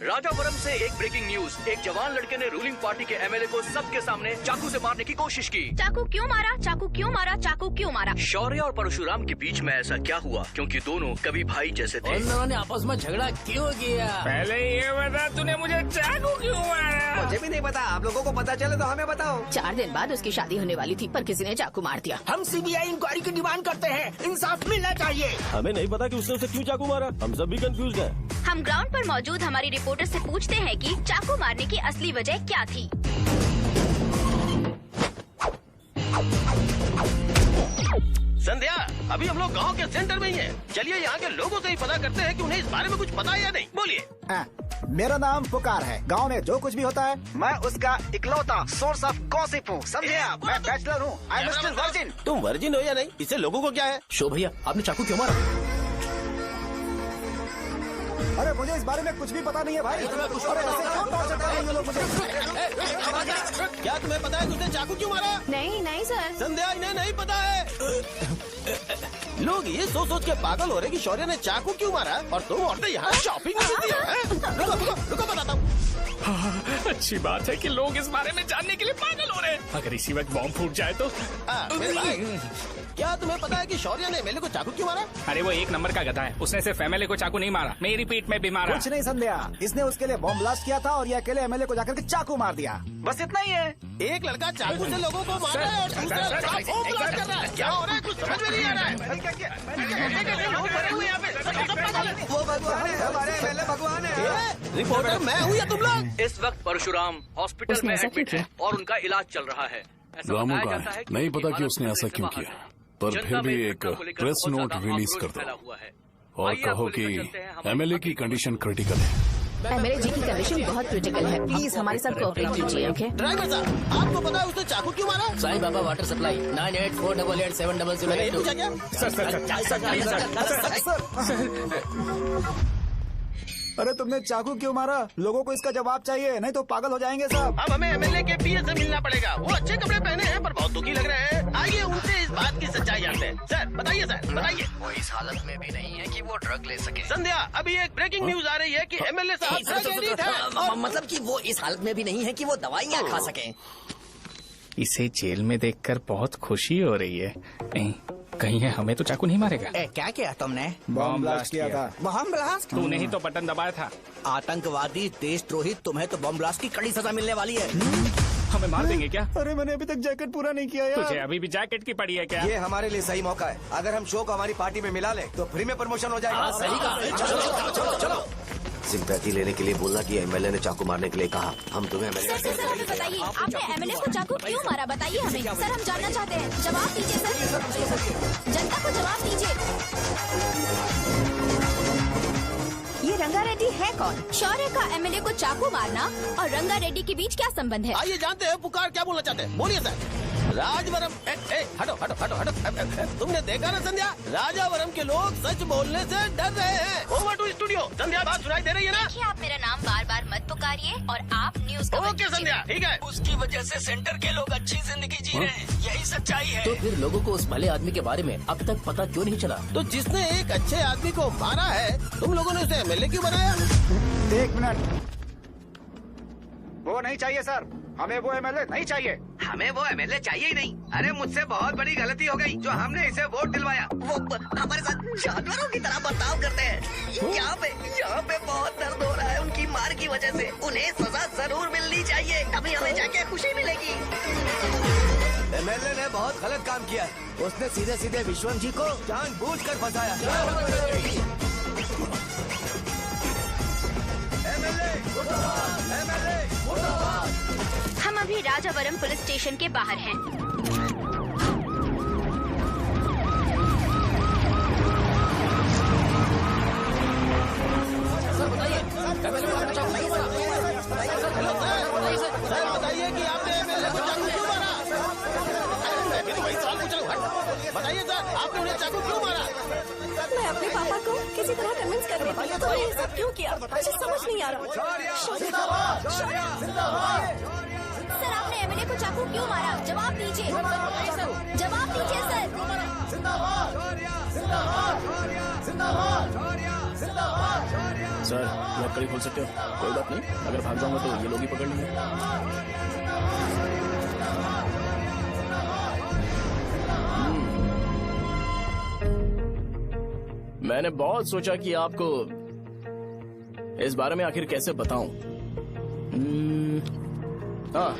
राजापुरम से एक ब्रेकिंग न्यूज। एक जवान लड़के ने रूलिंग पार्टी के एमएलए को सबके सामने चाकू से मारने की कोशिश की। चाकू क्यों मारा? चाकू क्यों मारा? चाकू क्यों मारा? शौर्य और परशुराम के बीच में ऐसा क्या हुआ? क्योंकि दोनों कभी भाई जैसे थे। उन्होंने आपस में झगड़ा क्यों किया? पहले ये बता, तूने मुझे चाकू क्यों मारा? मुझे भी नहीं पता। आप लोगों को पता चले तो हमें बताओ। 4 दिन बाद उसकी शादी होने वाली थी पर किसी ने चाकू मार दिया। हम सीबीआई इंक्वायरी की डिमांड करते हैं। इंसाफ मिलना चाहिए। हमें नहीं पता कि उसने उसे क्यों चाकू मारा। हम सब भी कंफ्यूज हैं। हम ग्राउंड पर मौजूद हमारी रिपोर्टर से पूछते हैं कि चाकू मारने की असली वजह क्या थी। संध्या, अभी हम लोग गांव के सेंटर में ही हैं। चलिए यहाँ के लोगों से ही पता करते हैं कि उन्हें इस बारे में कुछ पता है या नहीं। बोलिए। मेरा नाम पुकार है। गांव में जो कुछ भी होता है मैं उसका इकलौता सोर्स ऑफ गॉसिप हूँ। समझे आप? मैं बैचलर हूँ। I am still virgin. तुम वर्जिन हो या नहीं, इससे लोगों को क्या है? शो भैया, आपने चाकू क्यों मारा? अरे मुझे इस बारे में कुछ भी पता नहीं है भाई। अरे ऐसे क्यों टॉर्चर कर रहे हैं ये लोग मुझे? क्या तुम्हें पता है कि उसने चाकू क्यों मारा? नहीं नहीं सर। संध्या, इन्हें नहीं पता है। लोग ये सोच सोच के पागल हो रहे कि शौर्य ने चाकू क्यों मारा और तुम औरतें यहाँ शॉपिंग में बिजी हैं। रुको बताता हूँ। अच्छी बात है कि लोग इस बारे में जानने के लिए पागल हो रहे हैं। अगर इसी वक्त बॉम्ब फूट जाए तो? मेरे भाई, क्या तुम्हें पता है कि शौर्य ने एमएलए को चाकू क्यों मारा? अरे वो एक नंबर का गधा है। उसने सिर्फ एमएलए को चाकू नहीं मारा, मेरी पीठ में भी मारा। कुछ नहीं संध्या, इसने उसके लिए बॉम्ब ब्लास्ट किया था और ये अकेले एमएलए को जाकर के चाकू मार दिया। बस इतना ही है। एक लड़का चाकू से लोगों को मार रहा है और दूसरा बॉम्ब ब्लास्ट कर रहा है। क्या हो रहा है? कुछ समझ में नहीं आ रहा है। लोग मरे हुए यहाँ पे। वो भगवान है, हमारे एमएलए भगवान है। रिपोर्टर मैं हूँ या तुम लोग? इस वक्त परशुराम हॉस्पिटल में एडमिट है और उनका इलाज चल रहा है। रामू का है, नहीं पता कि उसने ऐसा क्यों किया, पर फिर भी एक प्रेस नोट रिलीज कर दो और कहो कि एमएलए की कंडीशन क्रिटिकल है। एमएलए जी की कंडीशन बहुत क्रिटिकल है। प्लीज हमारे साथ कोऑपरेट कीजिए। ओके ड्राइवर साहब, आपको पता है उसने चाकू क्यों मारा? Sai Baba water supply 9848870082। Sir अरे तुमने चाकू क्यों मारा? लोगों को इसका जवाब चाहिए, नहीं तो पागल हो जाएंगे सब। अब हमें एमएलए के पीए से मिलना पड़ेगा। वो अच्छे कपड़े पहने हैं पर बहुत दुखी लग रहे हैं। आइए उनसे इस बात की सच्चाई जानते हैं। सर बताइए, सर बताइए। वो इस हालत में भी नहीं है कि वो ड्रग ले सके। संध्या, अभी एक ब्रेकिंग न्यूज आ रही है कि एमएलए साहब ड्रग एडिक्ट हैं। मतलब कि वो इस हालत में भी नहीं है कि वो दवाइयाँ खा सके। इसे जेल में देखकर बहुत खुशी हो रही है। कहीं है हमें तो चाकू नहीं मारेगा। क्या किया तुमने? बम ब्लास्ट किया था। Bomb blast? तूने ही तो बटन दबाया था। आतंकवादी, देशद्रोही, तुम्हें तो बम ब्लास्ट की कड़ी सजा मिलने वाली है। हमें मार देंगे क्या? अरे मैंने अभी तक जैकेट पूरा नहीं किया यार। तुझे अभी भी जैकेट की पड़ी है क्या? ये हमारे लिए सही मौका है। अगर हम शो को हमारी पार्टी में मिला ले तो फ्री में प्रमोशन हो जाएगा। सही कहा। चलो। सिंपैथी लेने के लिए बोलना कि एमएलए ने चाकू मारने के लिए कहा। हम तुम्हें एमएलए सर हमें बताइए, आपने एमएलए को चाकू क्यों मारा? बताइए हमें। सर हम जानना चाहते हैं, जवाब दीजिए सर। जनता को जवाब दीजिए। ये रंगा रेड्डी है कौन? शौर्य का एमएलए को चाकू मारना और रंगा रेड्डी के बीच क्या संबंध है? आइए जानते हैं पुकार क्या बोलना चाहते हैं। बोलिए सर। राजवरम हटो हटो हटो हटो। तुमने देखा ना संध्या, राजावरम के लोग सच बोलने से डर रहे हैं। Over to studio. संध्या बात सुनाई दे रही है ना? देखिए आप मेरा नाम बार बार मत पुकारिए और आप न्यूज का ओके संध्या, ठीक है। उसकी वजह से सेंटर के लोग अच्छी जिंदगी जी रहे हैं, यही सच्चाई है। तो फिर लोगों को उस भले आदमी के बारे में अब तक पता क्यों नहीं चला? तो जिसने एक अच्छे आदमी को मारा है, तुम लोगों ने उसे एमएलए क्यों बनाया? 1 मिनट। वो नहीं चाहिए सर, हमें वो एमएलए नहीं चाहिए। हमें वो एमएलए चाहिए ही नहीं। अरे मुझसे बहुत बड़ी गलती हो गई जो हमने इसे वोट दिलवाया। वो हमारे साथ जानवरों की तरह बर्ताव करते हैं। यहाँ पे बहुत दर्द हो रहा है उनकी मार की वजह से। उन्हें सजा जरूर मिलनी चाहिए, तभी हमें जाके खुशी मिलेगी। एमएलए ने बहुत गलत काम किया है। उसने सीधे सीधे विश्वम जी को जानबूझकर फंसाया। हम अभी राजावरम पुलिस स्टेशन के बाहर हैं। सर बताइए कि आपने एमएलए को चाकू क्यों मारा? मैं भी तो वही सवाल पूछ रहा हूँ। बताइए सर, आपने उन्हें चाकू क्यों मारा? मैं अपने पापा को किसी तरह कन्विंस कर रही थी। तो ये सब क्यों किया मुझे समझ नहीं आ रहा। सर आपने एमएलए को चाकू क्यों मारा? जवाब दीजिए। जवाब दीजिए सर। सर लकड़ी खोल सकते हो? कोई बात नहीं, अगर भाग जाऊंगा तो ये लोग ही पकड़ लेंगे। मैंने बहुत सोचा कि आपको इस बारे में आखिर कैसे बताऊं। हाँ,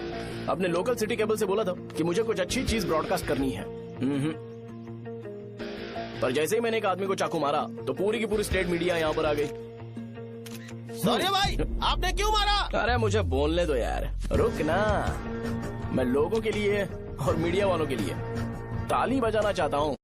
अपने लोकल सिटी केबल से बोला था कि मुझे कुछ अच्छी चीज ब्रॉडकास्ट करनी है। पर जैसे ही मैंने एक आदमी को चाकू मारा तो पूरी की पूरी स्टेट मीडिया यहाँ पर आ गई। सॉरी भाई, आपने क्यों मारा? अरे मुझे बोलने दो यार, रुक ना। मैं लोगों के लिए और मीडिया वालों के लिए ताली बजाना चाहता हूँ।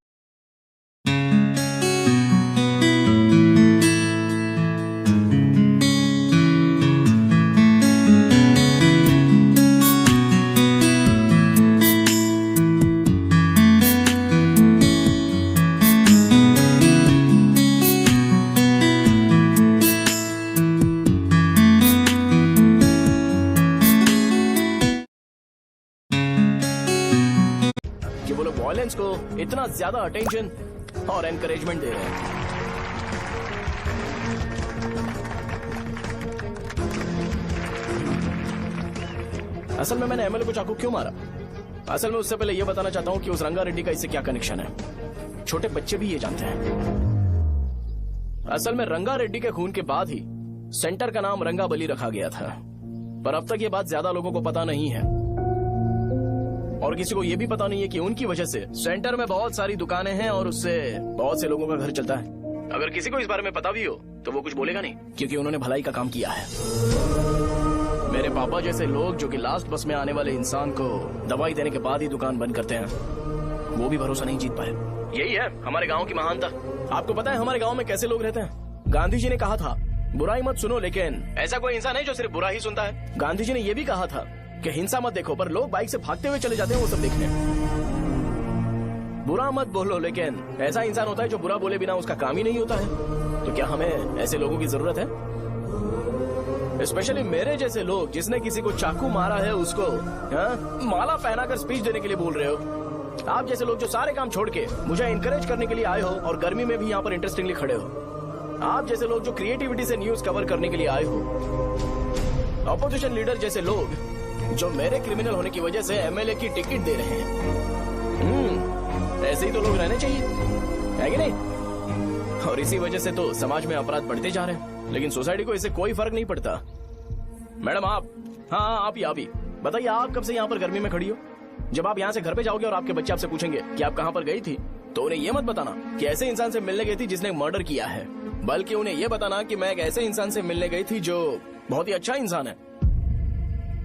वायलेंस को इतना ज्यादा अटेंशन और एनकरेजमेंट दे रहे हैं। असल में मैंने एमएलए को चाकू क्यों मारा? असल में उससे पहले यह बताना चाहता हूं कि उस रंगा रेड्डी का इससे क्या कनेक्शन है। छोटे बच्चे भी ये जानते हैं। असल में रंगा रेड्डी के खून के बाद ही सेंटर का नाम रंगाबली रखा गया था, पर अब तक ये बात ज्यादा लोगों को पता नहीं है और किसी को ये भी पता नहीं है कि उनकी वजह से सेंटर में बहुत सारी दुकानें हैं और उससे बहुत से लोगों का घर चलता है। अगर किसी को इस बारे में पता भी हो तो वो कुछ बोलेगा नहीं, क्योंकि उन्होंने भलाई का काम किया है। मेरे पापा जैसे लोग जो कि लास्ट बस में आने वाले इंसान को दवाई देने के बाद ही दुकान बंद करते हैं, वो भी भरोसा नहीं जीत पाए। यही है हमारे गाँव की महानता। आपको पता है हमारे गाँव में कैसे लोग रहते हैं? गांधी जी ने कहा था बुराई मत सुनो, लेकिन ऐसा कोई इंसान है जो सिर्फ बुरा ही सुनता है। गांधी जी ने यह भी कहा था कि हिंसा मत देखो, पर लोग बाइक से भागते हुए चले जाते हैं वो सब देखने। बुरा मत बोलो, लेकिन ऐसा इंसान होता है जो बुरा बोले बिना उसका काम ही नहीं होता है। तो क्या हमें ऐसे लोगों की जरूरत है? स्पेशली मेरे जैसे लोग जिसने किसी को चाकू मारा है उसको माला पहनाकर स्पीच देने के लिए बोल रहे हो। आप जैसे लोग जो सारे काम छोड़ के मुझे इंकरेज करने के लिए आए हो और गर्मी में भी यहाँ पर इंटरेस्टिंगली खड़े हो। आप जैसे लोग जो क्रिएटिविटी से न्यूज कवर करने के लिए आए हो। अपोजिशन लीडर जैसे लोग जो मेरे क्रिमिनल होने की वजह से एमएलए की टिकट दे रहे हैं। ऐसे ही तो लोग रहने चाहिए, है कि नहीं? और इसी वजह से तो समाज में अपराध बढ़ते जा रहे हैं, लेकिन सोसाइटी को इससे कोई फर्क नहीं पड़ता। मैडम आप, हाँ आप ही बताइए, आप कब से यहाँ पर गर्मी में खड़ी हो? जब आप यहाँ से घर पे जाओगे और आपके बच्चे आपसे पूछेंगे कि आप कहाँ पर गई थी, तो उन्हें ये मत बताना कि ऐसे इंसान से मिलने गई थी जिसने मर्डर किया है, बल्कि उन्हें ये बताना कि मैं एक ऐसे इंसान से मिलने गई थी जो बहुत ही अच्छा इंसान है।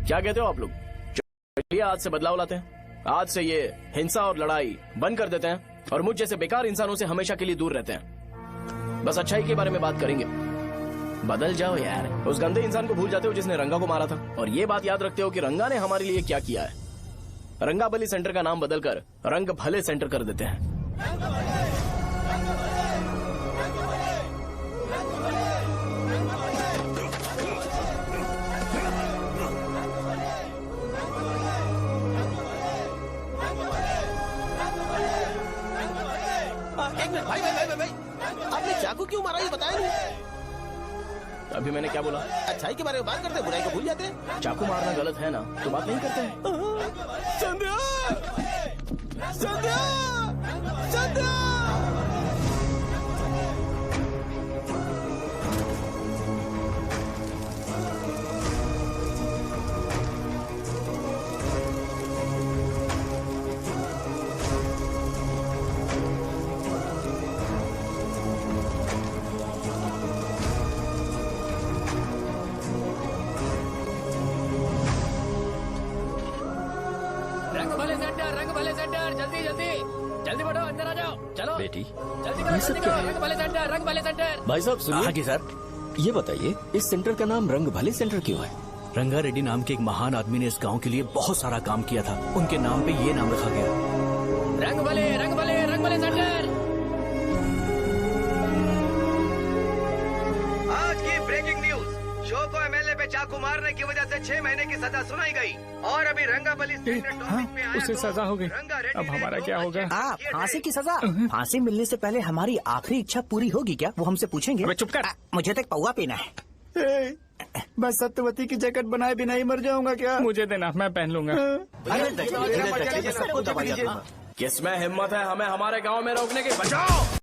क्या कहते हो आप लोग? चलिए आज से बदलाव लाते हैं। आज से ये हिंसा और लड़ाई बंद कर देते हैं और मुझ जैसे बेकार इंसानों से हमेशा के लिए दूर रहते हैं। बस अच्छाई के बारे में बात करेंगे। बदल जाओ यार, उस गंदे इंसान को भूल जाते हो जिसने रंगा को मारा था, और ये बात याद रखते हो कि रंगा ने हमारे लिए क्या किया है। रंगाबली सेंटर का नाम बदलकर रंग भले सेंटर कर देते हैं। एक मिनट भाई, आपने चाकू क्यों मारा ये बताया नहीं? अभी मैंने क्या बोला? अच्छाई के बारे में बात करते हैं, बुराई को भूल जाते हैं। चाकू मारना गलत है ना, तो बात नहीं करते हैं। संध्या! संध्या! संध्या! रंग भले सेंटर, जल्दी जल्दी बढ़ो, अंदर आ जाओ। चलो बेटी, जल्दी करो, रंग भले सेंटर। भाई साहब सुनिए। हाँ जी सर। ये बताइए, इस सेंटर का नाम रंग भले सेंटर क्यों है? रंगा रेड्डी नाम के एक महान आदमी ने इस गांव के लिए बहुत सारा काम किया था, उनके नाम पे ये नाम रखा गया। रंग भले सेंटर। आज की ब्रेकिंग न्यूज, शो को एमएलए पे चाकू मारने की वजह से 6 महीने की सजा सुनाई गई और अभी रंगाबली उसे सजा हो गई। अब हमारा क्या होगा? फांसी की सजा? फांसी मिलने से पहले हमारी आखिरी इच्छा पूरी होगी क्या? वो हमसे पूछेंगे। अबे चुप कर। मुझे तो एक पौवा पीना है। मैं सत्यवती की जैकेट बनाए बिना ही मर जाऊंगा क्या? मुझे देना, मैं पहन लूंगा। किसमें हिम्मत है हमें हमारे गांव में रोकने की? बचाओ!